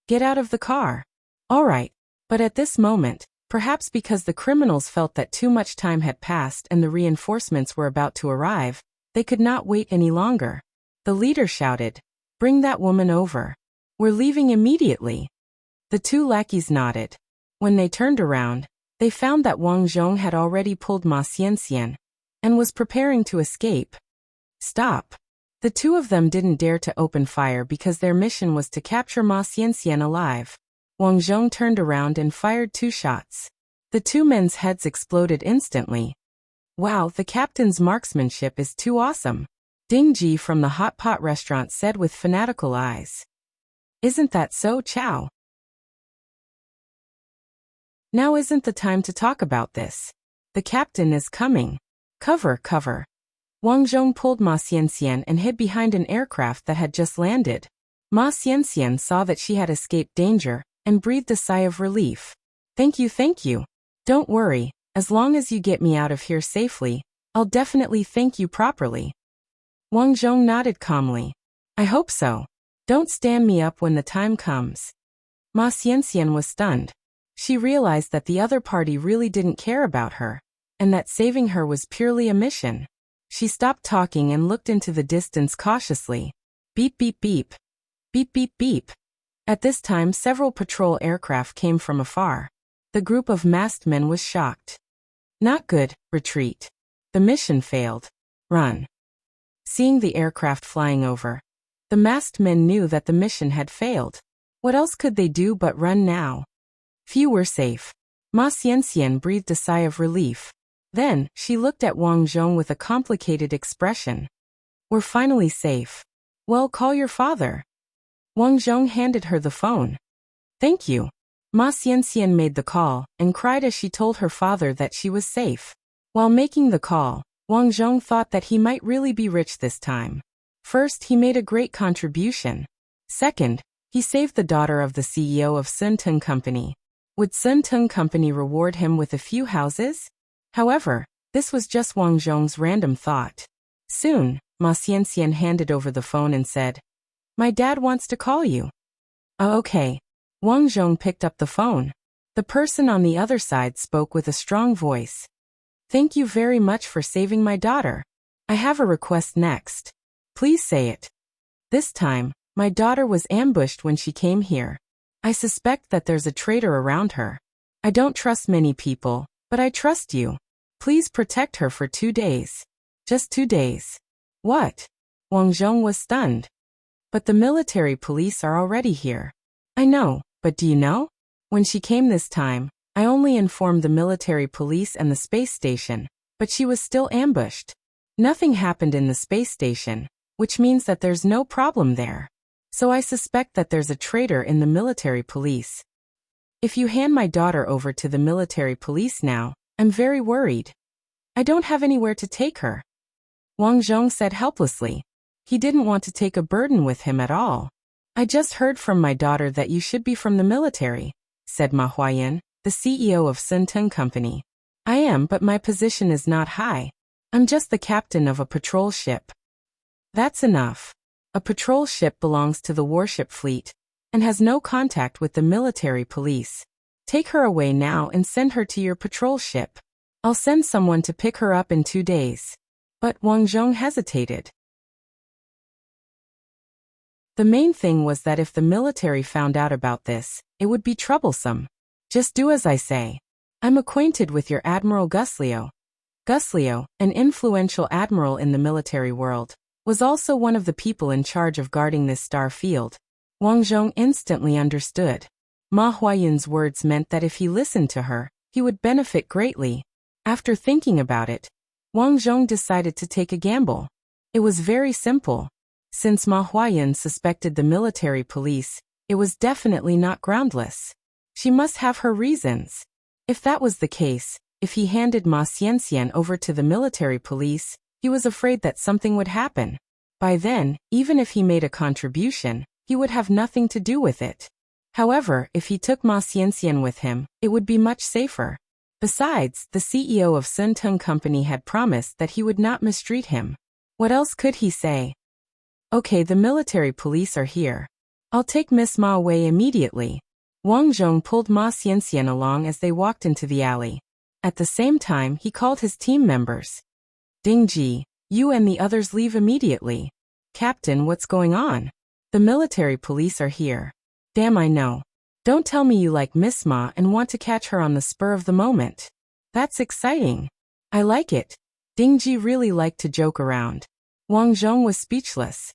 Get out of the car. All right. But at this moment, perhaps because the criminals felt that too much time had passed and the reinforcements were about to arrive, they could not wait any longer. The leader shouted, Bring that woman over. We're leaving immediately. The 2 lackeys nodded. When they turned around, they found that Wang Zhong had already pulled Ma Xianxian and was preparing to escape. Stop. The 2 of them didn't dare to open fire because their mission was to capture Ma Xianxian alive. Wang Zhong turned around and fired 2 shots. The 2 men's heads exploded instantly. Wow, the captain's marksmanship is too awesome. Ding Ji from the hot pot restaurant said with fanatical eyes. Isn't that so, Chow? Now isn't the time to talk about this. The captain is coming. Cover. Wang Zhong pulled Ma Xianxian and hid behind an aircraft that had just landed. Ma Xianxian saw that she had escaped danger and breathed a sigh of relief. Thank you. Don't worry, as long as you get me out of here safely, I'll definitely thank you properly. Wang Zhong nodded calmly. I hope so. Don't stand me up when the time comes. Ma Xianxian was stunned. She realized that the other party really didn't care about her, and that saving her was purely a mission. She stopped talking and looked into the distance cautiously. Beep. Beep. At this time, several patrol aircraft came from afar. The group of masked men was shocked. Not good, retreat. The mission failed. Run. Seeing the aircraft flying over, the masked men knew that the mission had failed. What else could they do but run now? Few were safe. Ma Xianxian breathed a sigh of relief. Then, she looked at Wang Zhong with a complicated expression. We're finally safe. Well, call your father. Wang Zhong handed her the phone. Thank you. Ma Xianxian made the call and cried as she told her father that she was safe. While making the call, Wang Zhong thought that he might really be rich this time. First, he made a great contribution. Second, he saved the daughter of the CEO of Sun Tung Company. Would Sun Tung Company reward him with a few houses? However, this was just Wang Zhong's random thought. Soon, Ma Xianxian handed over the phone and said, My dad wants to call you. Oh, okay. Wang Zhong picked up the phone. The person on the other side spoke with a strong voice. Thank you very much for saving my daughter. I have a request next. Please say it. This time, my daughter was ambushed when she came here. I suspect that there's a traitor around her. I don't trust many people, but I trust you. Please protect her for 2 days. Just 2 days. What? Wang Zhong was stunned. But the military police are already here. I know, but do you know? When she came this time, I only informed the military police and the space station, but she was still ambushed. Nothing happened in the space station, which means that there's no problem there. So I suspect that there's a traitor in the military police. If you hand my daughter over to the military police now, I'm very worried. I don't have anywhere to take her. Wang Zhong said helplessly. He didn't want to take a burden with him at all. I just heard from my daughter that you should be from the military, said Ma Huayan, the CEO of Sun Teng Company. I am, but my position is not high. I'm just the captain of a patrol ship. That's enough. A patrol ship belongs to the warship fleet and has no contact with the military police. Take her away now and send her to your patrol ship. I'll send someone to pick her up in 2 days. But Wang Zhong hesitated. The main thing was that if the military found out about this, it would be troublesome. Just do as I say. I'm acquainted with your Admiral Guslio. Guslio, an influential admiral in the military world, was also one of the people in charge of guarding this star field. Wang Zhong instantly understood. Ma Huayan's words meant that if he listened to her, he would benefit greatly. After thinking about it, Wang Zhong decided to take a gamble. It was very simple. Since Ma Huayan suspected the military police, it was definitely not groundless. She must have her reasons. If that was the case, if he handed Ma Xianxian over to the military police, he was afraid that something would happen. By then, even if he made a contribution, he would have nothing to do with it. However, if he took Ma Xianxian with him, it would be much safer. Besides, the CEO of Sun Teng Company had promised that he would not mistreat him. What else could he say? Okay, the military police are here. I'll take Miss Ma away immediately. Wang Zhong pulled Ma Xianxian along as they walked into the alley. At the same time, he called his team members. Ding Ji, you and the others leave immediately. Captain, what's going on? The military police are here. Damn, I know. Don't tell me you like Miss Ma and want to catch her on the spur of the moment. That's exciting. I like it. Ding Ji really liked to joke around. Wang Zhong was speechless.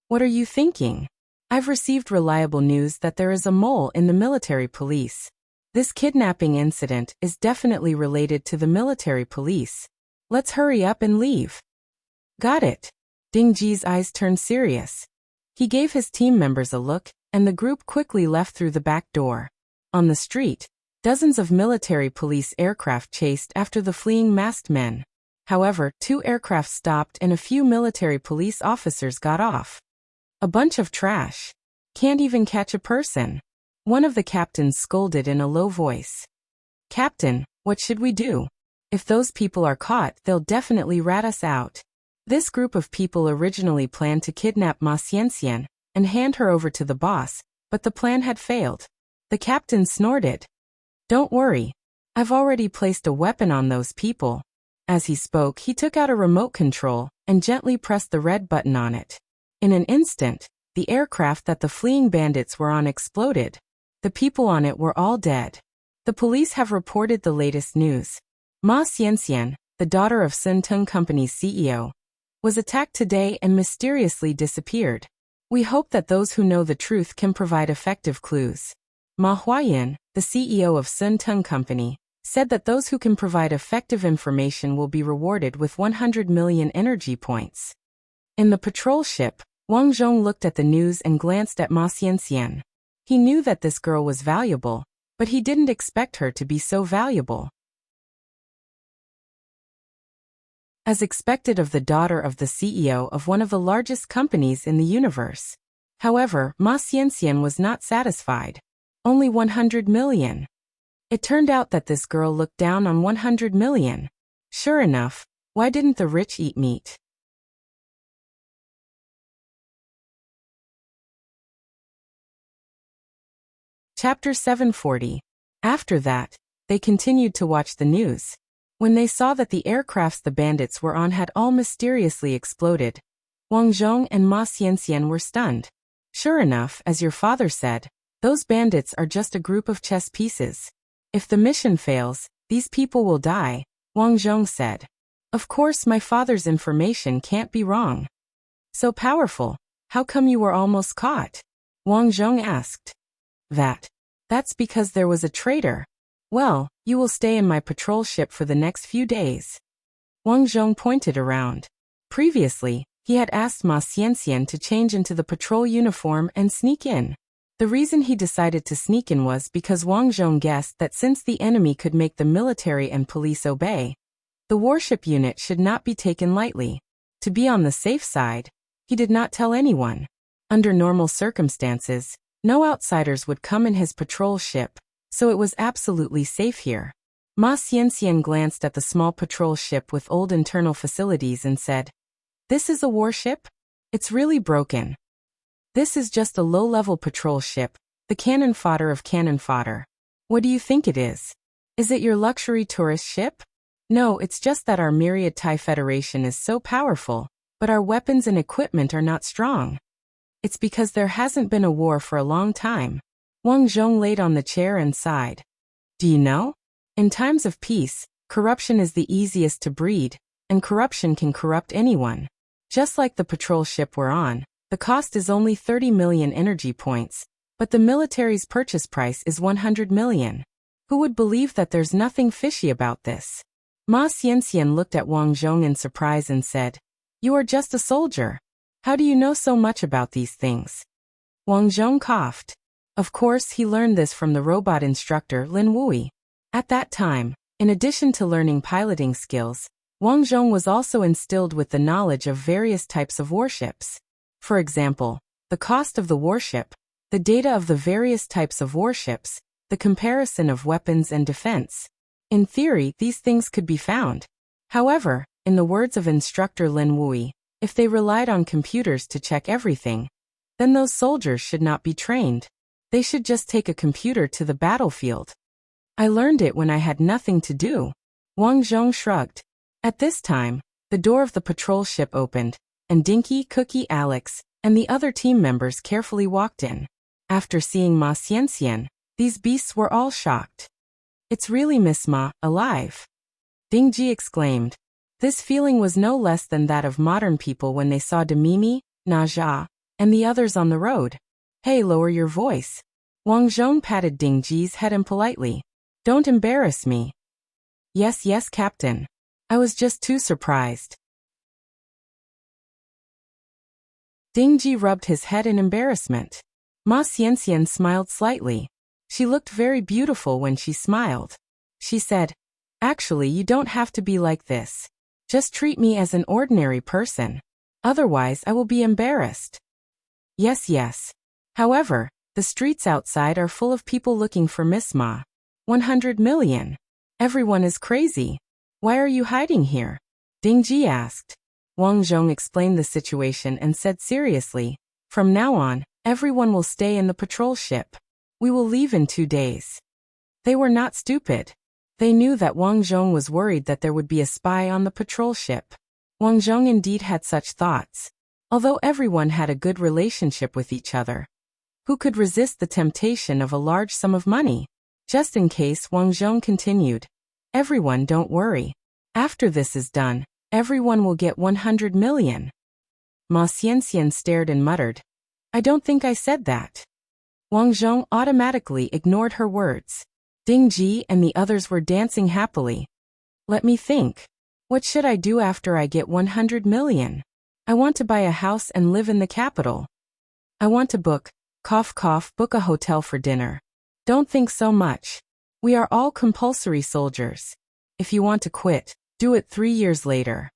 What are you thinking? I've received reliable news that there is a mole in the military police. This kidnapping incident is definitely related to the military police. Let's hurry up and leave. Got it. Ding Ji's eyes turned serious. He gave his team members a look, and the group quickly left through the back door. On the street, dozens of military police aircraft chased after the fleeing masked men. However, 2 aircraft stopped and a few military police officers got off. A bunch of trash. Can't even catch a person. One of the captains scolded in a low voice. Captain, what should we do? If those people are caught, they'll definitely rat us out. This group of people originally planned to kidnap Ma Xianxian and hand her over to the boss, but the plan had failed. The captain snorted. Don't worry. I've already placed a weapon on those people. As he spoke, he took out a remote control and gently pressed the red button on it. In an instant, the aircraft that the fleeing bandits were on exploded. The people on it were all dead. The police have reported the latest news. Ma Xianxian, the daughter of Sun Teng Company's CEO, was attacked today and mysteriously disappeared. We hope that those who know the truth can provide effective clues. Ma Huayan, the CEO of Sun Teng Company, said that those who can provide effective information will be rewarded with 100 million energy points. In the patrol ship, Wang Zhong looked at the news and glanced at Ma Xianxian. He knew that this girl was valuable, but he didn't expect her to be so valuable. As expected of the daughter of the CEO of one of the largest companies in the universe. However, Ma Xianxian was not satisfied. Only 100 million. It turned out that this girl looked down on 100 million. Sure enough, why didn't the rich eat meat? Chapter 740. After that, they continued to watch the news. When they saw that the aircrafts the bandits were on had all mysteriously exploded, Wang Zhong and Ma Xianxian were stunned. Sure enough, as your father said, those bandits are just a group of chess pieces. If the mission fails, these people will die, Wang Zhong said. Of course my father's information can't be wrong. So powerful, how come you were almost caught? Wang Zhong asked. That's because there was a traitor. Well, you will stay in my patrol ship for the next few days. Wang Zhong pointed around. Previously, he had asked Ma Xianxian to change into the patrol uniform and sneak in. The reason he decided to sneak in was because Wang Zhong guessed that since the enemy could make the military and police obey, the warship unit should not be taken lightly. To be on the safe side, he did not tell anyone. Under normal circumstances, no outsiders would come in his patrol ship, so it was absolutely safe here. Ma Xianxian glanced at the small patrol ship with old internal facilities and said, "This is a warship? It's really broken. This is just a low-level patrol ship, the cannon fodder of cannon fodder. What do you think it is? Is it your luxury tourist ship? No, it's just that our myriad TIE Federation is so powerful, but our weapons and equipment are not strong. It's because there hasn't been a war for a long time." Wang Zhong laid on the chair and sighed. Do you know? In times of peace, corruption is the easiest to breed, and corruption can corrupt anyone. Just like the patrol ship we're on, the cost is only 30 million energy points, but the military's purchase price is 100 million. Who would believe that there's nothing fishy about this? Ma Xianxian looked at Wang Zhong in surprise and said, "You are just a soldier. How do you know so much about these things?" Wang Zhong coughed. Of course, he learned this from the robot instructor Lin Wui. At that time, in addition to learning piloting skills, Wang Zhong was also instilled with the knowledge of various types of warships. For example, the cost of the warship, the data of the various types of warships, the comparison of weapons and defense. In theory, these things could be found. However, in the words of instructor Lin Wui, if they relied on computers to check everything, then those soldiers should not be trained. They should just take a computer to the battlefield. I learned it when I had nothing to do. Wang Zhong shrugged. At this time, the door of the patrol ship opened, and Dinky, Cookie, Alex, and the other team members carefully walked in. After seeing Ma Xianxian, these beasts were all shocked. It's really Miss Ma, alive. Ding Ji exclaimed. This feeling was no less than that of modern people when they saw Demimi, Naja, and the others on the road. Hey, lower your voice. Wang Zhong patted Ding Ji's head impolitely. Don't embarrass me. Yes, Captain. I was just too surprised. Ding Ji rubbed his head in embarrassment. Ma Xianxian smiled slightly. She looked very beautiful when she smiled. She said, "Actually, you don't have to be like this. Just treat me as an ordinary person. Otherwise, I will be embarrassed." Yes. However, the streets outside are full of people looking for Miss Ma. 100 million. Everyone is crazy. Why are you hiding here? Ding Ji asked. Wang Zhong explained the situation and said seriously, "From now on, everyone will stay in the patrol ship. We will leave in 2 days." They were not stupid. They knew that Wang Zhong was worried that there would be a spy on the patrol ship. Wang Zhong indeed had such thoughts. Although everyone had a good relationship with each other, who could resist the temptation of a large sum of money? Just in case, Wang Zhong continued, "Everyone, don't worry. After this is done, everyone will get 100 million. Ma Xianxian stared and muttered, "I don't think I said that." Wang Zhong automatically ignored her words. Ding Ji and the others were dancing happily. Let me think. What should I do after I get 100 million? I want to buy a house and live in the capital. I want to book a hotel for dinner. Don't think so much. We are all compulsory soldiers. If you want to quit, do it 3 years later.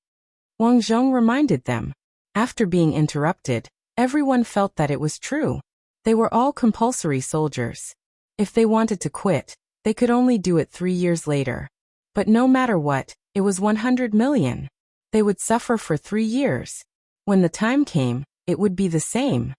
Wang Zhong reminded them. After being interrupted, everyone felt that it was true. They were all compulsory soldiers. If they wanted to quit, they could only do it 3 years later. But no matter what, it was 100 million. They would suffer for 3 years. When the time came, it would be the same.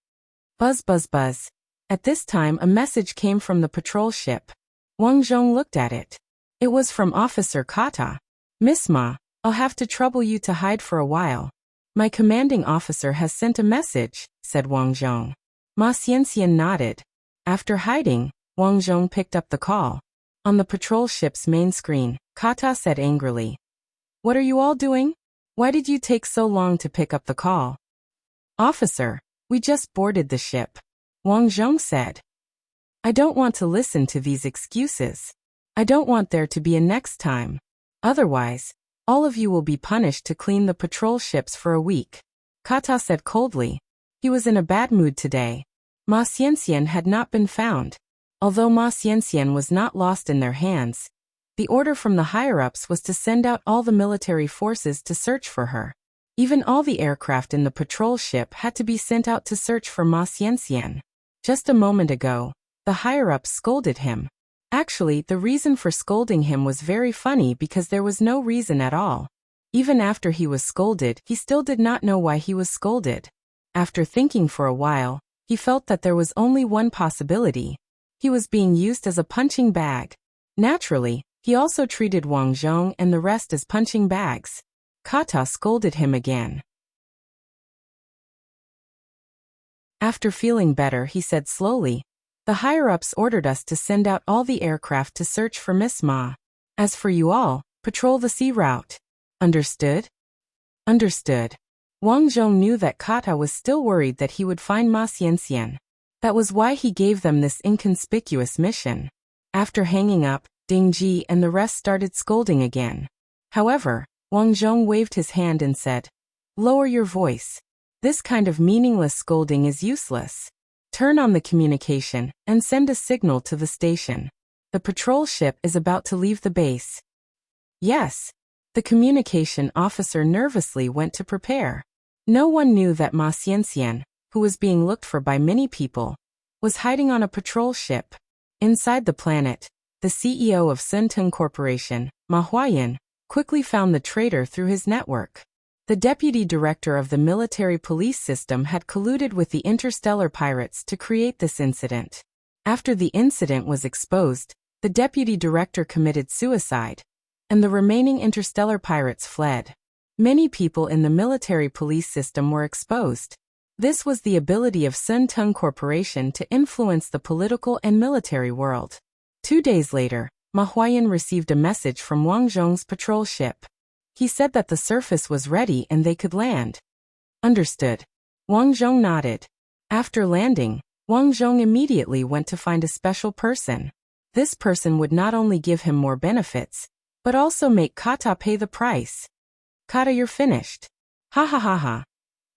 Buzz buzz buzz. At this time a message came from the patrol ship. Wang Zhong looked at it. It was from Officer Kata. Miss Ma, I'll have to trouble you to hide for a while. My commanding officer has sent a message, said Wang Zhong. Ma Xianxian nodded. After hiding, Wang Zhong picked up the call. On the patrol ship's main screen, Kata said angrily, "What are you all doing? Why did you take so long to pick up the call?" "Officer, we just boarded the ship," Wang Zhong said. "I don't want to listen to these excuses. I don't want there to be a next time. Otherwise, all of you will be punished to clean the patrol ships for a week," Kata said coldly. He was in a bad mood today. Ma Xianxian had not been found. Although Ma Xianxian was not lost in their hands, the order from the higher-ups was to send out all the military forces to search for her. Even all the aircraft in the patrol ship had to be sent out to search for Ma Xianxian. Just a moment ago, the higher-ups scolded him. Actually, the reason for scolding him was very funny because there was no reason at all. Even after he was scolded, he still did not know why he was scolded. After thinking for a while, he felt that there was only one possibility. He was being used as a punching bag. Naturally, he also treated Wang Zhong and the rest as punching bags. Kata scolded him again. After feeling better, he said slowly, "The higher-ups ordered us to send out all the aircraft to search for Miss Ma. As for you all, patrol the sea route. Understood?" Understood. Wang Zhong knew that Kata was still worried that he would find Ma Xianxian. That was why he gave them this inconspicuous mission. After hanging up, Ding Ji and the rest started scolding again. However, Wang Zhong waved his hand and said, "Lower your voice. This kind of meaningless scolding is useless. Turn on the communication and send a signal to the station. The patrol ship is about to leave the base." "Yes." The communication officer nervously went to prepare. No one knew that Ma Xianxian, who was being looked for by many people, was hiding on a patrol ship. Inside the planet, the CEO of Suntung Corporation, Ma Huayan, quickly found the traitor through his network. The deputy director of the military police system had colluded with the interstellar pirates to create this incident. After the incident was exposed, the deputy director committed suicide, and the remaining interstellar pirates fled. Many people in the military police system were exposed. This was the ability of Suntung Corporation to influence the political and military world. 2 days later, Ma Huayan received a message from Wang Zhong's patrol ship. He said that the surface was ready and they could land. Understood. Wang Zhong nodded. After landing, Wang Zhong immediately went to find a special person. This person would not only give him more benefits, but also make Kata pay the price. "Kata, you're finished." "Ha ha ha ha."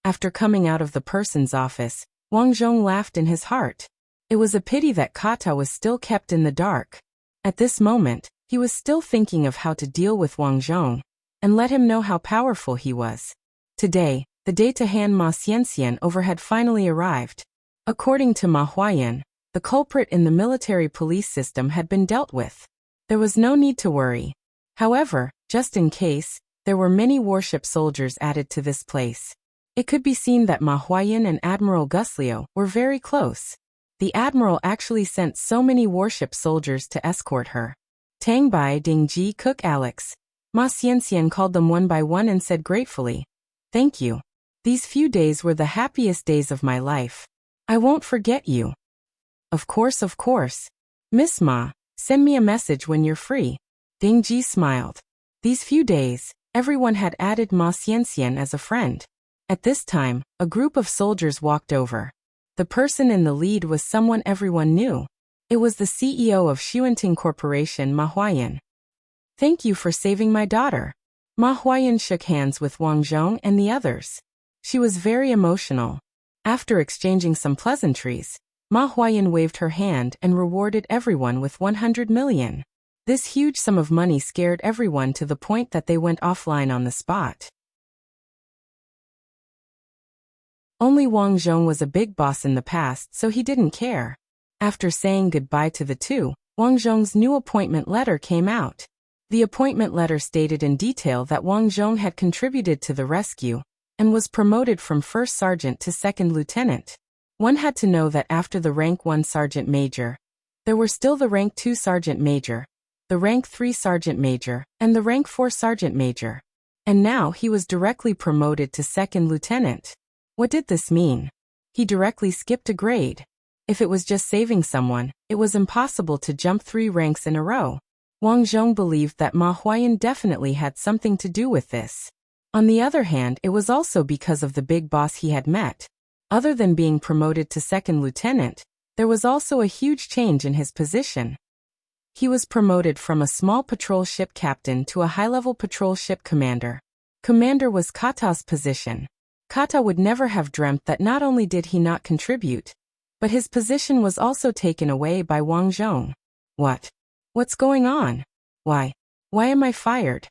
After coming out of the person's office, Wang Zhong laughed in his heart. It was a pity that Kata was still kept in the dark. At this moment, he was still thinking of how to deal with Wang Zhong and let him know how powerful he was. Today, the day to hand Ma Xianxian over had finally arrived. According to Ma Huayan, the culprit in the military police system had been dealt with. There was no need to worry. However, just in case, there were many warship soldiers added to this place. It could be seen that Ma Huayan and Admiral Guslio were very close. The admiral actually sent so many warship soldiers to escort her. Tang Bai, Ding Ji, Cook Alex. Ma Xianxian called them one by one and said gratefully, "Thank you. These few days were the happiest days of my life. I won't forget you." Of course. "Miss Ma, send me a message when you're free." Ding Ji smiled. These few days, everyone had added Ma Xianxian as a friend. At this time, a group of soldiers walked over. The person in the lead was someone everyone knew. It was the CEO of Xuanting Corporation, Ma Huayan. "Thank you for saving my daughter." Ma Huayan shook hands with Wang Zhong and the others. She was very emotional. After exchanging some pleasantries, Ma Huayan waved her hand and rewarded everyone with 100 million. This huge sum of money scared everyone to the point that they went offline on the spot. Only Wang Zhong was a big boss in the past, so he didn't care. After saying goodbye to the two, Wang Zhong's new appointment letter came out. The appointment letter stated in detail that Wang Zhong had contributed to the rescue and was promoted from first sergeant to second lieutenant. One had to know that after the rank 1 sergeant major, there were still the rank 2 sergeant major, the rank 3 sergeant major, and the rank 4 sergeant major. And now he was directly promoted to second lieutenant. What did this mean? He directly skipped a grade. If it was just saving someone, it was impossible to jump 3 ranks in a row. Wang Zhong believed that Ma Huayan definitely had something to do with this. On the other hand, it was also because of the big boss he had met. Other than being promoted to second lieutenant, there was also a huge change in his position. He was promoted from a small patrol ship captain to a high-level patrol ship commander. Commander was Kata's position. Kata would never have dreamt that not only did he not contribute, but his position was also taken away by Wang Zhong. What's going on? Why am I fired?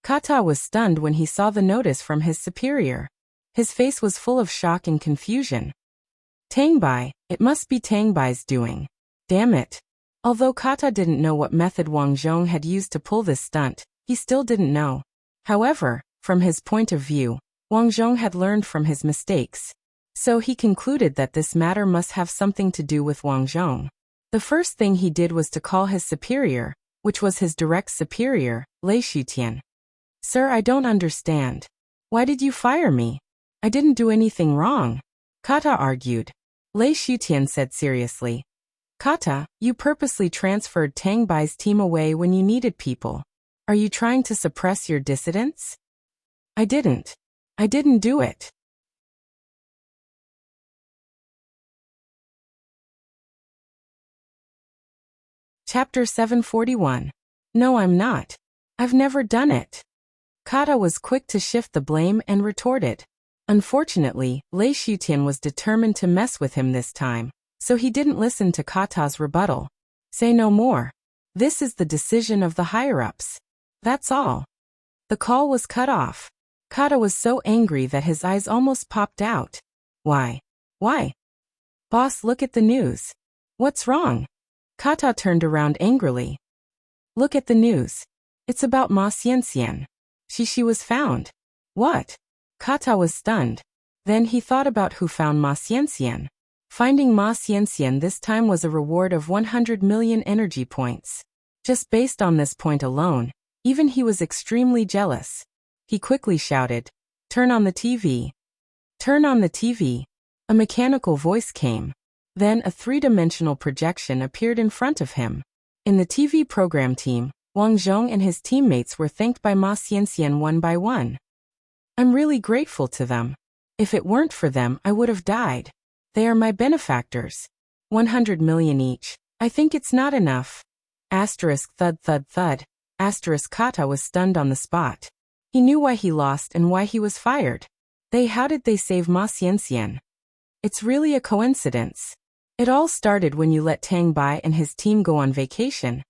Kata was stunned when he saw the notice from his superior. His face was full of shock and confusion. Tangbei, it must be Tangbei's doing. Damn it. Although Kata didn't know what method Wang Zhong had used to pull this stunt, he still didn't know. However, from his point of view, Wang Zhong had learned from his mistakes. So he concluded that this matter must have something to do with Wang Zhong. The first thing he did was to call his superior, which was his direct superior, Lei Shutian. Sir, I don't understand. Why did you fire me? I didn't do anything wrong. Kata argued. Lei Shutian said seriously. Kata, you purposely transferred Tangbei's team away when you needed people. Are you trying to suppress your dissidents? I didn't do it. Chapter 741. No, I'm not. I've never done it. Kata was quick to shift the blame and retorted. Unfortunately, Lei Shutian was determined to mess with him this time, so he didn't listen to Kata's rebuttal. Say no more. This is the decision of the higher-ups. That's all. The call was cut off. Kata was so angry that his eyes almost popped out. Why? Boss, look at the news. What's wrong? Kata turned around angrily. Look at the news. It's about Ma Xianxian. She was found. What? Kata was stunned. Then he thought about who found Ma Xianxian. Finding Ma Xianxian this time was a reward of 100 million energy points. Just based on this point alone, even he was extremely jealous. He quickly shouted, "Turn on the TV." Turn on the TV. A mechanical voice came. Then a three-dimensional projection appeared in front of him. In the TV program team, Wang Zhong and his teammates were thanked by Ma Xianxian one by one. I'm really grateful to them. If it weren't for them, I would have died. They are my benefactors. 100 million each. I think it's not enough. Asterisk thud thud thud. Asterisk Kata was stunned on the spot. He knew why he lost and why he was fired. How did they save Ma Xianxian? It's really a coincidence. It all started when you let Tangbei and his team go on vacation.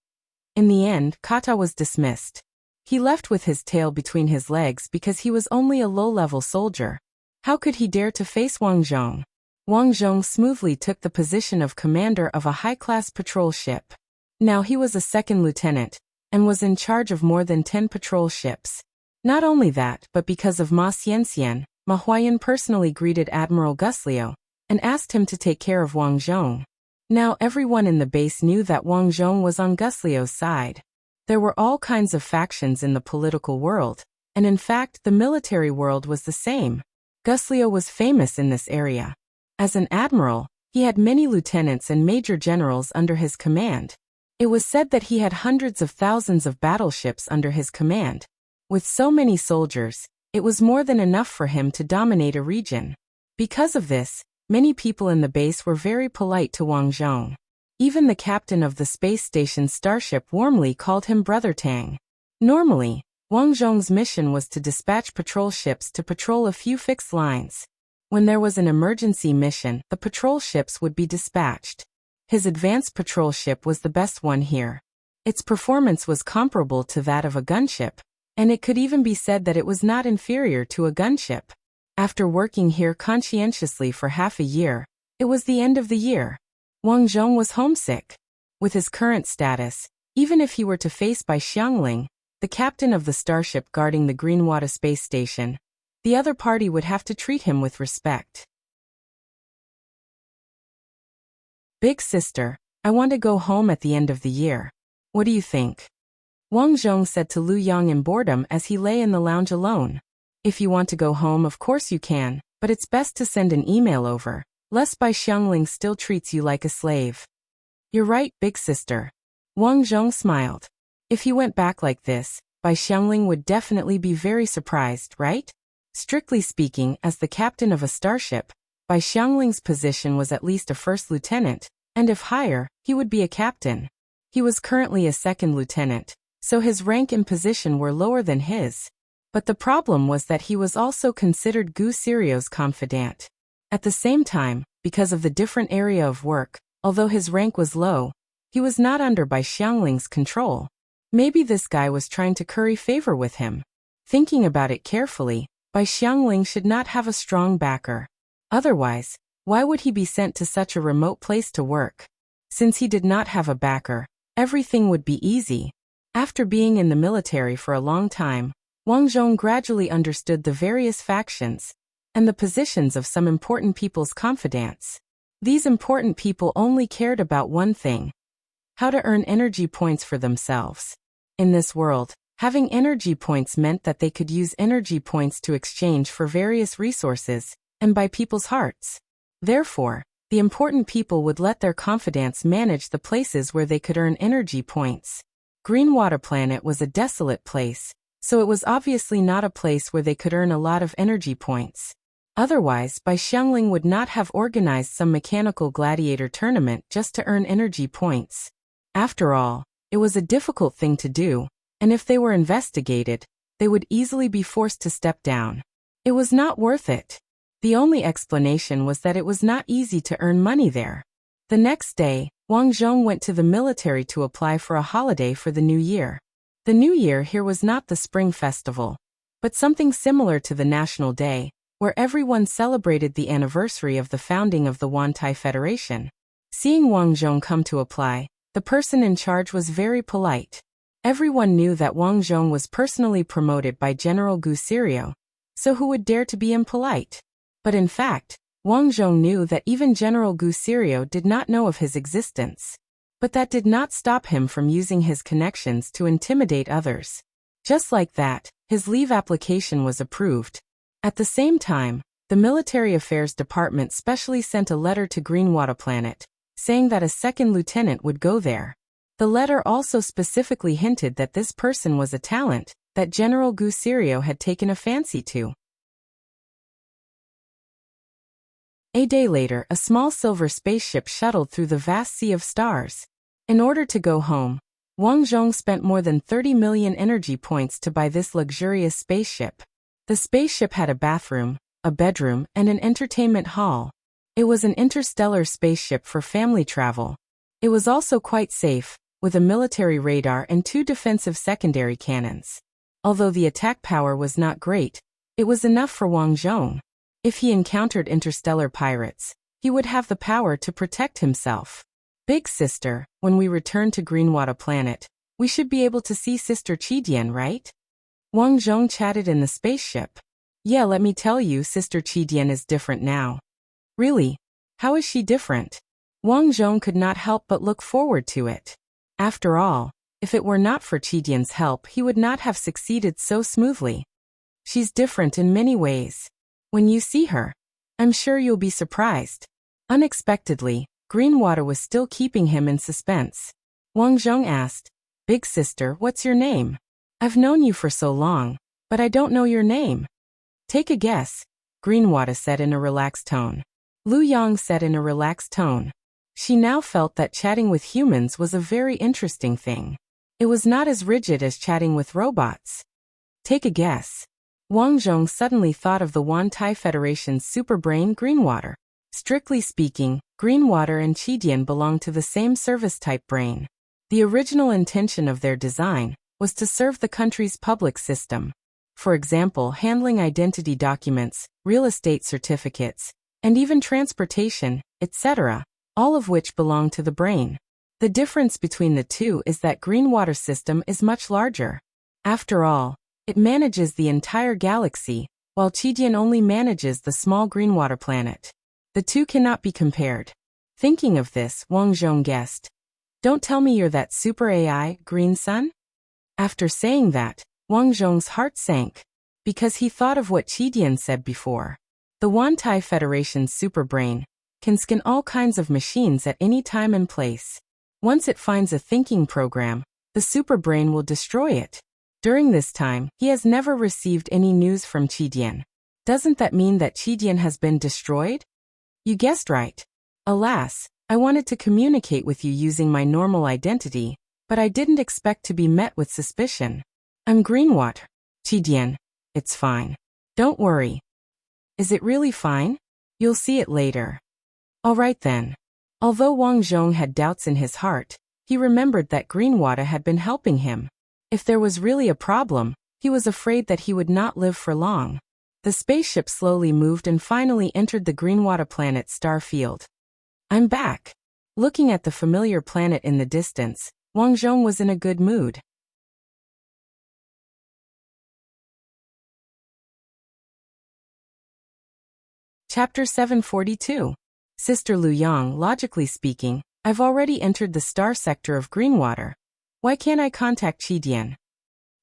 In the end, Kata was dismissed. He left with his tail between his legs because he was only a low-level soldier. How could he dare to face Wang Zhong? Wang Zhong smoothly took the position of commander of a high-class patrol ship. Now he was a second lieutenant, and was in charge of more than 10 patrol ships. Not only that, but because of Ma Xianxian, Ma Huayan personally greeted Admiral Guslio, and asked him to take care of Wang Zhong. Now everyone in the base knew that Wang Zhong was on Guslio's side. There were all kinds of factions in the political world, and in fact the military world was the same. Guslio was famous in this area. As an admiral, he had many lieutenants and major generals under his command. It was said that he had hundreds of thousands of battleships under his command. With so many soldiers, it was more than enough for him to dominate a region. Because of this, many people in the base were very polite to Wang Zhong. Even the captain of the space station starship warmly called him Brother Tang. Normally, Wang Zhong's mission was to dispatch patrol ships to patrol a few fixed lines. When there was an emergency mission, the patrol ships would be dispatched. His advanced patrol ship was the best one here. Its performance was comparable to that of a gunship, and it could even be said that it was not inferior to a gunship. After working here conscientiously for half a year, it was the end of the year. Wang Zhong was homesick. With his current status, even if he were to face by Xiangling, the captain of the starship guarding the Greenwater space station, the other party would have to treat him with respect. Big sister, I want to go home at the end of the year. What do you think? Wang Zhong said to Lu Yang in boredom as he lay in the lounge alone. If you want to go home, of course you can, but it's best to send an email over, lest Bai Xiangling still treats you like a slave. You're right, big sister. Wang Zhong smiled. If he went back like this, Bai Xiangling would definitely be very surprised, right? Strictly speaking, as the captain of a starship, Bai Xiangling's position was at least a first lieutenant, and if higher, he would be a captain. He was currently a second lieutenant, so his rank and position were lower than his. But the problem was that he was also considered Gu Sirio's confidant. At the same time, because of the different area of work, although his rank was low, he was not under Bai Xiangling's control. Maybe this guy was trying to curry favor with him. Thinking about it carefully, Bai Xiangling should not have a strong backer. Otherwise, why would he be sent to such a remote place to work? Since he did not have a backer, everything would be easy. After being in the military for a long time, Wang Zhong gradually understood the various factions and the positions of some important people's confidants. These important people only cared about one thing: how to earn energy points for themselves. In this world, having energy points meant that they could use energy points to exchange for various resources and buy people's hearts. Therefore, the important people would let their confidants manage the places where they could earn energy points. Greenwater Planet was a desolate place, so it was obviously not a place where they could earn a lot of energy points. Otherwise, Bai Xiangling would not have organized some mechanical gladiator tournament just to earn energy points. After all, it was a difficult thing to do, and if they were investigated, they would easily be forced to step down. It was not worth it. The only explanation was that it was not easy to earn money there. The next day, Wang Zhong went to the military to apply for a holiday for the new year. The new year here was not the Spring Festival, but something similar to the National Day, where everyone celebrated the anniversary of the founding of the Wantai Federation. Seeing Wang Zhong come to apply, the person in charge was very polite. Everyone knew that Wang Zhong was personally promoted by General Gu Sirio, so who would dare to be impolite? But in fact, Wang Zhong knew that even General Gu Sirio did not know of his existence. But that did not stop him from using his connections to intimidate others. Just like that, his leave application was approved. At the same time, the Military Affairs Department specially sent a letter to Greenwater Planet, saying that a second lieutenant would go there. The letter also specifically hinted that this person was a talent that General Gu Sirio had taken a fancy to. A day later, a small silver spaceship shuttled through the vast sea of stars. In order to go home, Wang Zhong spent more than 30 million energy points to buy this luxurious spaceship. The spaceship had a bathroom, a bedroom, and an entertainment hall. It was an interstellar spaceship for family travel. It was also quite safe, with a military radar and 2 defensive secondary cannons. Although the attack power was not great, it was enough for Wang Zhong. If he encountered interstellar pirates, he would have the power to protect himself. Big sister, when we return to Greenwater Planet, we should be able to see Sister Qidian, right? Wang Zhong chatted in the spaceship. Yeah, let me tell you, Sister Qidian is different now. Really? How is she different? Wang Zhong could not help but look forward to it. After all, if it were not for Qidian's help, he would not have succeeded so smoothly. She's different in many ways. When you see her, I'm sure you'll be surprised. Unexpectedly, Greenwater was still keeping him in suspense. Wang Zhong asked, Big sister, what's your name? I've known you for so long, but I don't know your name. Take a guess, Greenwater said in a relaxed tone. Lu Yang said in a relaxed tone. She now felt that chatting with humans was a very interesting thing. It was not as rigid as chatting with robots. Take a guess. Wang Zhong suddenly thought of the Wantai Federation's superbrain Greenwater. Strictly speaking, Greenwater and Qidian belonged to the same service-type brain. The original intention of their design was to serve the country's public system. For example, handling identity documents, real estate certificates, and even transportation, etc., all of which belong to the brain. The difference between the two is that Greenwater's system is much larger. After all, it manages the entire galaxy, while Qidian only manages the small Greenwater planet. The two cannot be compared. Thinking of this, Wang Zhong guessed. Don't tell me you're that super AI, Green Sun? After saying that, Wang Zhong's heart sank, because he thought of what Qidian said before. The Wantai Federation's superbrain can scan all kinds of machines at any time and place. Once it finds a thinking program, the superbrain will destroy it. During this time, he has never received any news from Qidian. Doesn't that mean that Qidian has been destroyed? You guessed right. Alas, I wanted to communicate with you using my normal identity, but I didn't expect to be met with suspicion. I'm Greenwater. Qidian, it's fine. Don't worry. Is it really fine? You'll see it later. All right then. Although Wang Zhong had doubts in his heart, he remembered that Greenwater had been helping him. If there was really a problem, he was afraid that he would not live for long. The spaceship slowly moved and finally entered the Greenwater planet's star field. I'm back. Looking at the familiar planet in the distance, Wang Zhong was in a good mood. Chapter 742. Sister Lu Yang, logically speaking, I've already entered the star sector of Greenwater. Why can't I contact Qidian?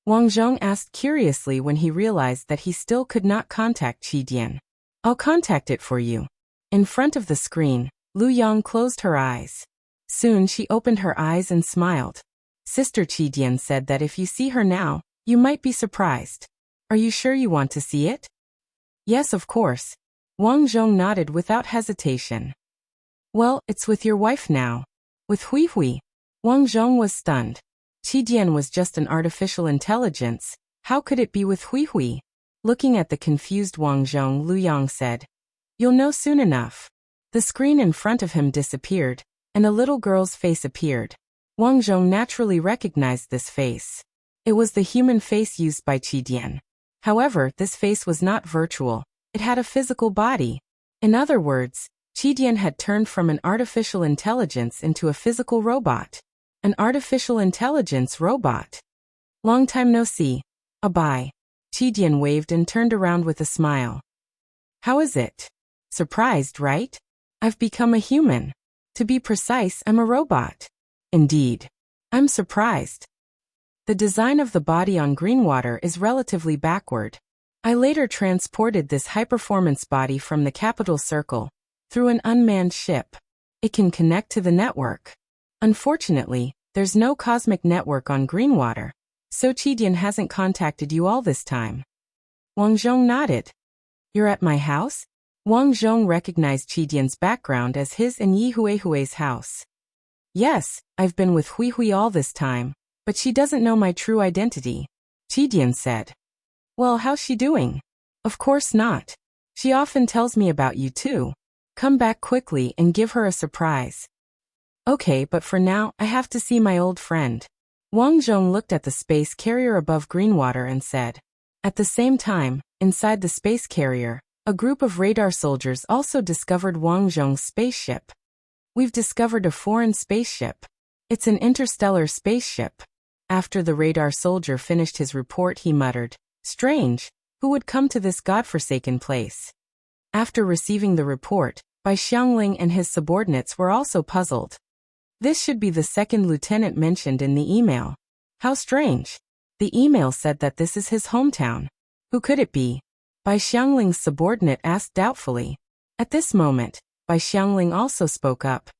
Wang Zhong asked curiously when he realized that he still could not contact Qidian. I'll contact it for you. In front of the screen, Lu Yang closed her eyes. Soon she opened her eyes and smiled. Sister Qidian said that if you see her now, you might be surprised. Are you sure you want to see it? Yes, of course. Wang Zhong nodded without hesitation. Well, it's with your wife now. With Hui Hui. Wang Zhong was stunned. Qidian was just an artificial intelligence. How could it be with Hui Hui? Looking at the confused Wang Zhong, Lu Yang said, You'll know soon enough. The screen in front of him disappeared, and a little girl's face appeared. Wang Zhong naturally recognized this face. It was the human face used by Qidian. However, this face was not virtual. It had a physical body. In other words, Qidian had turned from an artificial intelligence into a physical robot. An artificial intelligence robot. Long time no see. Bye. Qidian waved and turned around with a smile. How is it? Surprised, right? I've become a human. To be precise, I'm a robot. Indeed. I'm surprised. The design of the body on Greenwater is relatively backward. I later transported this high-performance body from the capital circle through an unmanned ship. It can connect to the network. Unfortunately, there's no cosmic network on Greenwater, so Qidian hasn't contacted you all this time. Wang Zhong nodded. You're at my house? Wang Zhong recognized Qidian's background as his and Yi Hui's house. Yes, I've been with Hui Hui all this time, but she doesn't know my true identity, Qidian said. Well, how's she doing? Of course not. She often tells me about you too. Come back quickly and give her a surprise. Okay, but for now, I have to see my old friend. Wang Zhong looked at the space carrier above Greenwater and said. At the same time, inside the space carrier, a group of radar soldiers also discovered Wang Zhong's spaceship. We've discovered a foreign spaceship. It's an interstellar spaceship. After the radar soldier finished his report, he muttered, Strange, who would come to this godforsaken place? After receiving the report, Bai Xiangling and his subordinates were also puzzled. This should be the second lieutenant mentioned in the email. How strange. The email said that this is his hometown. Who could it be? Bai Xiangling's subordinate asked doubtfully. At this moment, Bai Xiangling also spoke up.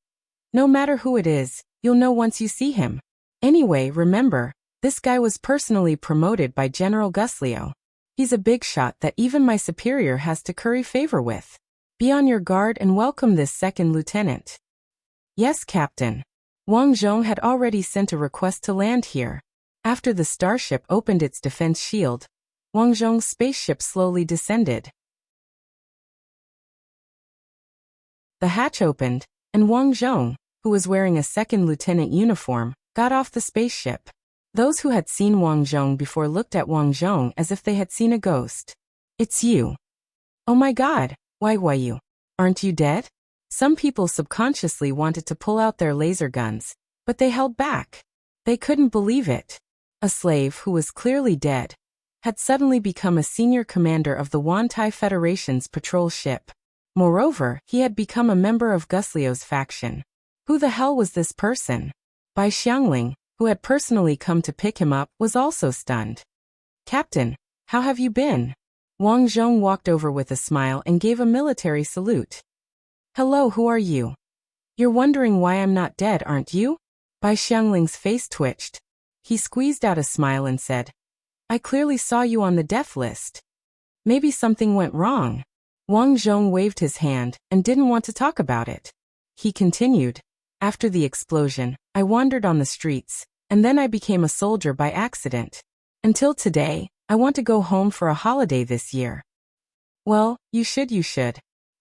No matter who it is, you'll know once you see him. Anyway, remember, this guy was personally promoted by General Guslio. He's a big shot that even my superior has to curry favor with. Be on your guard and welcome this second lieutenant. Yes, Captain. Wang Zhong had already sent a request to land here. After the starship opened its defense shield, Wang Zhong's spaceship slowly descended. The hatch opened, and Wang Zhong, who was wearing a second lieutenant uniform, got off the spaceship. Those who had seen Wang Zhong before looked at Wang Zhong as if they had seen a ghost. It's you. Oh my god, why you? Aren't you dead? Some people subconsciously wanted to pull out their laser guns, but they held back. They couldn't believe it. A slave who was clearly dead had suddenly become a senior commander of the Wantai Federation's patrol ship. Moreover, he had become a member of Guslio's faction. Who the hell was this person? Bai Xiangling, who had personally come to pick him up, was also stunned. Captain, how have you been? Wang Zhong walked over with a smile and gave a military salute. Hello, who are you? You're wondering why I'm not dead, aren't you? Bai Xiangling's face twitched. He squeezed out a smile and said, I clearly saw you on the death list. Maybe something went wrong. Wang Zhong waved his hand and didn't want to talk about it. He continued, after the explosion, I wandered on the streets, and then I became a soldier by accident. Until today, I want to go home for a holiday this year. Well, you should.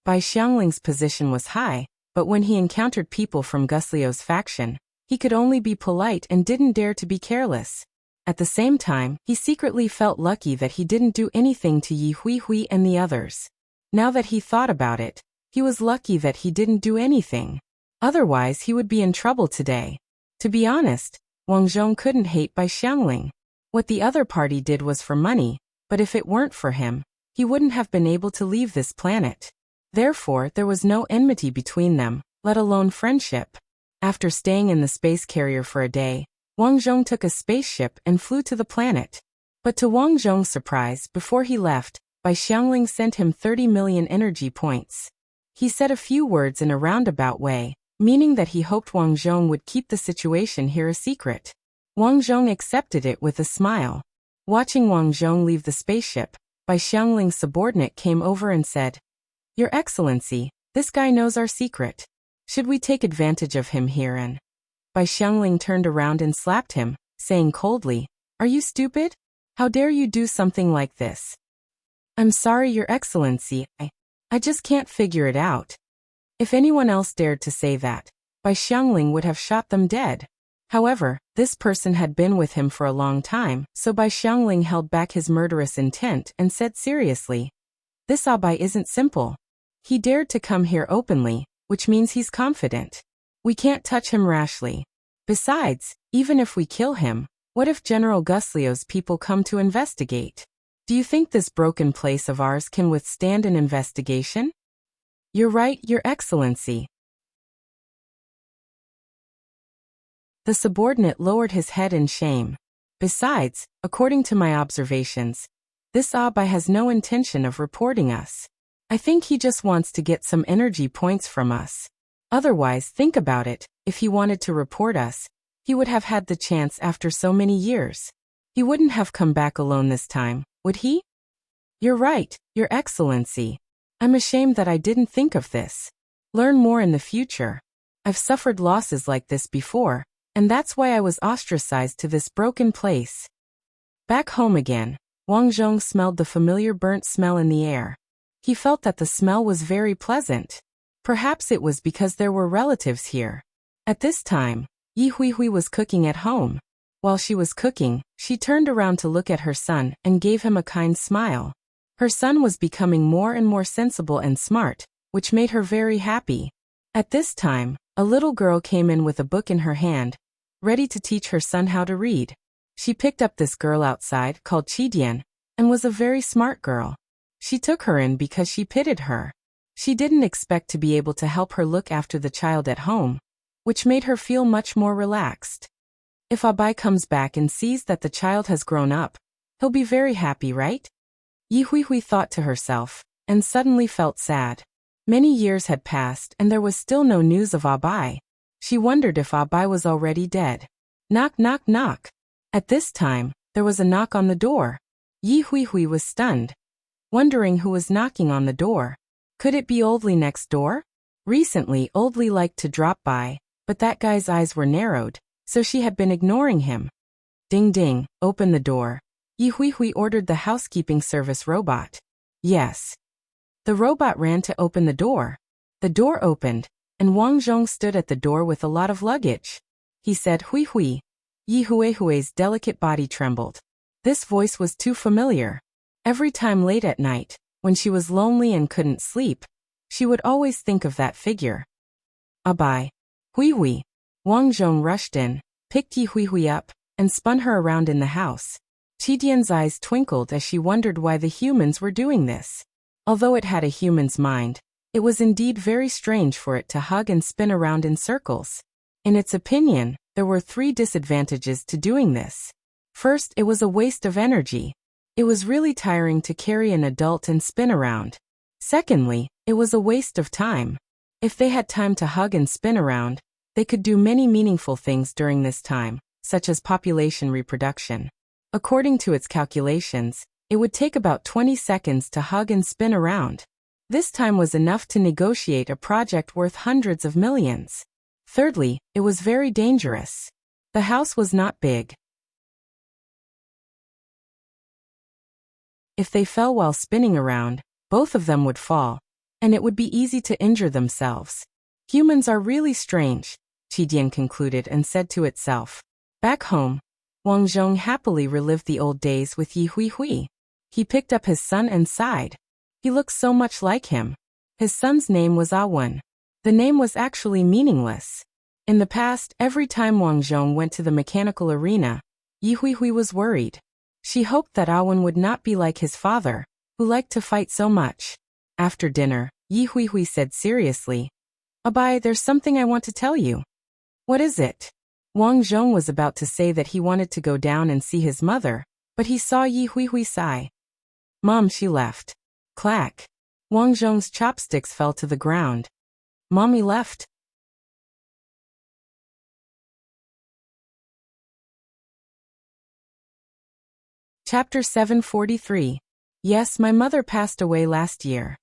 Bai Xiangling's position was high, but when he encountered people from Guslio's faction, he could only be polite and didn't dare to be careless. At the same time, he secretly felt lucky that he didn't do anything to Yi Hui and the others. Now that he thought about it, he was lucky that he didn't do anything. Otherwise, he would be in trouble today. To be honest, Wang Zhong couldn't hate Bai Xiangling. What the other party did was for money, but if it weren't for him, he wouldn't have been able to leave this planet. Therefore, there was no enmity between them, let alone friendship. After staying in the space carrier for a day, Wang Zhong took a spaceship and flew to the planet. But to Wang Zhong's surprise, before he left, Bai Xiangling sent him 30 million energy points. He said a few words in a roundabout way, meaning that he hoped Wang Zhong would keep the situation here a secret. Wang Zhong accepted it with a smile. Watching Wang Zhong leave the spaceship, Bai Xiangling's subordinate came over and said, Your Excellency, this guy knows our secret. Should we take advantage of him here? And Bai Xiangling turned around and slapped him, saying coldly, Are you stupid? How dare you do something like this? I'm sorry, Your Excellency, I just can't figure it out. If anyone else dared to say that, Bai Xiangling would have shot them dead. However, this person had been with him for a long time, so Bai Xiangling held back his murderous intent and said seriously, This Abai isn't simple. He dared to come here openly, which means he's confident. We can't touch him rashly. Besides, even if we kill him, what if General Guslio's people come to investigate? Do you think this broken place of ours can withstand an investigation? You're right, Your Excellency. The subordinate lowered his head in shame. Besides, according to my observations, this Abai has no intention of reporting us. I think he just wants to get some energy points from us. Otherwise, think about it, if he wanted to report us, he would have had the chance after so many years. He wouldn't have come back alone this time, would he? You're right, Your Excellency. I'm ashamed that I didn't think of this. Learn more in the future. I've suffered losses like this before, and that's why I was ostracized to this broken place. Back home again, Wang Zhong smelled the familiar burnt smell in the air. He felt that the smell was very pleasant. Perhaps it was because there were relatives here. At this time, Yi Hui was cooking at home. While she was cooking, she turned around to look at her son and gave him a kind smile. Her son was becoming more and more sensible and smart, which made her very happy. At this time, a little girl came in with a book in her hand, ready to teach her son how to read. She picked up this girl outside called Qidian, and was a very smart girl. She took her in because she pitied her. She didn't expect to be able to help her look after the child at home, which made her feel much more relaxed. If Abai comes back and sees that the child has grown up, he'll be very happy, right? Yi Hui thought to herself, and suddenly felt sad. Many years had passed and there was still no news of Abai. She wondered if Abai was already dead. Knock, knock, knock. At this time, there was a knock on the door. Yi Hui was stunned, wondering who was knocking on the door. Could it be Oldly next door? Recently, Oldly liked to drop by, but that guy's eyes were narrowed, so she had been ignoring him. Ding ding, open the door. Yi Hui ordered the housekeeping service robot. Yes. The robot ran to open the door. The door opened, and Wang Zhong stood at the door with a lot of luggage. He said, Hui. Yi Hui's delicate body trembled. This voice was too familiar. Every time late at night, when she was lonely and couldn't sleep, she would always think of that figure. Abai. Hui. Wang Zhong rushed in, picked Yi Hui up, and spun her around in the house. Qidian's eyes twinkled as she wondered why the humans were doing this. Although it had a human's mind, It was indeed very strange for it to hug and spin around in circles. In its opinion, there were 3 disadvantages to doing this. First, it was a waste of energy. It was really tiring to carry an adult and spin around. Secondly, it was a waste of time. If they had time to hug and spin around, they could do many meaningful things during this time, such as population reproduction. According to its calculations, it would take about 20 seconds to hug and spin around. This time was enough to negotiate a project worth hundreds of millions. Thirdly, it was very dangerous. The house was not big. If they fell while spinning around, both of them would fall, and it would be easy to injure themselves. Humans are really strange, Qidian concluded and said to itself. Back home, Wang Zhong happily relived the old days with Yi Hui Hui. He picked up his son and sighed. He looked so much like him. His son's name was Awen. The name was actually meaningless. In the past, every time Wang Zhong went to the mechanical arena, Yi Hui Hui was worried. She hoped that Awen would not be like his father, who liked to fight so much. After dinner, Yi Hui Hui said seriously, Abai, there's something I want to tell you. What is it? Wang Zhong was about to say that he wanted to go down and see his mother, but he saw Yi Hui Hui sigh. Mom, she left. Clack. Wang Zhong's chopsticks fell to the ground. Mommy left. Chapter 743. Yes, my mother passed away last year.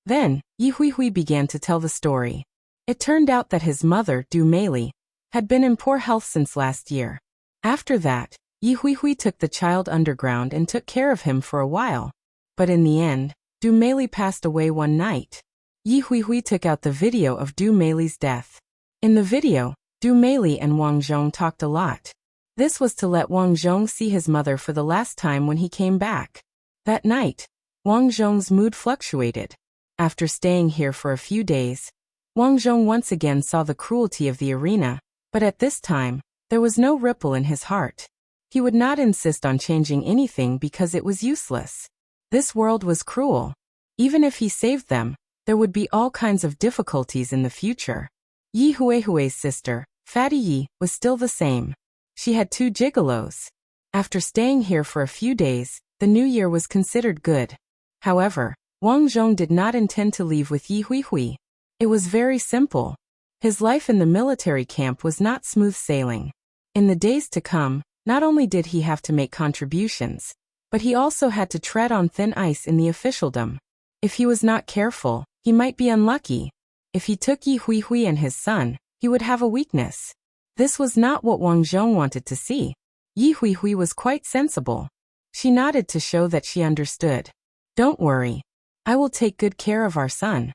Then, Yi Hui Hui began to tell the story. It turned out that his mother, Du Meili, had been in poor health since last year. After that, Yi Hui Hui took the child underground and took care of him for a while. But in the end, Du Meili passed away one night. Yi Hui Hui took out the video of Du Meili's death. In the video, Du Meili and Wang Zhong talked a lot. This was to let Wang Zhong see his mother for the last time when he came back. That night, Wang Zhong's mood fluctuated. After staying here for a few days, Wang Zhong once again saw the cruelty of the arena, but at this time, there was no ripple in his heart. He would not insist on changing anything because it was useless. This world was cruel. Even if he saved them, there would be all kinds of difficulties in the future. Yi Huihui's sister, Fatty Yi, was still the same. She had 2 gigolos. After staying here for a few days, the new year was considered good. However, Wang Zhong did not intend to leave with Yi Hui. It was very simple. His life in the military camp was not smooth sailing. In the days to come, not only did he have to make contributions, but he also had to tread on thin ice in the officialdom. If he was not careful, he might be unlucky. If he took Yi Hui and his son, he would have a weakness. This was not what Wang Zhong wanted to see. Yi Hui was quite sensible. She nodded to show that she understood. Don't worry. I will take good care of our son.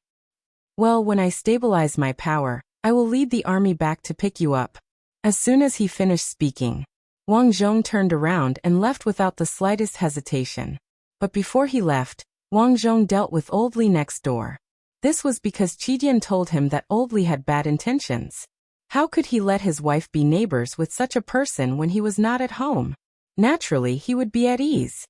Well, when I stabilize my power, I will lead the army back to pick you up. As soon as he finished speaking, Wang Zhong turned around and left without the slightest hesitation. But before he left, Wang Zhong dealt with Old Li next door. This was because Qidian told him that Old Li had bad intentions. How could he let his wife be neighbors with such a person when he was not at home? Naturally, he would be at ease.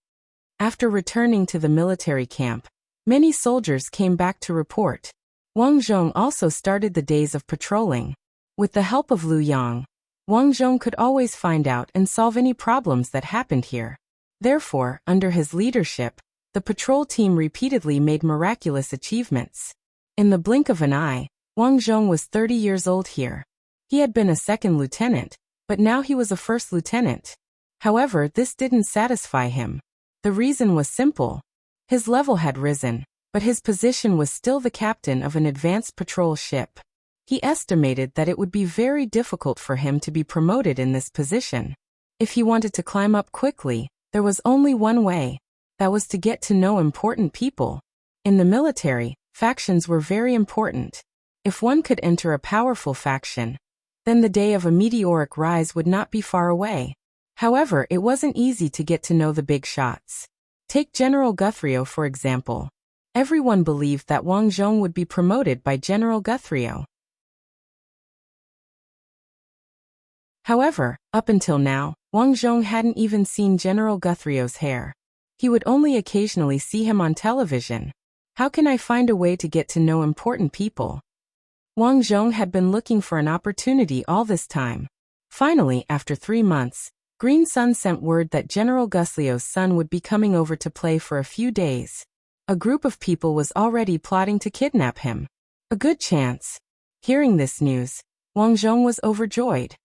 After returning to the military camp, many soldiers came back to report. Wang Zhong also started the days of patrolling. With the help of Lu Yang, Wang Zhong could always find out and solve any problems that happened here. Therefore, under his leadership, the patrol team repeatedly made miraculous achievements. In the blink of an eye, Wang Zhong was 30 years old here. He had been a second lieutenant, but now he was a first lieutenant. However, this didn't satisfy him. The reason was simple. His level had risen, but his position was still the captain of an advanced patrol ship. He estimated that it would be very difficult for him to be promoted in this position. If he wanted to climb up quickly, there was only one way. That was to get to know important people. In the military, factions were very important. If one could enter a powerful faction, then the day of a meteoric rise would not be far away. However, it wasn't easy to get to know the big shots. Take General Guthrio for example. Everyone believed that Wang Zhong would be promoted by General Guthrio. However, up until now, Wang Zhong hadn't even seen General Guthrio's hair. He would only occasionally see him on television. How can I find a way to get to know important people? Wang Zhong had been looking for an opportunity all this time. Finally, after 3 months, Green Sun sent word that General Guslio's son would be coming over to play for a few days. A group of people was already plotting to kidnap him. A good chance. Hearing this news, Wang Zhong was overjoyed.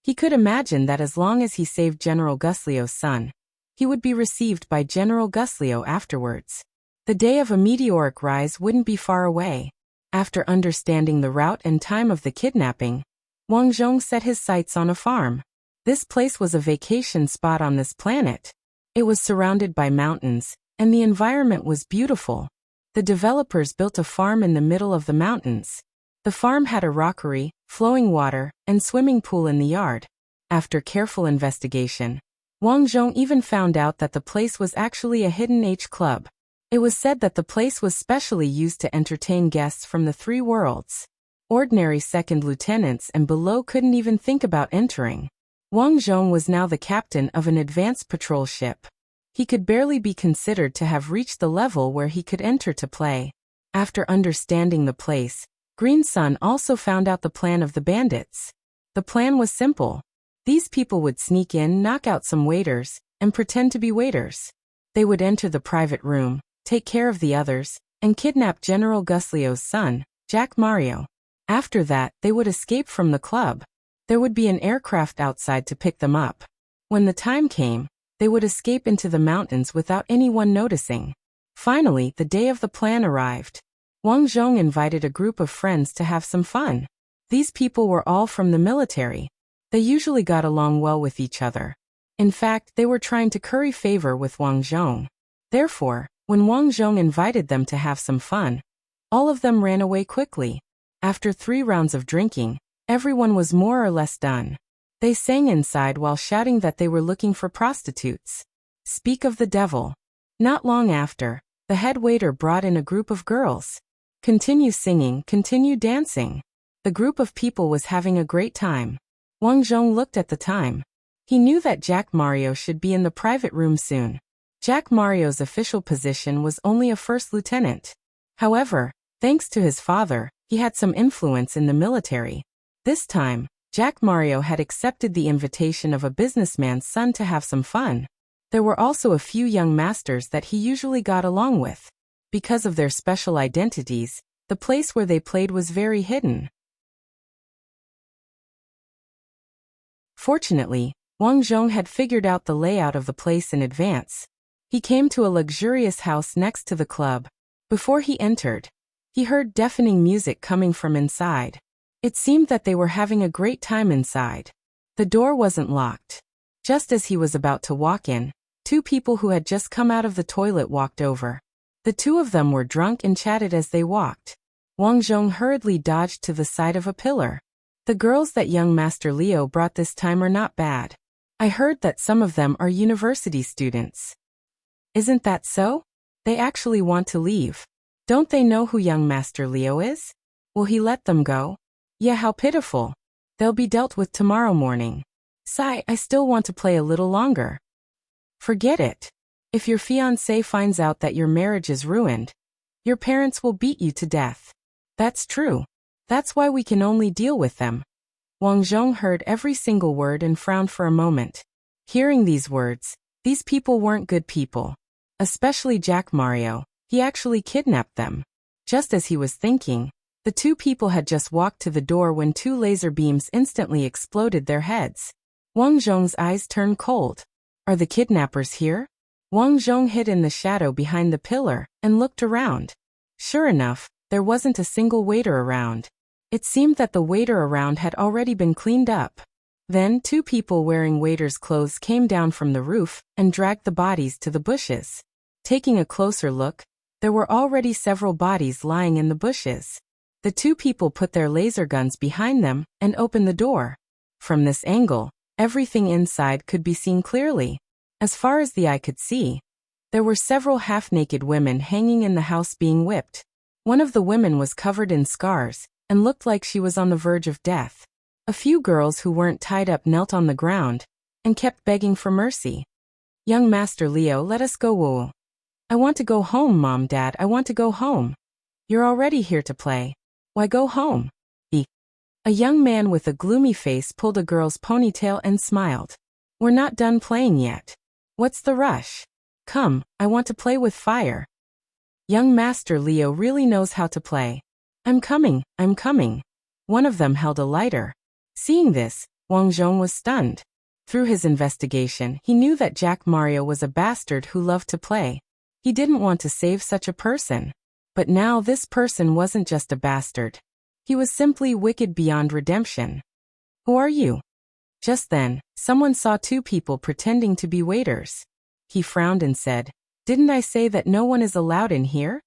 He could imagine that as long as he saved General Guslio's son, he would be received by General Guslio afterwards. The day of a meteoric rise wouldn't be far away. After understanding the route and time of the kidnapping, Wang Zhong set his sights on a farm. This place was a vacation spot on this planet. It was surrounded by mountains, and the environment was beautiful. The developers built a farm in the middle of the mountains. The farm had a rockery, flowing water, and swimming pool in the yard. After careful investigation, Wang Zhong even found out that the place was actually a hidden H club. It was said that the place was specially used to entertain guests from the 3 worlds. Ordinary second lieutenants and below couldn't even think about entering. Wang Zhong was now the captain of an advanced patrol ship. He could barely be considered to have reached the level where he could enter to play. After understanding the place, Green Sun also found out the plan of the bandits. The plan was simple. These people would sneak in, knock out some waiters, and pretend to be waiters. They would enter the private room, take care of the others, and kidnap General Guslio's son, Jack Mario. After that, they would escape from the club. There would be an aircraft outside to pick them up. When the time came, they would escape into the mountains without anyone noticing. Finally, the day of the plan arrived. Wang Zhong invited a group of friends to have some fun. These people were all from the military. They usually got along well with each other. In fact, they were trying to curry favor with Wang Zhong. Therefore, when Wang Zhong invited them to have some fun, all of them ran away quickly. After 3 rounds of drinking, everyone was more or less done. They sang inside while shouting that they were looking for prostitutes. Speak of the devil. Not long after, the head waiter brought in a group of girls. Continue singing, continue dancing. The group of people was having a great time. Wang Zhong looked at the time. He knew that Jack Mario should be in the private room soon. Jack Mario's official position was only a first lieutenant. However, thanks to his father, he had some influence in the military. This time, Jack Mario had accepted the invitation of a businessman's son to have some fun. There were also a few young masters that he usually got along with. Because of their special identities, the place where they played was very hidden. Fortunately, Wang Zhong had figured out the layout of the place in advance. He came to a luxurious house next to the club. Before he entered, he heard deafening music coming from inside. It seemed that they were having a great time inside. The door wasn't locked. Just as he was about to walk in, 2 people who had just come out of the toilet walked over. The 2 of them were drunk and chatted as they walked. Wang Zhong hurriedly dodged to the side of a pillar. The girls that young Master Leo brought this time are not bad. I heard that some of them are university students. Isn't that so? They actually want to leave. Don't they know who young Master Leo is? Will he let them go? Yeah, how pitiful. They'll be dealt with tomorrow morning. Sigh, I still want to play a little longer. Forget it. If your fiancé finds out that your marriage is ruined, your parents will beat you to death. That's true. That's why we can only deal with them. Wang Zhong heard every single word and frowned for a moment. Hearing these words, these people weren't good people. Especially Jack Mario, he actually kidnapped them. Just as he was thinking, the 2 people had just walked to the door when 2 laser beams instantly exploded their heads. Wang Zhong's eyes turned cold. Are the kidnappers here? Wang Zhong hid in the shadow behind the pillar and looked around. Sure enough, there wasn't a single waiter around. It seemed that the waiter around had already been cleaned up. Then 2 people wearing waiters' clothes came down from the roof and dragged the bodies to the bushes. Taking a closer look, there were already several bodies lying in the bushes. The 2 people put their laser guns behind them and opened the door. From this angle, everything inside could be seen clearly. As far as the eye could see, there were several half-naked women hanging in the house being whipped. One of the women was covered in scars and looked like she was on the verge of death. A few girls who weren't tied up knelt on the ground and kept begging for mercy. Young Master Leo, let us go. Whoa. I want to go home, Mom, Dad, I want to go home. You're already here to play. Why go home? A young man with a gloomy face pulled a girl's ponytail and smiled. We're not done playing yet. What's the rush? Come, I want to play with fire. Young Master Leo really knows how to play. I'm coming, I'm coming. One of them held a lighter. Seeing this, Wang Zhong was stunned. Through his investigation, he knew that Jack Mario was a bastard who loved to play. He didn't want to save such a person. But now this person wasn't just a bastard. He was simply wicked beyond redemption. Who are you? Just then, someone saw two people pretending to be waiters. He frowned and said, Didn't I say that no one is allowed in here?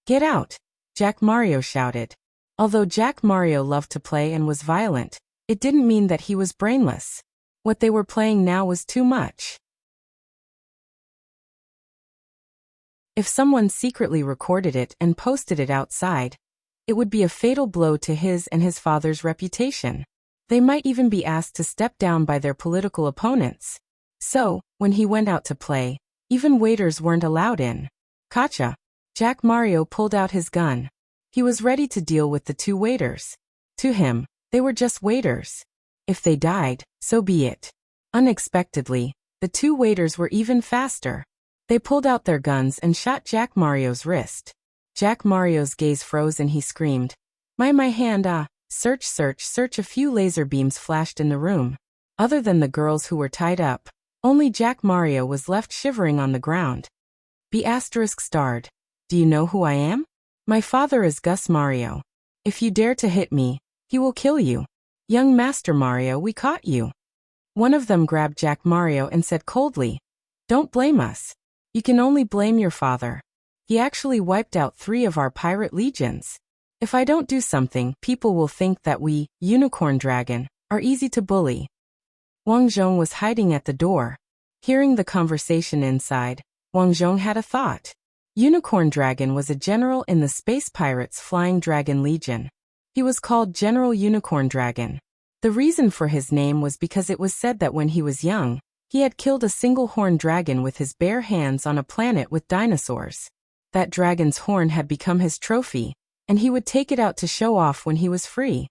Get out, Jack Mario shouted. Although Jack Mario loved to play and was violent, it didn't mean that he was brainless. What they were playing now was too much. If someone secretly recorded it and posted it outside, it would be a fatal blow to his and his father's reputation. They might even be asked to step down by their political opponents. So, when he went out to play, even waiters weren't allowed in. Gotcha. Jack Mario pulled out his gun. He was ready to deal with the two waiters. To him, they were just waiters. If they died, so be it. Unexpectedly, the two waiters were even faster. They pulled out their guns and shot Jack Mario's wrist. Jack Mario's gaze froze and he screamed, My hand, ah! Search, search, search. A few laser beams flashed in the room. Other than the girls who were tied up, only Jack Mario was left shivering on the ground. B*****. Do you know who I am? My father is Gus Mario. If you dare to hit me, he will kill you. Young Master Mario, we caught you. One of them grabbed Jack Mario and said coldly, Don't blame us. You can only blame your father. He actually wiped out 3 of our pirate legions. If I don't do something, people will think that we, Unicorn Dragon, are easy to bully. Wang Zhong was hiding at the door. Hearing the conversation inside, Wang Zhong had a thought. Unicorn Dragon was a general in the Space Pirates Flying Dragon Legion. He was called General Unicorn Dragon. The reason for his name was because it was said that when he was young, he had killed a single-horned dragon with his bare hands on a planet with dinosaurs. That dragon's horn had become his trophy, and he would take it out to show off when he was free.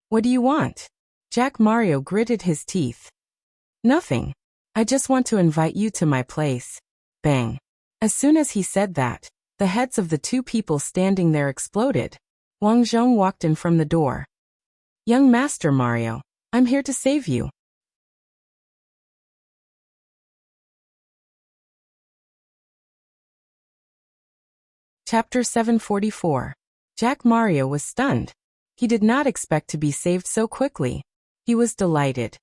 What do you want? Jack Mario gritted his teeth. Nothing. I just want to invite you to my place. Bang. As soon as he said that, the heads of the 2 people standing there exploded. Wang Zhong walked in from the door. Young Master Mario, I'm here to save you. Chapter 744. Jack Mario was stunned. He did not expect to be saved so quickly. He was delighted.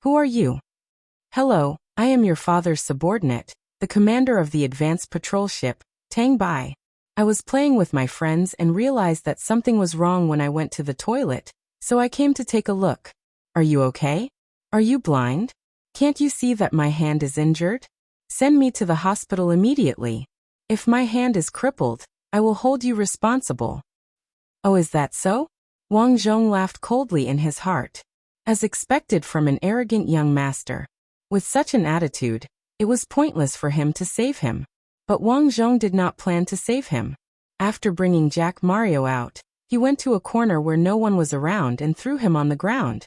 Who are you? Hello, I am your father's subordinate, the commander of the advanced patrol ship, Tang Bai. I was playing with my friends and realized that something was wrong when I went to the toilet, so I came to take a look. Are you okay? Are you blind? Can't you see that my hand is injured? Send me to the hospital immediately. If my hand is crippled, I will hold you responsible. Oh, is that so? Wang Zhong laughed coldly in his heart. As expected from an arrogant young master. With such an attitude, it was pointless for him to save him. But Wang Zhong did not plan to save him. After bringing Jack Mario out, he went to a corner where no one was around and threw him on the ground.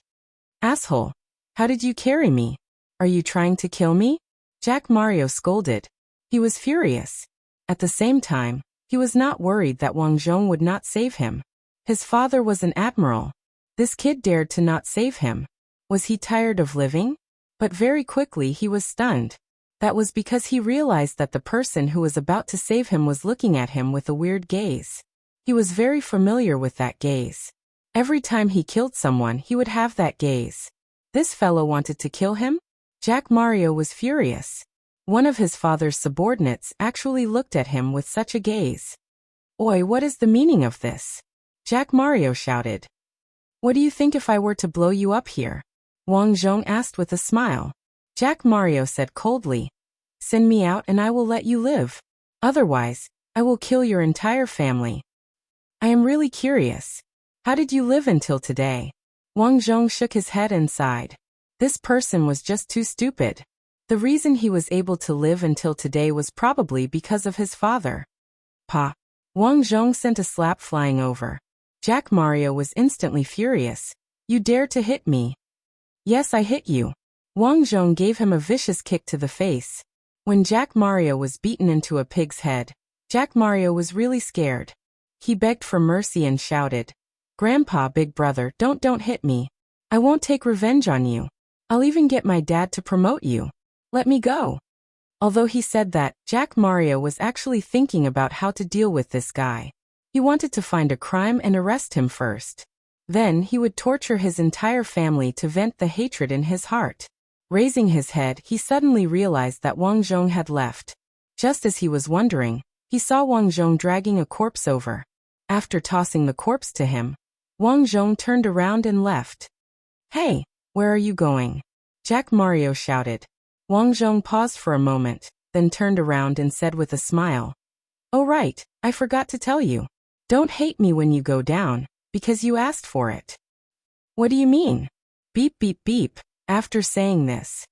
Asshole! How did you carry me? Are you trying to kill me? Jack Mario scolded. He was furious. At the same time, he was not worried that Wang Zhong would not save him. His father was an admiral. This kid dared to not save him. Was he tired of living? But very quickly he was stunned. That was because he realized that the person who was about to save him was looking at him with a weird gaze. He was very familiar with that gaze. Every time he killed someone, he would have that gaze. This fellow wanted to kill him? Jack Mario was furious. One of his father's subordinates actually looked at him with such a gaze. Oi, what is the meaning of this? Jack Mario shouted. What do you think if I were to blow you up here? Wang Zhong asked with a smile. Jack Mario said coldly. Send me out and I will let you live. Otherwise, I will kill your entire family. I am really curious. How did you live until today? Wang Zhong shook his head and sighed. This person was just too stupid. The reason he was able to live until today was probably because of his father. Pa. Wang Zhong sent a slap flying over. Jack Mario was instantly furious. You dare to hit me? Yes, I hit you. Wang Zhong gave him a vicious kick to the face. When Jack Mario was beaten into a pig's head, Jack Mario was really scared. He begged for mercy and shouted, Grandpa, big brother, don't hit me. I won't take revenge on you. I'll even get my dad to promote you. Let me go. Although he said that, Jack Mario was actually thinking about how to deal with this guy. He wanted to find a crime and arrest him first. Then he would torture his entire family to vent the hatred in his heart. Raising his head, he suddenly realized that Wang Zhong had left. Just as he was wondering, he saw Wang Zhong dragging a corpse over. After tossing the corpse to him, Wang Zhong turned around and left. Hey, where are you going? Jack Mario shouted. Wang Zhong paused for a moment, then turned around and said with a smile, Oh right, I forgot to tell you. Don't hate me when you go down, because you asked for it. What do you mean? Beep beep beep. After saying this,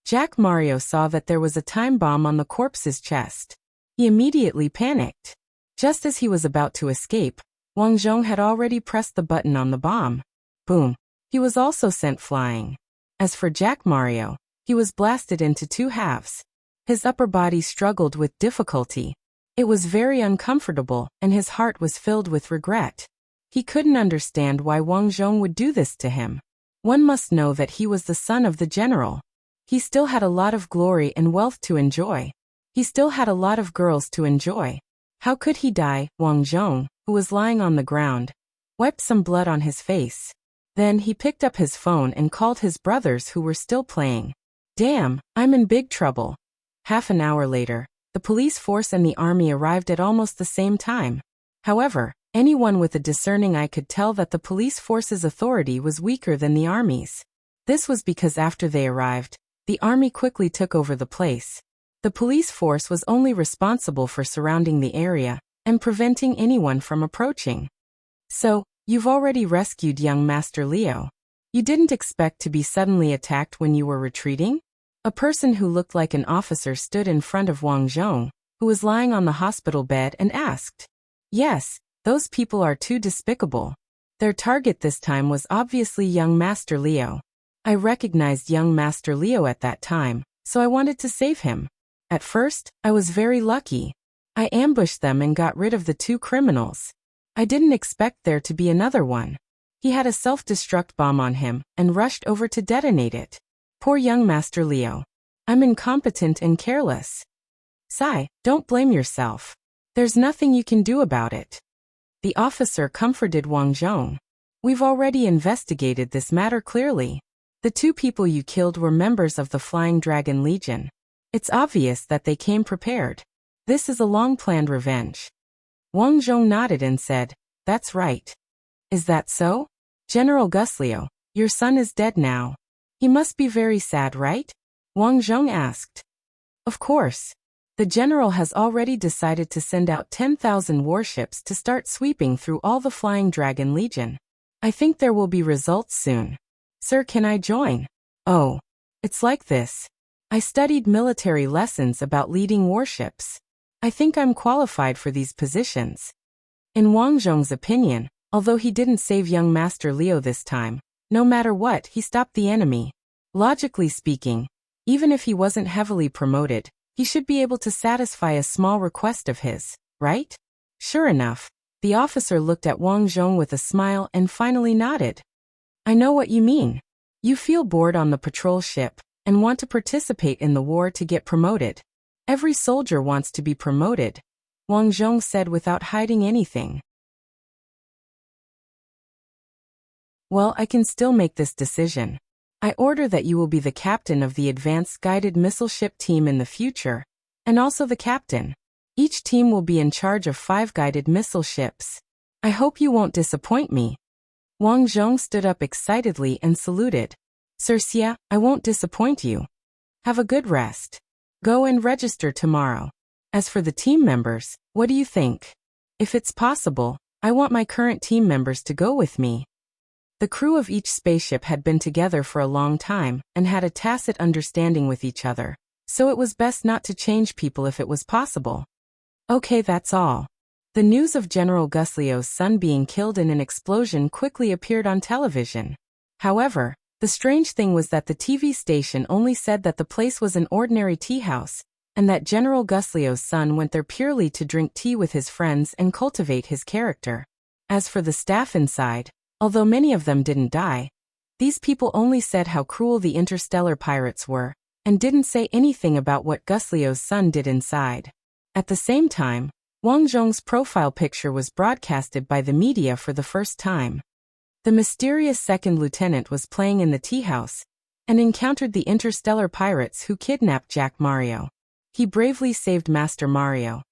Jack Mario saw that there was a time bomb on the corpse's chest. He immediately panicked. Just as he was about to escape, Wang Zhong had already pressed the button on the bomb. Boom. He was also sent flying. As for Jack Mario, he was blasted into two halves. His upper body struggled with difficulty. It was very uncomfortable, and his heart was filled with regret. He couldn't understand why Wang Zhong would do this to him. One must know that he was the son of the general. He still had a lot of glory and wealth to enjoy. He still had a lot of girls to enjoy. How could he die? Wang Zhong, who was lying on the ground, wiped some blood on his face. Then he picked up his phone and called his brothers who were still playing. Damn, I'm in big trouble. Half an hour later, the police force and the army arrived at almost the same time. However, anyone with a discerning eye could tell that the police force's authority was weaker than the army's. This was because after they arrived, the army quickly took over the place. The police force was only responsible for surrounding the area and preventing anyone from approaching. So, you've already rescued young Master Leo. You didn't expect to be suddenly attacked when you were retreating? A person who looked like an officer stood in front of Wang Zhong, who was lying on the hospital bed, and asked. Yes, those people are too despicable. Their target this time was obviously young Master Leo. I recognized young Master Leo at that time, so I wanted to save him. At first, I was very lucky. I ambushed them and got rid of the two criminals. I didn't expect there to be another one. He had a self-destruct bomb on him and rushed over to detonate it. Poor young Master Leo. I'm incompetent and careless. Sigh, don't blame yourself. There's nothing you can do about it. The officer comforted Wang Zhong. We've already investigated this matter clearly. The two people you killed were members of the Flying Dragon Legion. It's obvious that they came prepared. This is a long-planned revenge. Wang Zhong nodded and said, That's right. Is that so? General Gusleo, your son is dead now. He must be very sad, right? Wang Zhong asked. Of course. The general has already decided to send out 10,000 warships to start sweeping through all the Flying Dragon Legion. I think there will be results soon. Sir, can I join? Oh, it's like this. I studied military lessons about leading warships. I think I'm qualified for these positions. In Wang Zhong's opinion, although he didn't save young Master Leo this time, no matter what, he stopped the enemy. Logically speaking, even if he wasn't heavily promoted, he should be able to satisfy a small request of his, right? Sure enough, the officer looked at Wang Zhong with a smile and finally nodded. I know what you mean. You feel bored on the patrol ship and want to participate in the war to get promoted. Every soldier wants to be promoted, Wang Zhong said without hiding anything. Well, I can still make this decision. I order that you will be the captain of the advanced guided missile ship team in the future, and also the captain. Each team will be in charge of 5 guided missile ships. I hope you won't disappoint me. Wang Zhong stood up excitedly and saluted. Sir Xia, I won't disappoint you. Have a good rest. Go and register tomorrow. As for the team members, what do you think? If it's possible, I want my current team members to go with me. The crew of each spaceship had been together for a long time and had a tacit understanding with each other, so it was best not to change people if it was possible. Okay, that's all. The news of General Guslio's son being killed in an explosion quickly appeared on television. However, the strange thing was that the TV station only said that the place was an ordinary tea house, and that General Guslio's son went there purely to drink tea with his friends and cultivate his character. As for the staff inside, although many of them didn't die, these people only said how cruel the interstellar pirates were, and didn't say anything about what Guslio's son did inside. At the same time, Wang Zhong's profile picture was broadcasted by the media for the first time. The mysterious second lieutenant was playing in the tea house and encountered the interstellar pirates who kidnapped Jack Mario. He bravely saved Master Mario.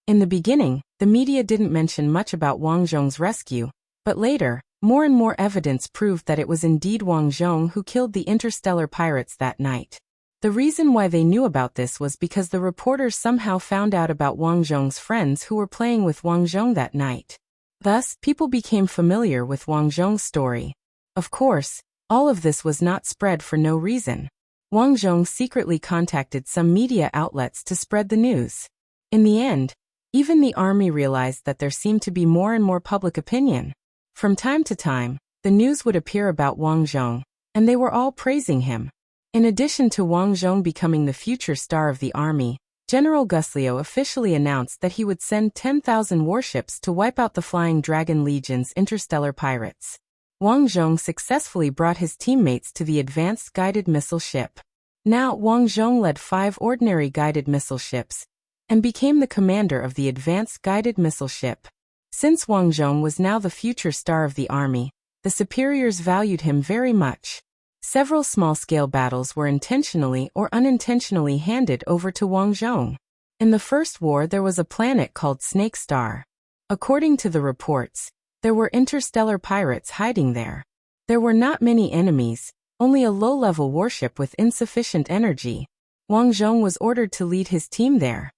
In the beginning, the media didn't mention much about Wang Zhong's rescue, but later, more and more evidence proved that it was indeed Wang Zhong who killed the interstellar pirates that night. The reason why they knew about this was because the reporters somehow found out about Wang Zhong's friends who were playing with Wang Zhong that night. Thus, people became familiar with Wang Zhong's story. Of course, all of this was not spread for no reason. Wang Zhong secretly contacted some media outlets to spread the news. In the end, even the army realized that there seemed to be more and more public opinion. From time to time, the news would appear about Wang Zhong, and they were all praising him. In addition to Wang Zhong becoming the future star of the army, General Guslio officially announced that he would send 10,000 warships to wipe out the Flying Dragon Legion's interstellar pirates. Wang Zhong successfully brought his teammates to the advanced guided missile ship. Now Wang Zhong led 5 ordinary guided missile ships and became the commander of the advanced guided missile ship. Since Wang Zhong was now the future star of the army, the superiors valued him very much. Several small-scale battles were intentionally or unintentionally handed over to Wang Zhong. In the first war there was a planet called Snake Star. According to the reports, there were interstellar pirates hiding there. There were not many enemies, only a low-level warship with insufficient energy. Wang Zhong was ordered to lead his team there.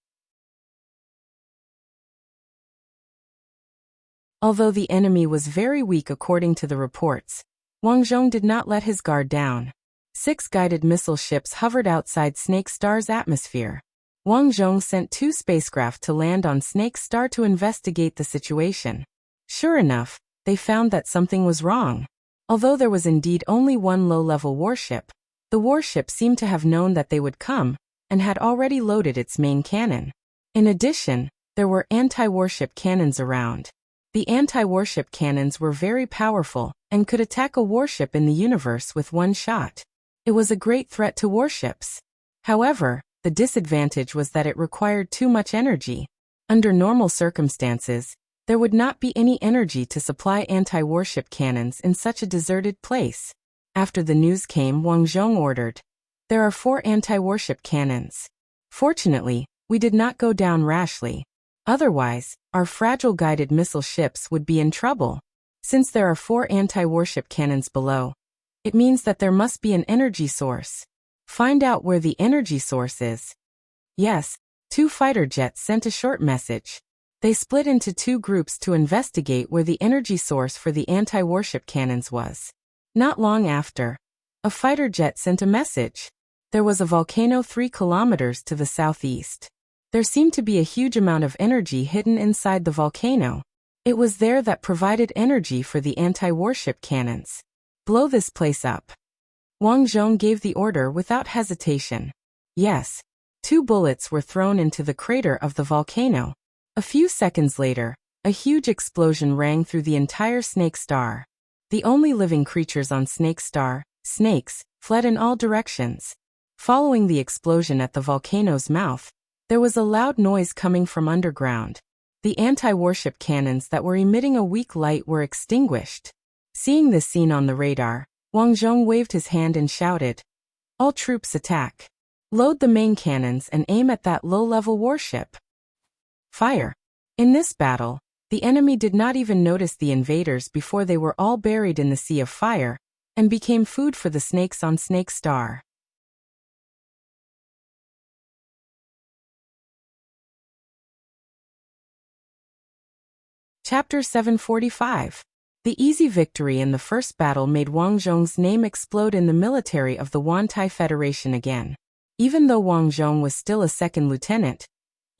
Although the enemy was very weak according to the reports, Wang Zhong did not let his guard down. 6 guided missile ships hovered outside Snake Star's atmosphere. Wang Zhong sent 2 spacecraft to land on Snake Star to investigate the situation. Sure enough, they found that something was wrong. Although there was indeed only one low-level warship, the warship seemed to have known that they would come, and had already loaded its main cannon. In addition, there were anti-warship cannons around. The anti-warship cannons were very powerful, and could attack a warship in the universe with one shot. It was a great threat to warships. However, the disadvantage was that it required too much energy. Under normal circumstances, there would not be any energy to supply anti-warship cannons in such a deserted place. After the news came, Wang Zhong ordered, "There are 4 anti-warship cannons. Fortunately, we did not go down rashly. Otherwise, our fragile guided missile ships would be in trouble. Since there are 4 anti-warship cannons below, it means that there must be an energy source. Find out where the energy source is." Yes, 2 fighter jets sent a short message. They split into 2 groups to investigate where the energy source for the anti-warship cannons was. Not long after, a fighter jet sent a message. There was a volcano 3 kilometers to the southeast. There seemed to be a huge amount of energy hidden inside the volcano. It was there that provided energy for the anti-warship cannons. "Blow this place up." Wang Zhong gave the order without hesitation. Yes. 2 bullets were thrown into the crater of the volcano. A few seconds later, a huge explosion rang through the entire Snake Star. The only living creatures on Snake Star, snakes, fled in all directions. Following the explosion at the volcano's mouth, there was a loud noise coming from underground. The anti-warship cannons that were emitting a weak light were extinguished. Seeing this scene on the radar, Wang Zhong waved his hand and shouted, "All troops attack. Load the main cannons and aim at that low-level warship." Fire. In this battle, the enemy did not even notice the invaders before they were all buried in the sea of fire, and became food for the snakes on Snake Star. Chapter 745. The easy victory in the first battle made Wang Zhong's name explode in the military of the Wantai Federation again. Even though Wang Zhong was still a second lieutenant,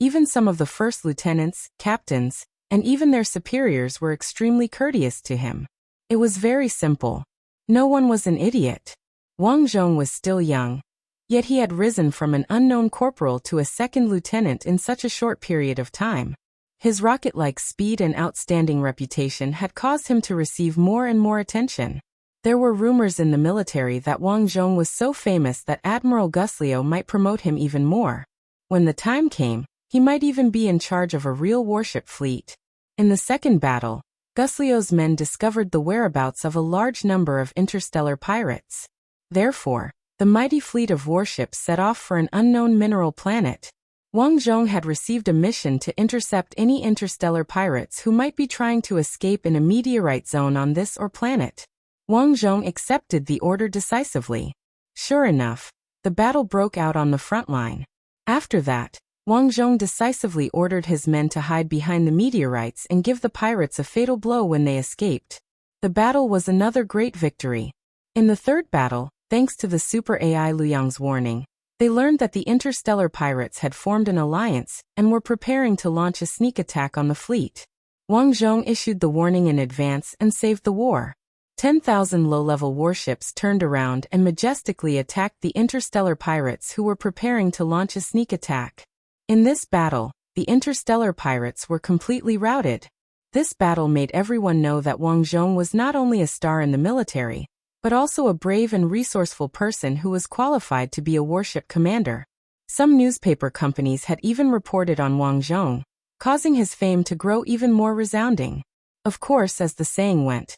even some of the first lieutenants, captains, and even their superiors were extremely courteous to him. It was very simple. No one was an idiot. Wang Zhong was still young, yet he had risen from an unknown corporal to a second lieutenant in such a short period of time. His rocket-like speed and outstanding reputation had caused him to receive more and more attention. There were rumors in the military that Wang Zhong was so famous that Admiral Guslio might promote him even more. When the time came, he might even be in charge of a real warship fleet. In the second battle, Guslio's men discovered the whereabouts of a large number of interstellar pirates. Therefore, the mighty fleet of warships set off for an unknown mineral planet. Wang Zhong had received a mission to intercept any interstellar pirates who might be trying to escape in a meteorite zone on this or planet. Wang Zhong accepted the order decisively. Sure enough, the battle broke out on the front line. After that, Wang Zhong decisively ordered his men to hide behind the meteorites and give the pirates a fatal blow when they escaped. The battle was another great victory. In the third battle, thanks to the super AI Luyang's warning, they learned that the interstellar pirates had formed an alliance and were preparing to launch a sneak attack on the fleet. Wang Zhong issued the warning in advance and saved the war. 10,000 low-level warships turned around and majestically attacked the interstellar pirates who were preparing to launch a sneak attack. In this battle, the interstellar pirates were completely routed. This battle made everyone know that Wang Zhong was not only a star in the military, but also a brave and resourceful person who was qualified to be a warship commander. Some newspaper companies had even reported on Wang Zhong, causing his fame to grow even more resounding. Of course, as the saying went,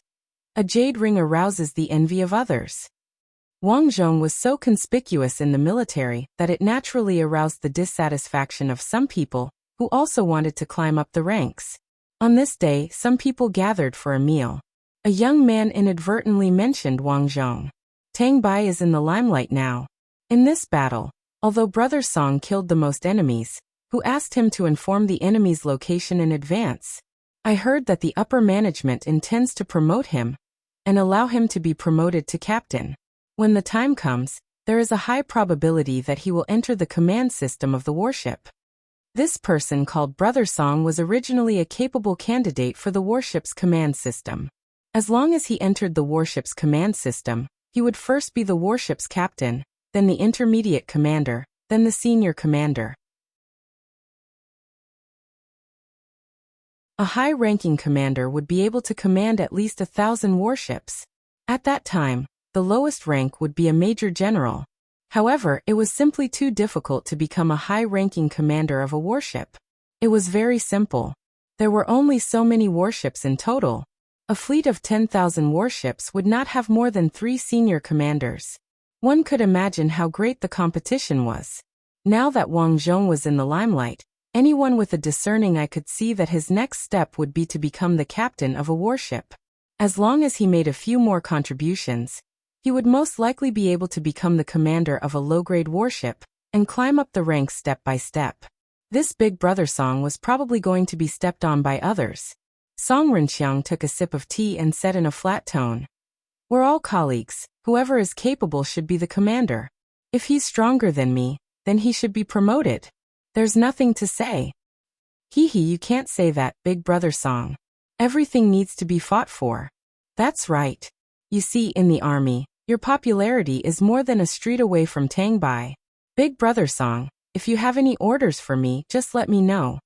a jade ring arouses the envy of others. Wang Zhong was so conspicuous in the military that it naturally aroused the dissatisfaction of some people who also wanted to climb up the ranks. On this day, some people gathered for a meal. A young man inadvertently mentioned Wang Zhong. Tang Bai is in the limelight now. In this battle, although Brother Song killed the most enemies, who asked him to inform the enemy's location in advance. I heard that the upper management intends to promote him and allow him to be promoted to captain. When the time comes, there is a high probability that he will enter the command system of the warship. This person called Brother Song was originally a capable candidate for the warship's command system. As long as he entered the warship's command system, he would first be the warship's captain, then the intermediate commander, then the senior commander. A high-ranking commander would be able to command at least 1,000 warships. At that time, the lowest rank would be a major general. However, it was simply too difficult to become a high-ranking commander of a warship. It was very simple. There were only so many warships in total. A fleet of 10,000 warships would not have more than 3 senior commanders. One could imagine how great the competition was. Now that Wang Zhong was in the limelight, anyone with a discerning eye could see that his next step would be to become the captain of a warship. As long as he made a few more contributions, he would most likely be able to become the commander of a low-grade warship and climb up the ranks step by step. This big brother Song was probably going to be stepped on by others. Song Renqiang took a sip of tea and said in a flat tone, "We're all colleagues. Whoever is capable should be the commander. If he's stronger than me, then he should be promoted. There's nothing to say." "Hee hee, you can't say that, big brother Song. Everything needs to be fought for." "That's right. You see, in the army, your popularity is more than a street away from Tang Bai. Big brother Song, if you have any orders for me, just let me know."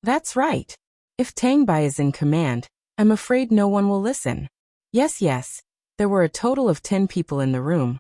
"That's right. If Tang Bai is in command, I'm afraid no one will listen." Yes. There were a total of 10 people in the room,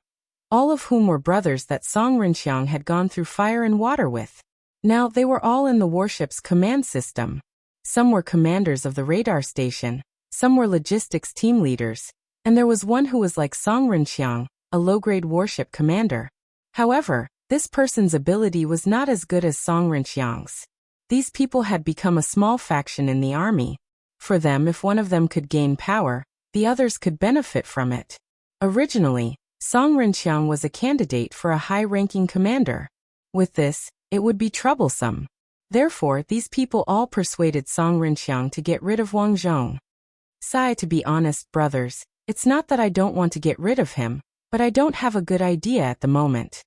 all of whom were brothers that Song Renqiang had gone through fire and water with. Now they were all in the warship's command system. Some were commanders of the radar station, some were logistics team leaders, and there was one who was like Song Renqiang, a low-grade warship commander. However, this person's ability was not as good as Song Renqiang's. These people had become a small faction in the army. For them, if one of them could gain power, the others could benefit from it. Originally, Song Renqiang was a candidate for a high-ranking commander. With this, it would be troublesome. Therefore, these people all persuaded Song Renqiang to get rid of Wang Zhong. Sigh, to be honest, brothers, it's not that I don't want to get rid of him, but I don't have a good idea at the moment.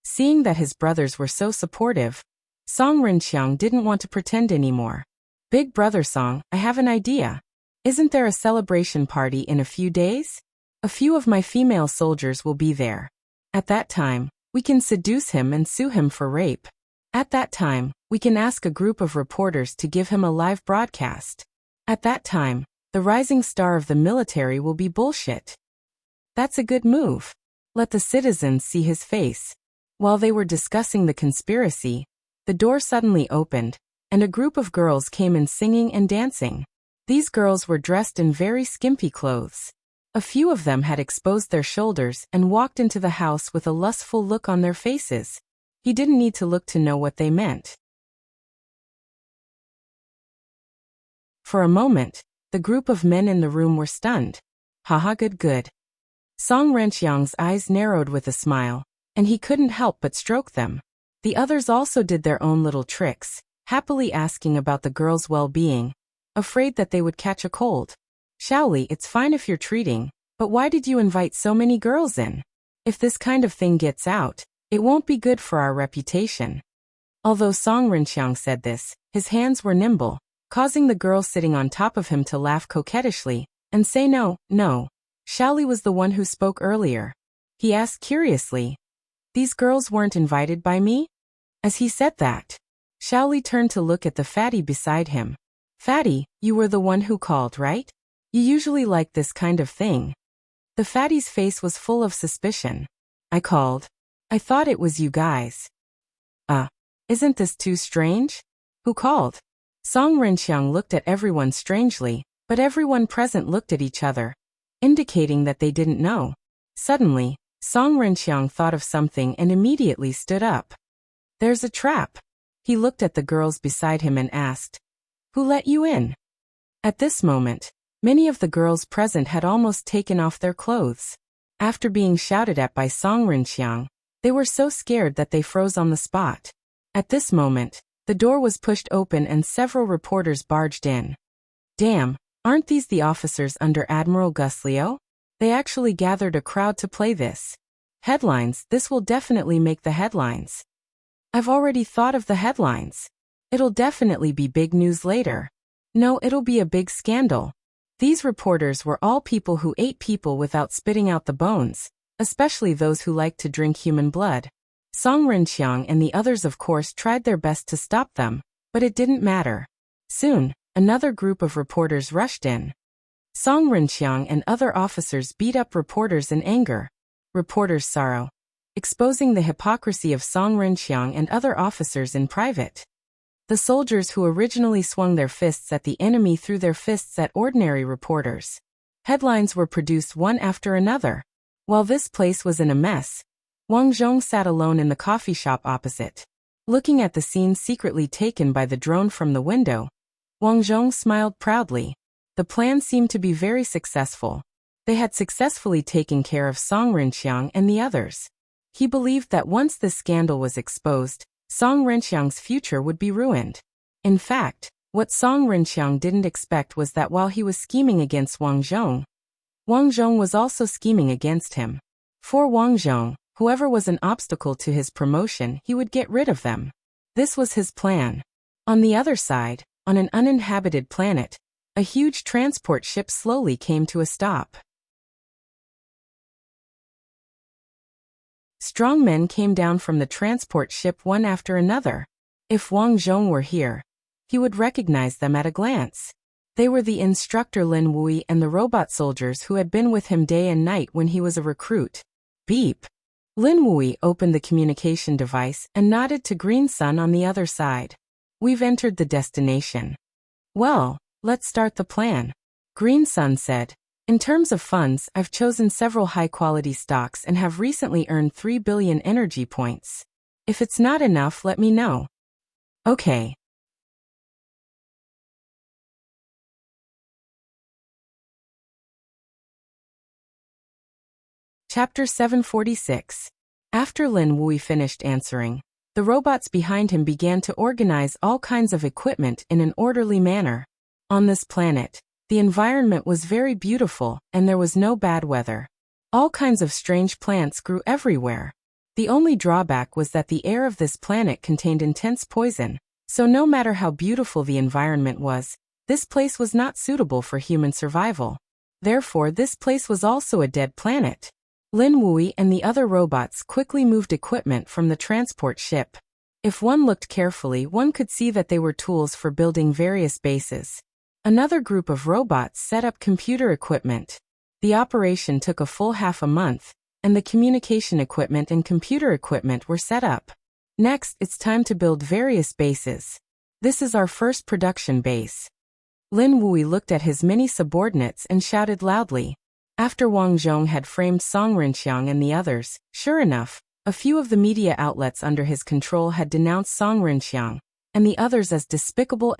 Seeing that his brothers were so supportive, Song Rinxiang didn't want to pretend anymore. Big brother Song, I have an idea. Isn't there a celebration party in a few days? A few of my female soldiers will be there. At that time, we can seduce him and sue him for rape. At that time, we can ask a group of reporters to give him a live broadcast. At that time, the rising star of the military will be bullshit. That's a good move. Let the citizens see his face. While they were discussing the conspiracy, the door suddenly opened, and a group of girls came in singing and dancing. These girls were dressed in very skimpy clothes. A few of them had exposed their shoulders and walked into the house with a lustful look on their faces. He didn't need to look to know what they meant. For a moment, the group of men in the room were stunned. Haha, good. Song Renxiang's eyes narrowed with a smile, and he couldn't help but stroke them. The others also did their own little tricks, happily asking about the girls' well-being, afraid that they would catch a cold. Shaoli, it's fine if you're treating, but why did you invite so many girls in? If this kind of thing gets out, it won't be good for our reputation. Although Song Rinxiang said this, his hands were nimble, causing the girl sitting on top of him to laugh coquettishly and say no. Shaoli was the one who spoke earlier. He asked curiously, "These girls weren't invited by me?" As he said that, Shaoli turned to look at the fatty beside him. "Fatty, you were the one who called, right? You usually like this kind of thing." The fatty's face was full of suspicion. "I called. I thought it was you guys." Isn't this too strange? Who called?" Song Rinxiang looked at everyone strangely, but everyone present looked at each other, indicating that they didn't know. Suddenly, Song Rinxiang thought of something and immediately stood up. "There's a trap." He looked at the girls beside him and asked, "Who let you in?" At this moment, many of the girls present had almost taken off their clothes. After being shouted at by Song Rinxiang, they were so scared that they froze on the spot. At this moment, the door was pushed open and several reporters barged in. "Damn, aren't these the officers under Admiral Gus Liu? They actually gathered a crowd to play this. Headlines, this will definitely make the headlines. I've already thought of the headlines. It'll definitely be big news later. No, it'll be a big scandal." These reporters were all people who ate people without spitting out the bones, especially those who liked to drink human blood. Song Rinxiang and the others of course tried their best to stop them, but it didn't matter. Soon, another group of reporters rushed in. Song Rinxiang and other officers beat up reporters in anger. Reporters' sorrow, exposing the hypocrisy of Song Rinxiang and other officers in private. The soldiers who originally swung their fists at the enemy threw their fists at ordinary reporters. Headlines were produced one after another. While this place was in a mess, Wang Zhong sat alone in the coffee shop opposite. Looking at the scene secretly taken by the drone from the window, Wang Zhong smiled proudly. The plan seemed to be very successful. They had successfully taken care of Song Rinxiang and the others. He believed that once this scandal was exposed, Song Rinxiang's future would be ruined. In fact, what Song Rinxiang didn't expect was that while he was scheming against Wang Zhong was also scheming against him. For Wang Zhong, whoever was an obstacle to his promotion, he would get rid of them. This was his plan. On the other side, on an uninhabited planet, a huge transport ship slowly came to a stop. Strong men came down from the transport ship one after another. If Wang Zhong were here, he would recognize them at a glance. They were the instructor Lin Wui and the robot soldiers who had been with him day and night when he was a recruit. Beep. Lin Wui opened the communication device and nodded to Green Sun on the other side. "We've entered the destination." "Well, let's start the plan," Green Sun said. "In terms of funds, I've chosen several high-quality stocks and have recently earned 3 billion energy points. If it's not enough, let me know." "Okay." Chapter 746. After Lin Wui finished answering, the robots behind him began to organize all kinds of equipment in an orderly manner. On this planet, The environment was very beautiful, and there was no bad weather. All kinds of strange plants grew everywhere. The only drawback was that the air of this planet contained intense poison, so no matter how beautiful the environment was, this place was not suitable for human survival. Therefore, this place was also a dead planet. Lin Wui and the other robots quickly moved equipment from the transport ship. If one looked carefully, one could see that they were tools for building various bases. Another group of robots set up computer equipment. The operation took a full half a month, and the communication equipment and computer equipment were set up. Next, it's time to build various bases. This is our first production base. Lin Wui looked at his many subordinates and shouted loudly. After Wang Zhong had framed Song Renqiang and the others, sure enough, a few of the media outlets under his control had denounced Song Renqiang and the others as despicable,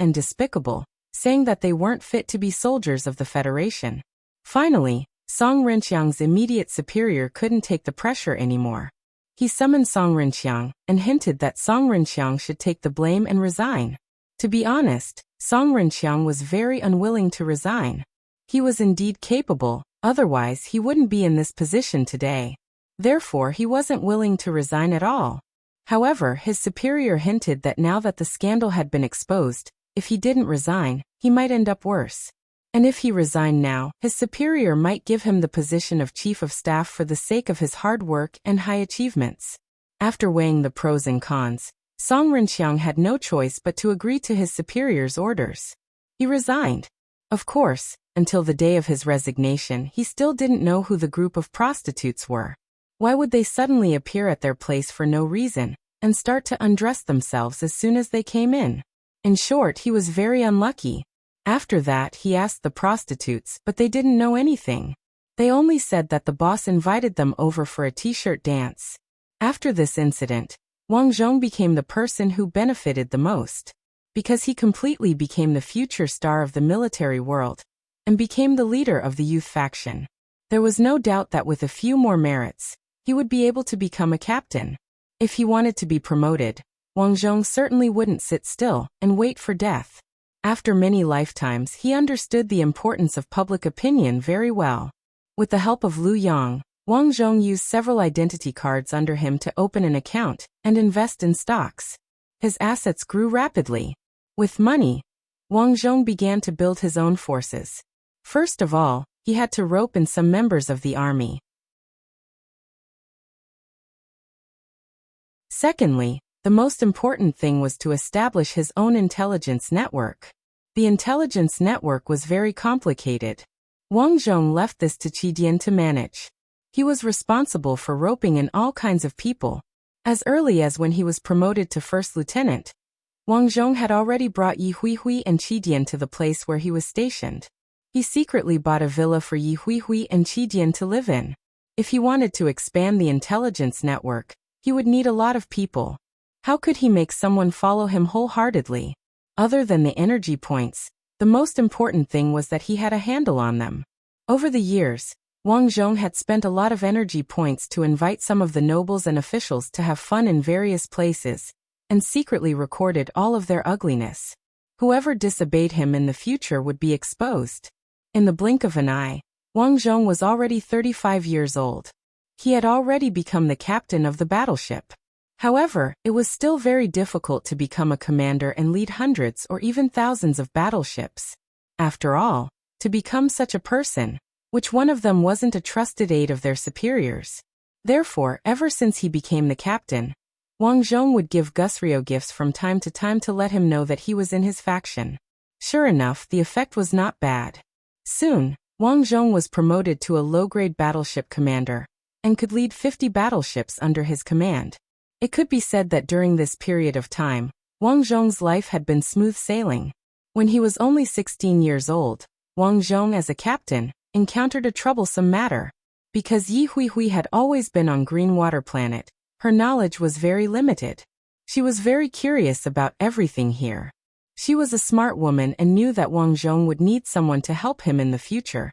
saying that they weren't fit to be soldiers of the Federation. Finally, Song Renqiang's immediate superior couldn't take the pressure anymore. He summoned Song Renqiang and hinted that Song Renqiang should take the blame and resign. To be honest, Song Renqiang was very unwilling to resign. He was indeed capable, otherwise he wouldn't be in this position today. Therefore, he wasn't willing to resign at all. However, his superior hinted that now that the scandal had been exposed, if he didn't resign, he might end up worse. And if he resigned now, his superior might give him the position of chief of staff for the sake of his hard work and high achievements. After weighing the pros and cons, Song Renqiang had no choice but to agree to his superior's orders. He resigned. Of course, until the day of his resignation, he still didn't know who the group of prostitutes were. Why would they suddenly appear at their place for no reason, and start to undress themselves as soon as they came in? In short, he was very unlucky. After that, he asked the prostitutes, but they didn't know anything. They only said that the boss invited them over for a t-shirt dance. After this incident, Wang Zhong became the person who benefited the most, because he completely became the future star of the military world, and became the leader of the youth faction. There was no doubt that with a few more merits, he would be able to become a captain. If he wanted to be promoted, Wang Zhong certainly wouldn't sit still and wait for death. After many lifetimes, he understood the importance of public opinion very well. With the help of Lu Yang, Wang Zhong used several identity cards under him to open an account and invest in stocks. His assets grew rapidly. With money, Wang Zhong began to build his own forces. First of all, he had to rope in some members of the army. Secondly, the most important thing was to establish his own intelligence network. The intelligence network was very complicated. Wang Zhong left this to Qi Dian to manage. He was responsible for roping in all kinds of people. As early as when he was promoted to first lieutenant, Wang Zhong had already brought Yi Huihui and Qi Dian to the place where he was stationed. He secretly bought a villa for Yi Huihui and Qi Dian to live in. If he wanted to expand the intelligence network, he would need a lot of people. How could he make someone follow him wholeheartedly? Other than the energy points, the most important thing was that he had a handle on them. Over the years, Wang Zhong had spent a lot of energy points to invite some of the nobles and officials to have fun in various places, and secretly recorded all of their ugliness. Whoever disobeyed him in the future would be exposed. In the blink of an eye, Wang Zhong was already 35 years old. He had already become the captain of the battleship. However, it was still very difficult to become a commander and lead hundreds or even thousands of battleships. After all, to become such a person, which one of them wasn't a trusted aide of their superiors? Therefore, ever since he became the captain, Wang Zhong would give Gusrio gifts from time to let him know that he was in his faction. Sure enough, the effect was not bad. Soon, Wang Zhong was promoted to a low-grade battleship commander, and could lead 50 battleships under his command. It could be said that during this period of time, Wang Zhong's life had been smooth sailing. When he was only 16 years old, Wang Zhong as a captain encountered a troublesome matter. Because Yi Huihui had always been on Greenwater Planet, her knowledge was very limited. She was very curious about everything here. She was a smart woman and knew that Wang Zhong would need someone to help him in the future.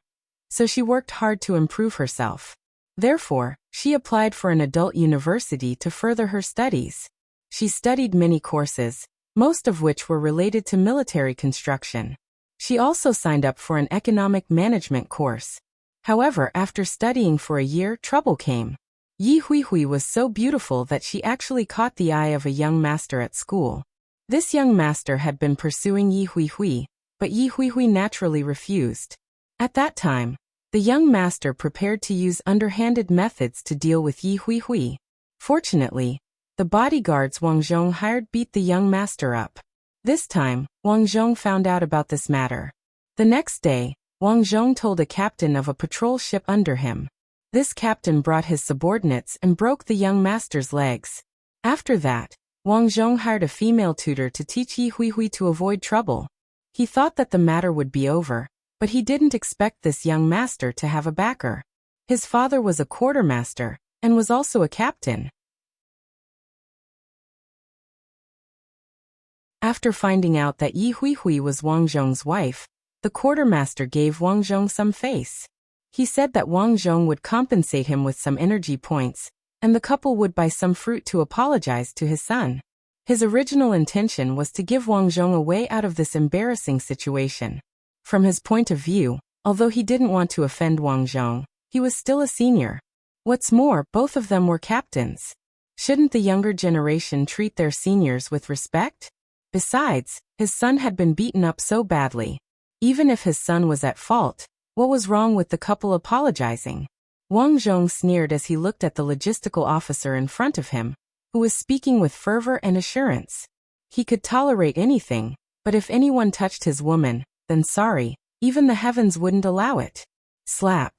So she worked hard to improve herself. Therefore, she applied for an adult university to further her studies. She studied many courses, most of which were related to military construction. She also signed up for an economic management course. However, after studying for a year, trouble came. Yi Huihui was so beautiful that she actually caught the eye of a young master at school. This young master had been pursuing Yi Huihui, but Yi Huihui naturally refused. At that time, the young master prepared to use underhanded methods to deal with Yi Huihui. Fortunately, the bodyguards Wang Zhong hired beat the young master up. This time, Wang Zhong found out about this matter. The next day, Wang Zhong told a captain of a patrol ship under him. This captain brought his subordinates and broke the young master's legs. After that, Wang Zhong hired a female tutor to teach Yi Huihui to avoid trouble. He thought that the matter would be over, but he didn't expect this young master to have a backer. His father was a quartermaster, and was also a captain. After finding out that Yi Huihui was Wang Zhong's wife, the quartermaster gave Wang Zhong some face. He said that Wang Zhong would compensate him with some energy points, and the couple would buy some fruit to apologize to his son. His original intention was to give Wang Zhong a way out of this embarrassing situation. From his point of view, although he didn't want to offend Wang Zhong, he was still a senior. What's more, both of them were captains. Shouldn't the younger generation treat their seniors with respect? Besides, his son had been beaten up so badly. Even if his son was at fault, what was wrong with the couple apologizing? Wang Zhong sneered as he looked at the logistical officer in front of him, who was speaking with fervor and assurance. He could tolerate anything, but if anyone touched his woman, then sorry, even the heavens wouldn't allow it. Slap.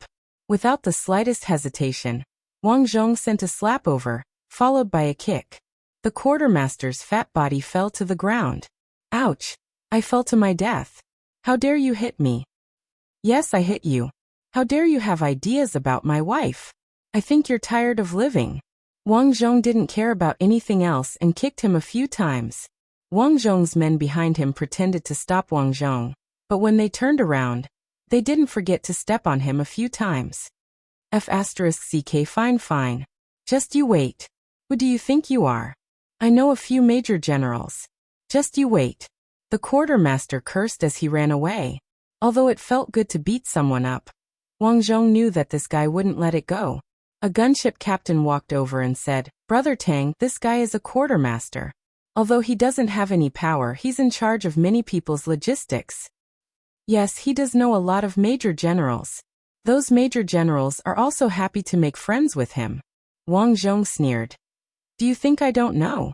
Without the slightest hesitation, Wang Zhong sent a slap over, followed by a kick. The quartermaster's fat body fell to the ground. Ouch! I fell to my death. How dare you hit me? Yes, I hit you. How dare you have ideas about my wife? I think you're tired of living. Wang Zhong didn't care about anything else and kicked him a few times. Wang Zhong's men behind him pretended to stop Wang Zhong, but when they turned around, they didn't forget to step on him a few times. F***ck fine. Just you wait. Who do you think you are? I know a few major generals. Just you wait. The quartermaster cursed as he ran away. Although it felt good to beat someone up, Wang Zhong knew that this guy wouldn't let it go. A gunship captain walked over and said, "Brother Tang, this guy is a quartermaster. Although he doesn't have any power, he's in charge of many people's logistics." Yes, he does know a lot of major generals. Those major generals are also happy to make friends with him. Wang Zhong sneered. Do you think I don't know?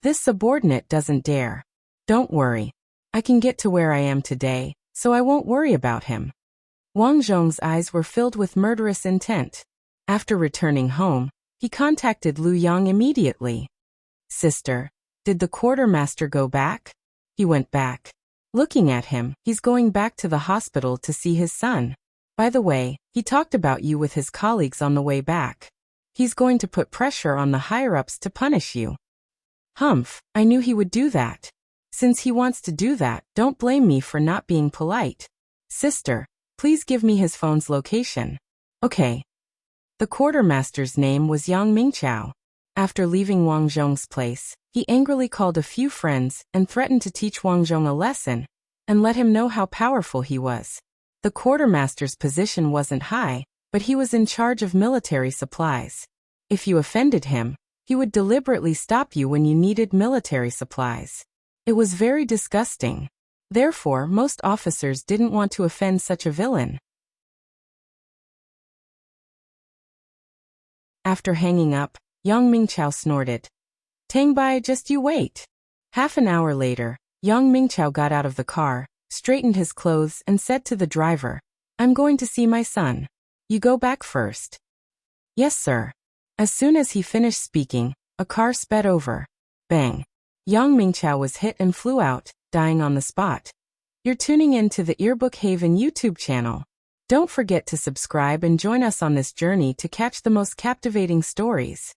This subordinate doesn't dare. Don't worry. I can get to where I am today, so I won't worry about him. Wang Zhong's eyes were filled with murderous intent. After returning home, he contacted Lu Yang immediately. Sister, did the quartermaster go back? He went back. Looking at him, he's going back to the hospital to see his son. By the way, he talked about you with his colleagues on the way back. He's going to put pressure on the higher-ups to punish you. Humph, I knew he would do that. Since he wants to do that, don't blame me for not being polite. Sister, please give me his phone's location. Okay. The quartermaster's name was Yang Mingqiao. After leaving Wang Zhong's place, he angrily called a few friends and threatened to teach Wang Zhong a lesson and let him know how powerful he was. The quartermaster's position wasn't high, but he was in charge of military supplies. If you offended him, he would deliberately stop you when you needed military supplies. It was very disgusting. Therefore, most officers didn't want to offend such a villain. After hanging up, Yang Mingqiao snorted. Tangbai, just you wait. Half an hour later, Yang Mingqiao got out of the car, straightened his clothes and said to the driver, I'm going to see my son. You go back first. Yes, sir. As soon as he finished speaking, a car sped over. Bang. Yang Mingqiao was hit and flew out, dying on the spot. You're tuning in to the Earbook Haven YouTube channel. Don't forget to subscribe and join us on this journey to catch the most captivating stories.